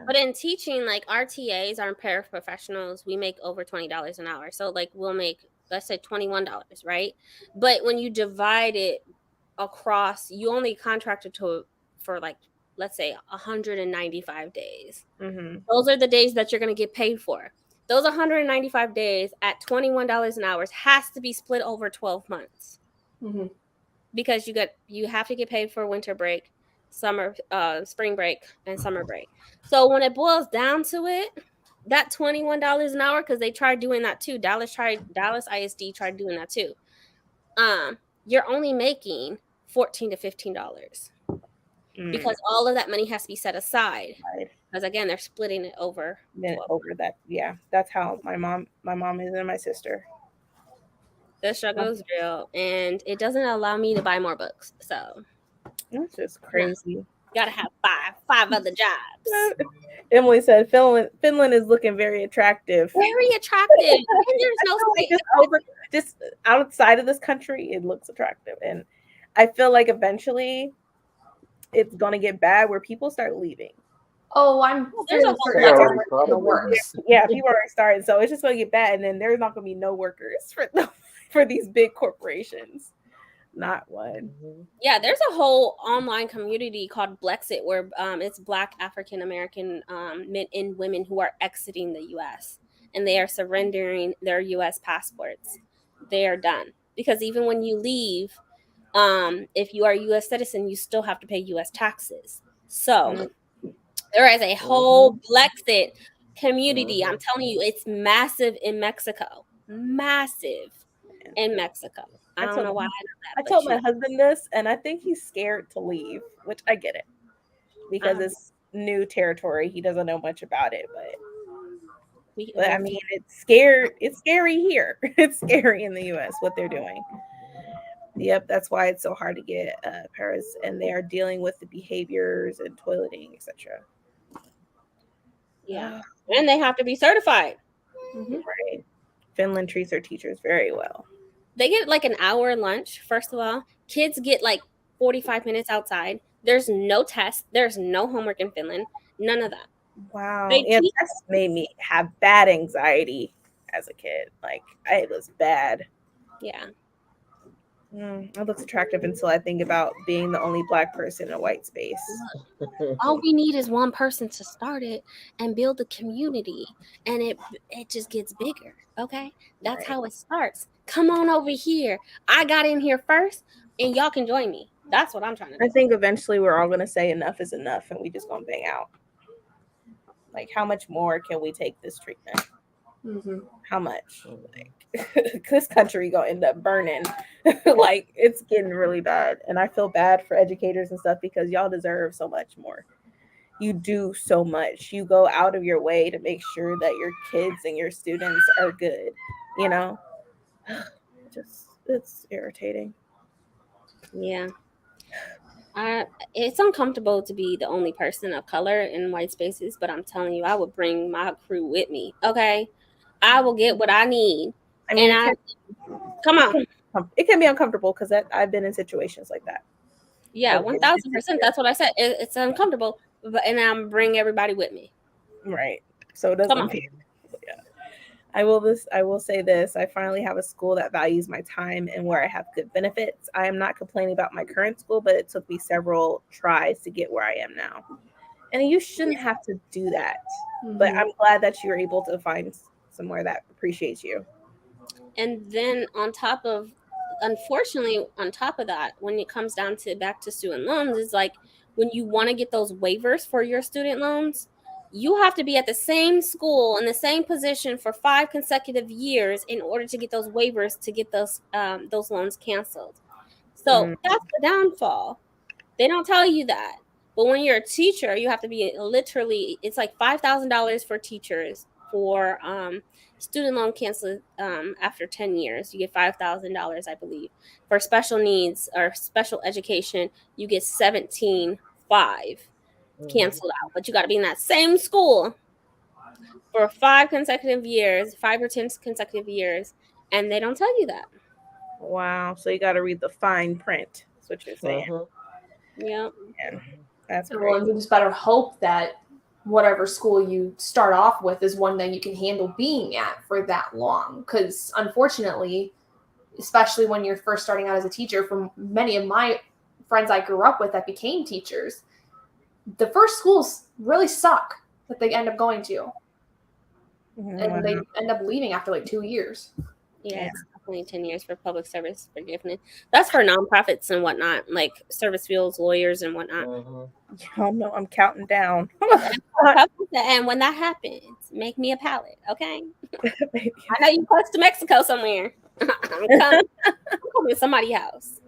But in teaching, like, RTAs, our paraprofessionals, we make over $20 an hour. So, like, we'll make, let's say, $21, right? But when you divide it across, you only contracted for, like, let's say 195 days. Those are the days that you're going to get paid for. Those 195 days at $21 an hour has to be split over 12 months. Because you have to get paid for winter break, spring break, and summer break. So when it boils down to it, that $21 an hour, because they tried doing that too. Dallas ISD tried doing that too. You're only making $14 to $15 because all of that money has to be set aside. Because again, they're splitting it over that. Yeah, that's how my mom is, and my sister. The struggle is real, and it doesn't allow me to buy more books. So it's just crazy. No. Gotta have five other jobs. Emily said Finland is looking very attractive. Very attractive. And there's no just outside of this country, it looks attractive. And I feel like eventually it's gonna get bad where people start leaving. Oh, there's a works. Yeah, people are starting. So it's just gonna get bad, and then there's not gonna be no workers for these big corporations. Not one. Yeah, there's a whole online community called Blexit where it's Black African American men and women who are exiting the U.S. and they are surrendering their U.S. passports. They are done because even when you leave, if you are a U.S. citizen, you still have to pay U.S. taxes. So there is a whole Blexit community. I'm telling you, it's massive in Mexico. Massive in Mexico. I don't know why I know that. I told my husband this, and I think he's scared to leave, which I get it because it's new territory. He doesn't know much about it, but I mean, it's scary. It's scary here. It's scary in the U.S. what they're doing. Yep, that's why it's so hard to get Paris, and they are dealing with the behaviors and toileting, etc. Yeah, and they have to be certified. Right. Finland treats their teachers very well. They get like an hour lunch, first of all. Kids get like 45 minutes outside. There's no test. There's no homework in Finland. None of that. Wow. That's made me have bad anxiety as a kid. Like, it was bad. Yeah. It looks attractive until I think about being the only Black person in a white space. All we need is one person to start it and build a community, and it just gets bigger. Okay, that's Right. how it starts. Come on over here. I got in here first, and y'all can join me. That's what I'm trying to do. I think eventually we're all gonna say enough is enough, and we just gonna bang out. Like, how much more can we take this treatment? Mm-hmm. How much? Like, this country gonna end up burning. Like, it's getting really bad, and I feel bad for educators and stuff because y'all deserve so much more. You do so much. You go out of your way to make sure that your kids and your students are good. You know, it's irritating. Yeah. It's uncomfortable to be the only person of color in white spaces, but I'm telling you, I would bring my crew with me. Okay, I will get what I need, I mean, come on. It can be uncomfortable because I've been in situations like that. Yeah, 1000%. That's what I said. It's uncomfortable, and I'm bring everybody with me. Right. So it doesn't feel. Yeah. I will say this. I finally have a school that values my time and where I have good benefits. I am not complaining about my current school, but it took me several tries to get where I am now. And you shouldn't have to do that. Mm-hmm. But I'm glad that you're able to find somewhere that appreciates you. And then unfortunately, on top of that, when it comes down to back to student loans, it's like when you want to get those waivers for your student loans, you have to be at the same school in the same position for 5 consecutive years in order to get those waivers to get those loans canceled. So that's the downfall. They don't tell you that. But when you're a teacher, you have to be literally, it's like $5,000 for teachers for student loan cancel after 10 years. You get $5,000, I believe. For special needs or special education, you get 17.5 canceled out. But you got to be in that same school for 5 consecutive years, 5 or 10 consecutive years, and they don't tell you that. Wow. So you got to read the fine print. That's what you're saying. Yeah. That's great. Well, you just better hope that whatever school you start off with is one that you can handle being at for that long. Because unfortunately, especially when you're first starting out as a teacher, from many of my friends I grew up with that became teachers, the first schools really suck that they end up going to. And they end up leaving after like 2 years. Yeah, it's definitely 10 years for public service forgiveness. That's for nonprofits and whatnot, like service fields, lawyers, and whatnot. Y'all know I'm counting down. And when that happens, make me a pallet, okay? I know you close to Mexico somewhere. I'm coming to somebody's house.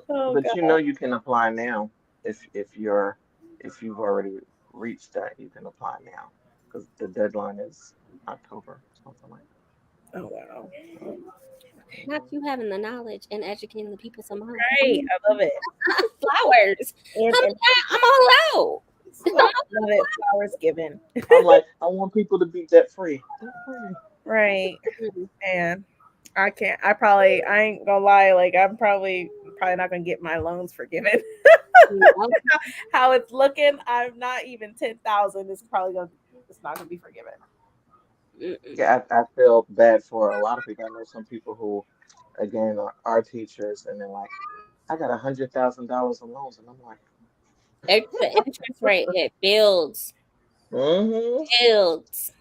But you know you can apply now if you've already reached that, you can apply now because the deadline is October, something like that. Oh wow. Not you having the knowledge and educating the people somehow. Right, I love it. Flowers. I'm all out. Love it. Flowers given. I'm like, I want people to be debt free. Right. Man, I can't. I ain't gonna lie. Like, I'm probably not gonna get my loans forgiven. How it's looking, I'm not even 10,000. It's not gonna be forgiven. Yeah, I feel bad for a lot of people. I know some people who, again, are teachers, and they're like, I got $100,000 in loans, and I'm like, the interest rate, it builds. Builds.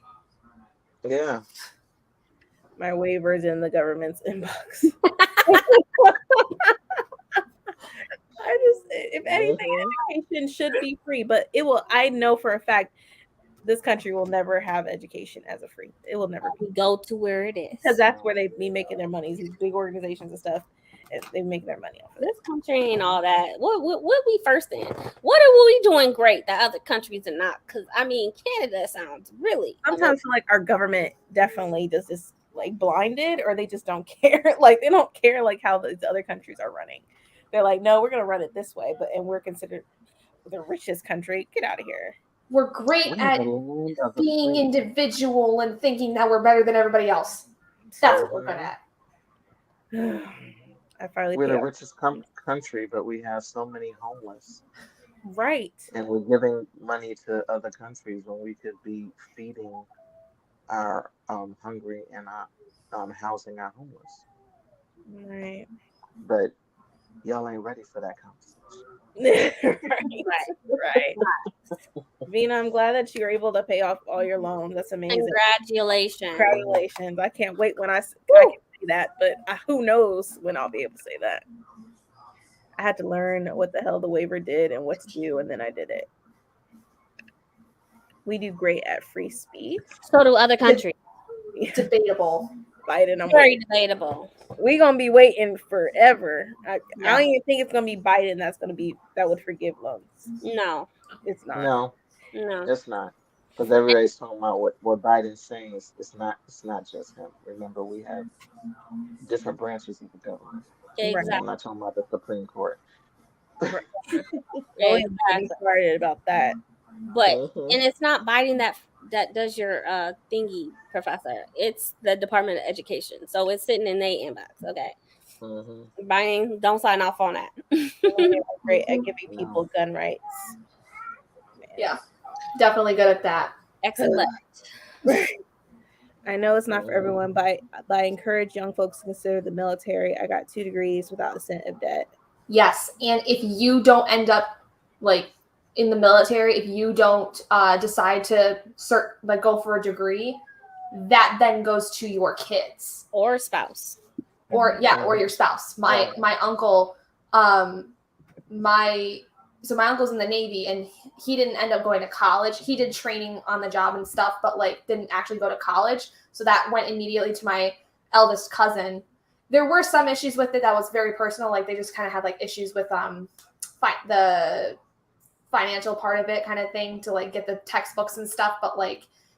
Yeah. My waivers in the government's inbox. If anything, education should be free, but it will. I know for a fact this country will never have education as a free. It will never go to where it is, because that's where they be making their money. These big organizations and stuff, they make their money off of this country ain't all that. What we first in? What are we doing great that other countries are not? Because I mean, Canada sounds really. Sometimes I feel like our government definitely does this like blinded, or they just don't care. Like they don't care like how the other countries are running. They're like, no, we're gonna run it this way, and we're considered the richest country. Get out of here. We're great at being individual and thinking that we're better than everybody else. That's what we're good at. We're the richest country, but we have so many homeless. Right. And we're giving money to other countries when we could be feeding our hungry and housing our homeless. Right. But y'all ain't ready for that conversation. Right. Vina, I'm glad that you're able to pay off all your loans. That's amazing. Congratulations. I can't wait when I can say that, but who knows when I'll be able to say that. I had to learn what the hell the waiver did and what to do, and then I did it. We do great at free speech. So do other countries. Debatable. Biden, Very debatable. We're gonna be waiting forever. I don't even think it's gonna be Biden that would forgive loans. No, it's not. No, it's not. Because everybody's talking about what Biden's saying it's not just him. Remember, we have different branches of the government. Exactly. I'm not talking about the Supreme Court. Exactly. Started about that. But and it's not Biden that does your thingy, professor. It's the Department of Education. So it's sitting in their inbox. Okay. Biden, don't sign off on that. Great at giving people gun rights. Yeah, definitely good at that. Excellent. I know it's not for everyone, but I encourage young folks to consider the military. I got 2 degrees without a cent of debt. Yes, and if you don't end up in the military, if you don't decide to go for a degree, that then goes to your kids or spouse, or your spouse. My uncle, my uncle's in the Navy, and he didn't end up going to college. He did training on the job and stuff, but didn't actually go to college. So that went immediately to my eldest cousin. There were some issues with it that was very personal. They just kind of had issues with the financial part of it kind of thing to get the textbooks and stuff. But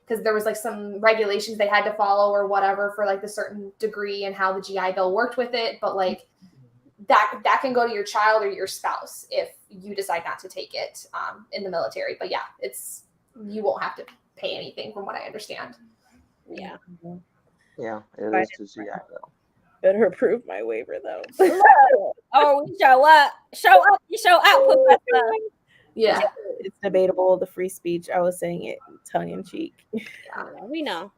because there was some regulations they had to follow or whatever for the certain degree and how the GI Bill worked with it. But that can go to your child or your spouse if you decide not to take it in the military. But yeah, you won't have to pay anything from what I understand. Yeah. Yeah, it is the GI Bill. Better approve my waiver though. Oh, we show up. You show out, Professor. Yeah. It's debatable, the free speech. I was saying it tongue in cheek. Yeah, we know.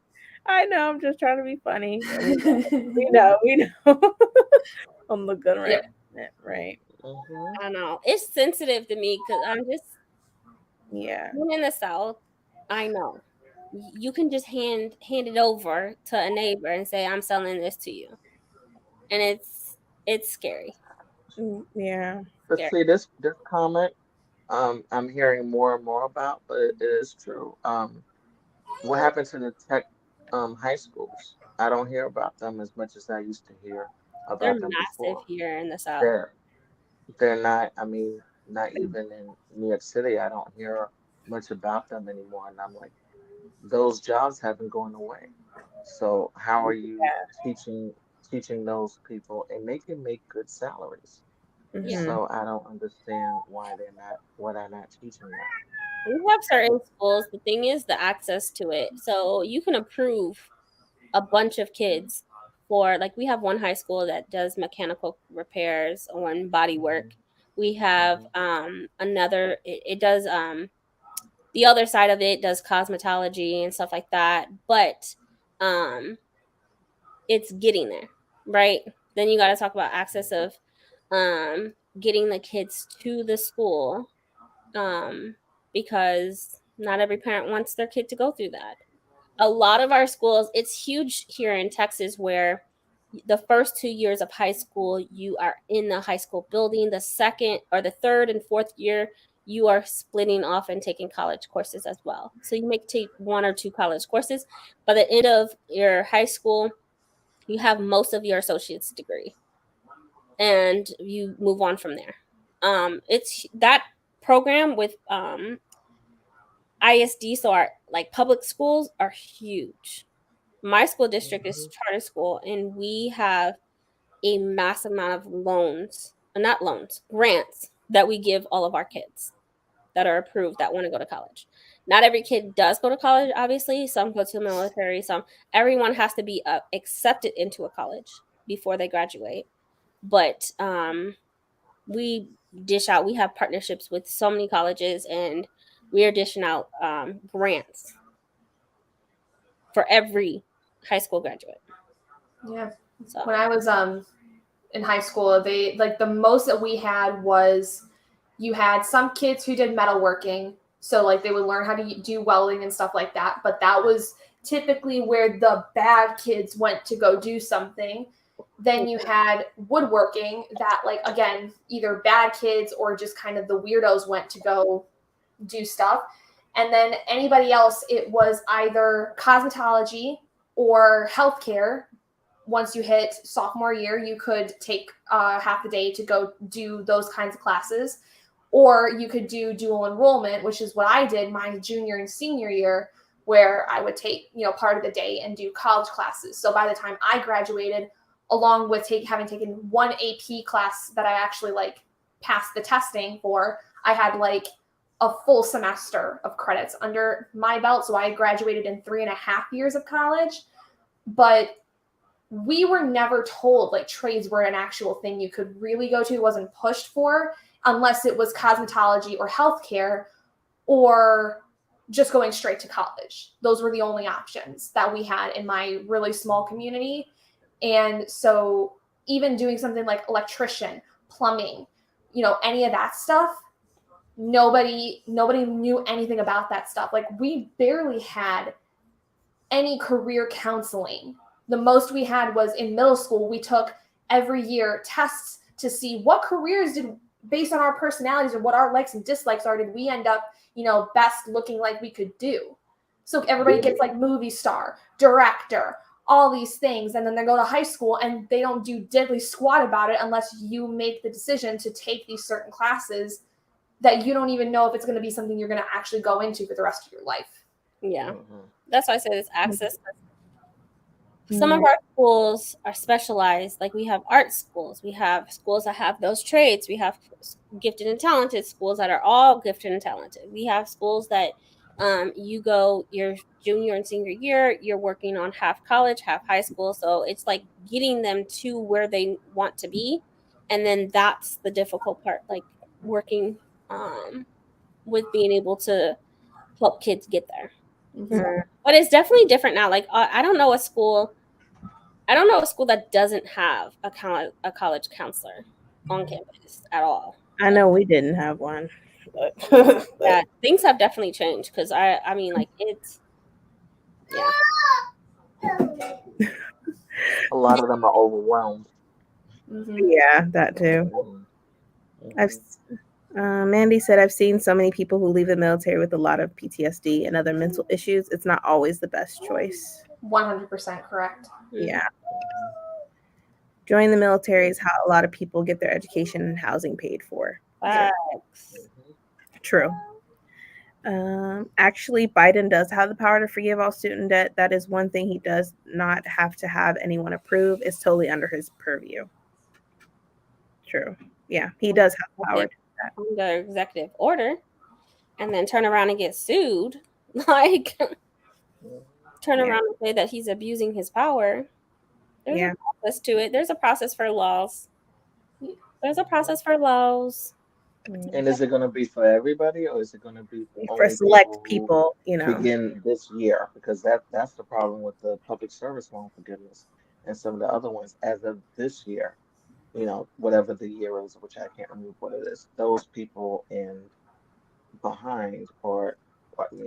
I know, I'm just trying to be funny. We know. I'm the gun right. Right. I know. It's sensitive to me because I'm just in the South. I know. You can just hand it over to a neighbor and say, I'm selling this to you. And it's scary. Yeah. But see, this comment I'm hearing more and more about, but it is true. What happened to the tech high schools? I don't hear about them as much as I used to hear about them before. They're massive here in the South. They're not, I mean, not even in New York City. I don't hear much about them anymore. And I'm like, those jobs have been going away. So how are you teaching those people? And they can make good salaries. So I don't understand why they're not teaching that. We have certain schools. The thing is the access to it. So you can approve a bunch of kids for we have one high school that does mechanical repairs on body work. We have another it does the other side of it does cosmetology and stuff like that, but it's getting there, right? Then you got to talk about access of getting the kids to the school because not every parent wants their kid to go through that. A lot of our schools, it's huge here in Texas where the first 2 years of high school, you are in the high school building. The second or the third and fourth year, you are splitting off and taking college courses as well. So you may take 1 or 2 college courses. By the end of your high school, you have most of your associate's degree. And you move on from there. It's that program with ISD, so our public schools are huge. My school district is charter school, and we have a massive amount of grants that we give all of our kids that are approved that want to go to college. Not every kid does go to college, obviously. Some go to the military. Everyone has to be accepted into a college before they graduate. But we have partnerships with so many colleges, and we are dishing out grants for every high school graduate. Yeah. So when I was in high school. They like the most that we had was you had some kids who did metalworking. So like they would learn how to do welding and stuff like that. But that was typically where the bad kids went to go do something. Then you had woodworking that, like, again, either bad kids or just kind of the weirdos went to go do stuff. And then anybody else, it was either cosmetology or healthcare. Once you hit sophomore year, you could take half the day to go do those kinds of classes. Or you could do dual enrollment, which is what I did my junior and senior year, where I would take, part of the day and do college classes. So by the time I graduated, along with having taken one AP class that I actually like passed the testing for, I had like a full semester of credits under my belt. So I graduated in 3.5 years of college, but we were never told like trades were an actual thing you could really go to. It wasn't pushed for unless it was cosmetology or healthcare or just going straight to college. Those were the only options that we had in my really small community. And so even doing something like electrician, plumbing, any of that stuff, nobody knew anything about that stuff. Like we barely had any career counseling. The most we had was in middle school. We took every year tests to see what careers based on our personalities and what our likes and dislikes are, did we end up, best looking like we could do. So everybody gets like movie star, director, all these things. And then they go to high school and they don't do diddly squat about it unless you make the decision to take these certain classes that you don't even know if it's going to be something you're going to actually go into for the rest of your life. Yeah. That's why I say this access. Some of our schools are specialized. Like we have art schools. We have schools that have those trades. We have gifted and talented schools that are all gifted and talented. We have schools that you go your junior and senior year, you're working on half college, half high school. So it's like getting them to where they want to be. And then that's the difficult part, like working with being able to help kids get there. But it's definitely different now. Like I don't know a school that doesn't have a college counselor on campus at all. I know we didn't have one. But yeah, things have definitely changed because I mean, like it's a lot of them are overwhelmed. Yeah, that too. Mandy said, I've seen so many people who leave the military with a lot of PTSD and other mental issues. It's not always the best choice. 100% correct. Yeah. Joining the military is how a lot of people get their education and housing paid for. True. Actually, Biden does have the power to forgive all student debt. That is one thing he does not have to have anyone approve. It's totally under his purview. True. Yeah, he does have the power to do that. The executive order, and then turn around and get sued. Like, turn around and say that he's abusing his power. There's a process to it. There's a process for laws. And is it going to be for everybody, or is it going to be for select people? Begin this year, because that's the problem with the public service loan forgiveness and some of the other ones. As of this year, whatever the year is, which I can't remember what it is, those people in behind or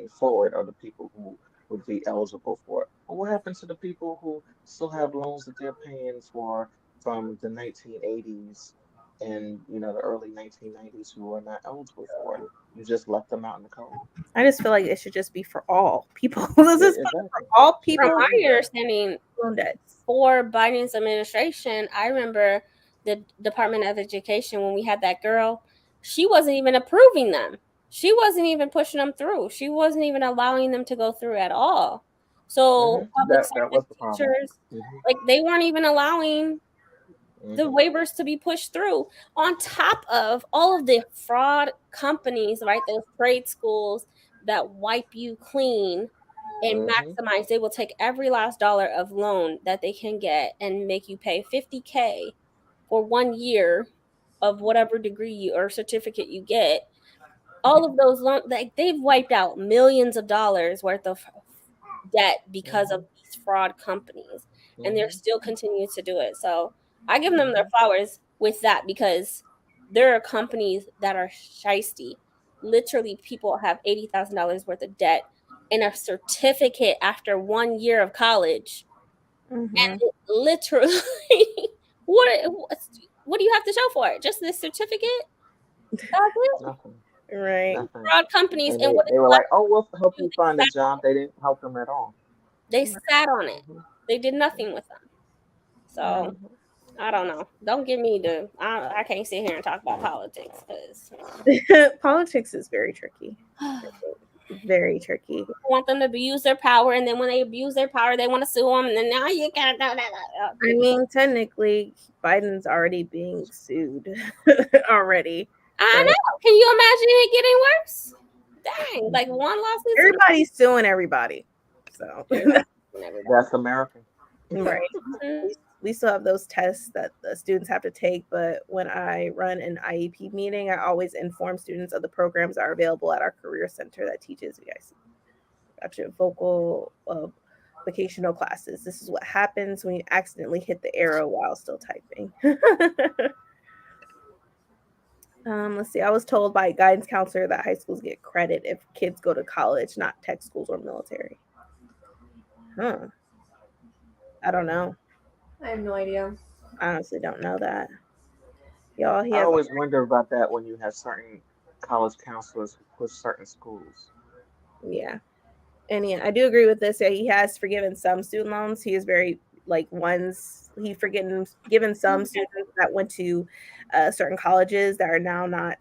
forward are the people who would be eligible for it. But what happens to the people who still have loans that they're paying for from the 1980s and the early 1990s who are not eligible for it? You just left them out in the cold. I just feel like it should just be for all people. This is for all people. From my understanding, for Biden's administration, I remember the Department of Education, when we had that girl, she wasn't even approving them. She wasn't even pushing them through. She wasn't even allowing them to go through at all. So public service teachers, like they weren't even allowing the waivers to be pushed through, on top of all of the fraud companies, right? Those trade schools that wipe you clean and maximize. They will take every last dollar of loan that they can get and make you pay $50,000 for 1 year of whatever degree or certificate you get. All of those loans, like they've wiped out millions of dollars worth of debt because of these fraud companies, and they're still continuing to do it. So I give them their flowers with that because there are companies that are shisty. Literally, people have $80,000 worth of debt and a certificate after 1 year of college. Mm-hmm. And literally, what do you have to show for it? Just this certificate? That's it. Nothing. Right. Nothing. Fraud companies, And and what they were like, "Oh, we'll help you find a job." They didn't help them at all. they sat on it. Mhm. They did nothing with them. So Mhm. I don't know. Don't give me the. I can't sit here and talk about politics because Politics is very tricky. Very tricky. people want them to abuse their power, and then when they abuse their power, they want to sue them, and then now you can't. I mean, technically, Biden's already being sued already. I know. Can you imagine it getting worse? Dang, like one lawsuit. Everybody's suing everybody. So That's American. right. We still have those tests that the students have to take, but when I run an IEP meeting, I always inform students of the programs that are available at our career center that teaches you guys actually vocal vocational classes. This is what happens when you accidentally hit the arrow while still typing. Let's see. I was told by a guidance counselor that high schools get credit if kids go to college, not tech schools or military. Huh. I don't know. I have no idea. I honestly don't know that. Y'all, I always wonder about that when you have certain college counselors who push certain schools. Yeah. And yeah, I do agree with this. Yeah, he has forgiven some student loans. He is very he's given some students that went to certain colleges that are now not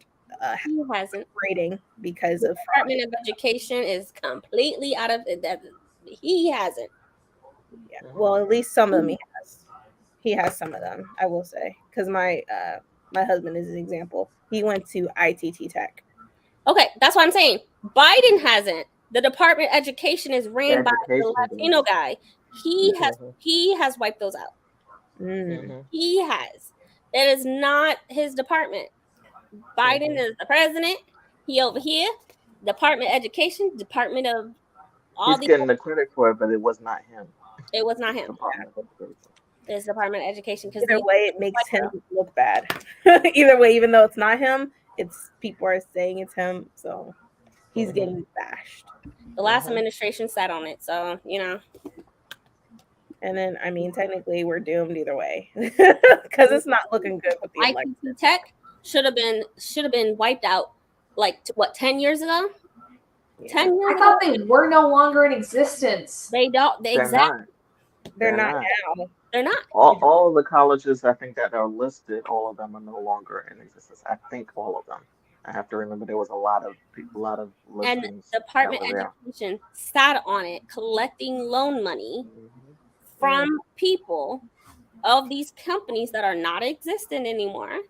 he hasn't grading because of Department of Education is completely out of it. That he hasn't. Yeah. Well, at least some of them he has. He has some of them, I will say, because my husband is an example. He went to ITT Tech. Okay, that's what I'm saying. Biden hasn't. The Department of Education is ran by the Latino guy. He has wiped those out. Mm. He has. That is not his department. Biden is the president. He over here. Department of Education, Department of all He's getting the credit for it, but it was not him. It was not him. It's Department of Education. Either way, it makes him look bad. Either way, even though it's not him, it's people are saying it's him, so he's getting bashed. The last administration sat on it, so you know. And then, I mean, technically, we're doomed either way because it's not looking good with the election. ITT Tech should have been wiped out, like 10 years ago. Yeah. 10 years I thought they were no longer in existence. They don't. They're not now. They're not. All of the colleges, I think, that are listed, all of them are no longer in existence. I think all of them. I have to remember there was a lot of listings. And the Department of Education sat on it, collecting loan money from people of these companies that are not existent anymore,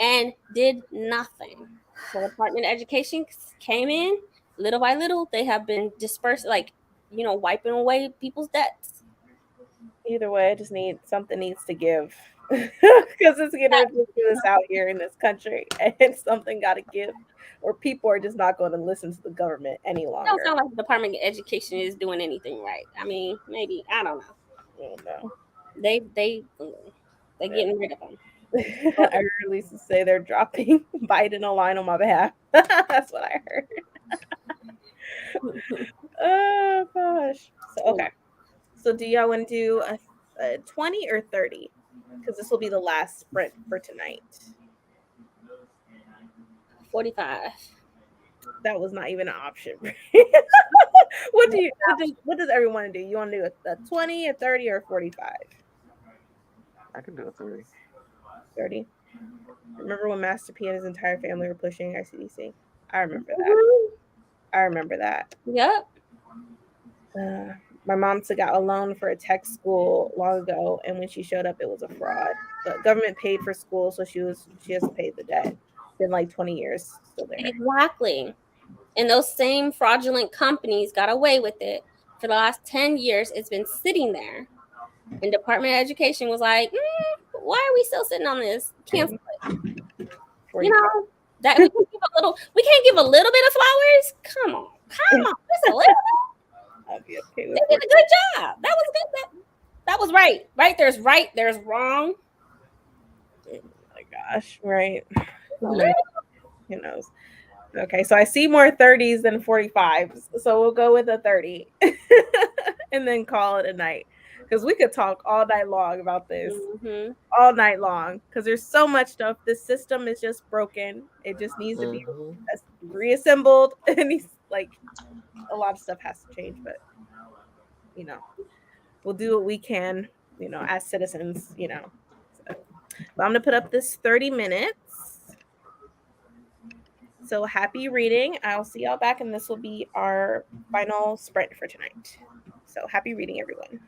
and did nothing. So the Department of Education came in. Little by little, they have been dispersed, wiping away people's debts. Either way, something needs to give because it's getting ridiculous out here in this country, and something got to give, or people are just not going to listen to the government any longer. It don't sound like the Department of Education is doing anything right. I mean, maybe I don't know. They getting rid of them. I heard Lisa say they're dropping Biden a line on my behalf. That's what I heard. Oh gosh. So, okay. So do y'all want to do a 20 or 30? Because this will be the last sprint for tonight. 45. That was not even an option. What does everyone want to do? You want to do a 20, a 30, or 45? I can do a 30. 30. Remember when Master P and his entire family were pushing ICDC? I remember that. I remember that. Yep. My mom took out a loan for a tech school long ago, and when she showed up, it was a fraud. The government paid for school, so she has to pay the debt. It's been like 20 years still there. Exactly. And those same fraudulent companies got away with it. For the last 10 years, it's been sitting there. And Department of Education was like, why are we still sitting on this? Cancel it. You know, that we can't give a little bit of flowers? Come on. Just a little bit. I'll be okay with they did a good job. That was good. That was right. Right? There's wrong. gosh, right? Who knows? Okay, so I see more 30s than 45s, so we'll go with a 30 and then call it a night, because we could talk all night long about this, all night long, because there's so much stuff. This system is just broken. It just needs to be reassembled, and he's like, a lot of stuff has to change, but we'll do what we can, as citizens, So, but I'm gonna put up this 30 minutes. So happy reading. I'll see y'all back, and this will be our final sprint for tonight. So happy reading, everyone.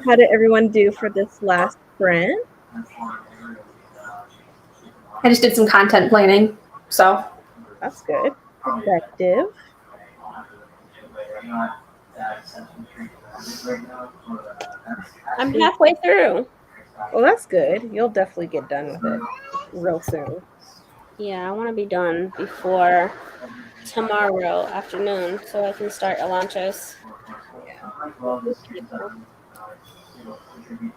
How did everyone do for this last sprint? I just did some content planning, so that's good. Effective. I'm halfway through. Well, that's good. You'll definitely get done with it real soon. Yeah, I want to be done before tomorrow afternoon so I can start Elantris. Yeah.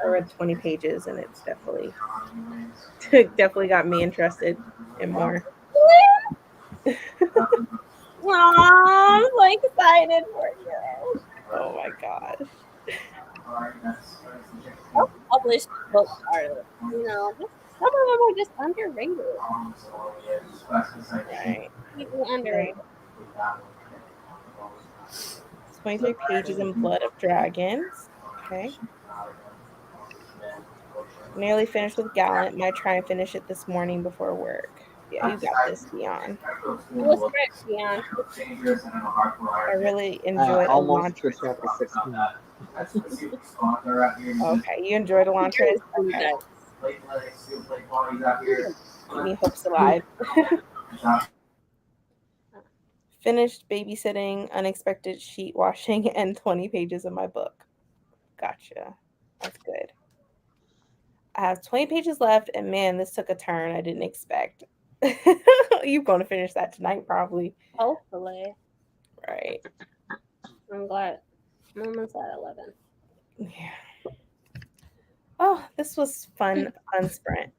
I read 20 pages and it's definitely got me interested in more. I'm so excited for you. Oh my gosh. Published books are, some of them are just underrated. Right. Underrated. 23 pages in Blood of Dragons. Okay. Nearly finished with Gallant. Might try and finish it this morning before work. Yeah, you got this, Dion. What's great, Dion? I really enjoyed almost to Elantris. chapter 16. Okay, you enjoyed Elantris? Okay. Keep me hopes alive. Finished babysitting, unexpected sheet washing, and 20 pages of my book. Gotcha. That's good. I have 20 pages left, and man, this took a turn I didn't expect. You're going to finish that tonight, probably. Hopefully. Right. I'm glad. I'm almost at 11. Yeah. Oh, this was fun sprint.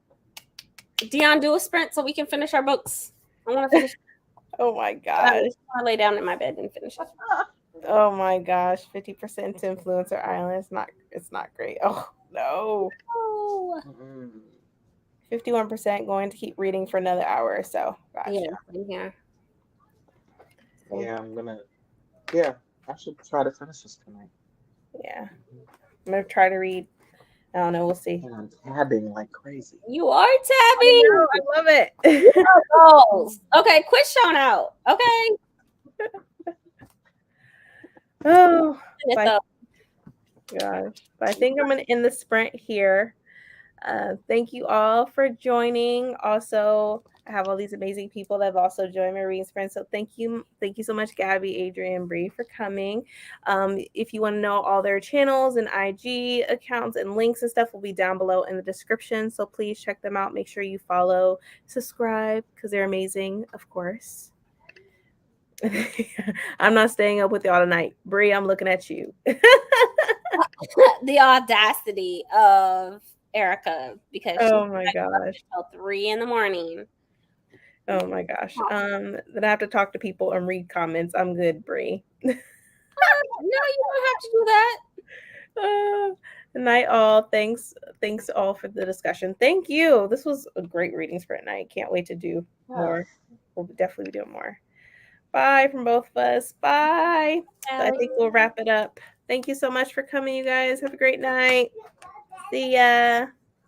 Dion, do a sprint so we can finish our books. I want to finish. Oh my gosh. I lay down in my bed and finish it. Oh my gosh. 50% to Influencer Island. It's not great. Oh no. Oh. 51% going to keep reading for another hour or so. Gotcha. Yeah. Yeah, I should try to finish this tonight. Yeah. I'm gonna try to read. I don't know, we'll see. And I'm tabbing like crazy. You are tabbing. I love it. Okay, quit showing out. Okay. Oh gosh. But I think I'm gonna end the sprint here. Thank you all for joining. Also, I have all these amazing people that have also joined my reading sprint. So thank you so much, Gabby, Adrian, Bree, for coming. If you want to know all their channels and IG accounts and links and stuff will be down below in the description. So please check them out. Make sure you follow, subscribe, because they're amazing, of course. I'm not staying up with y'all tonight. Bree, I'm looking at you. The audacity of Erica, because oh my gosh, till 3 a.m. Oh my gosh. Then I have to talk to people and read comments. I'm good, Bree. No, you don't have to do that. Good night, all. Thanks all for the discussion. Thank you. This was a great reading sprint night. Can't wait to do more. We'll definitely be doing more. Bye from both of us. Bye. So I think we'll wrap it up. Thank you so much for coming, you guys. Have a great night. See ya.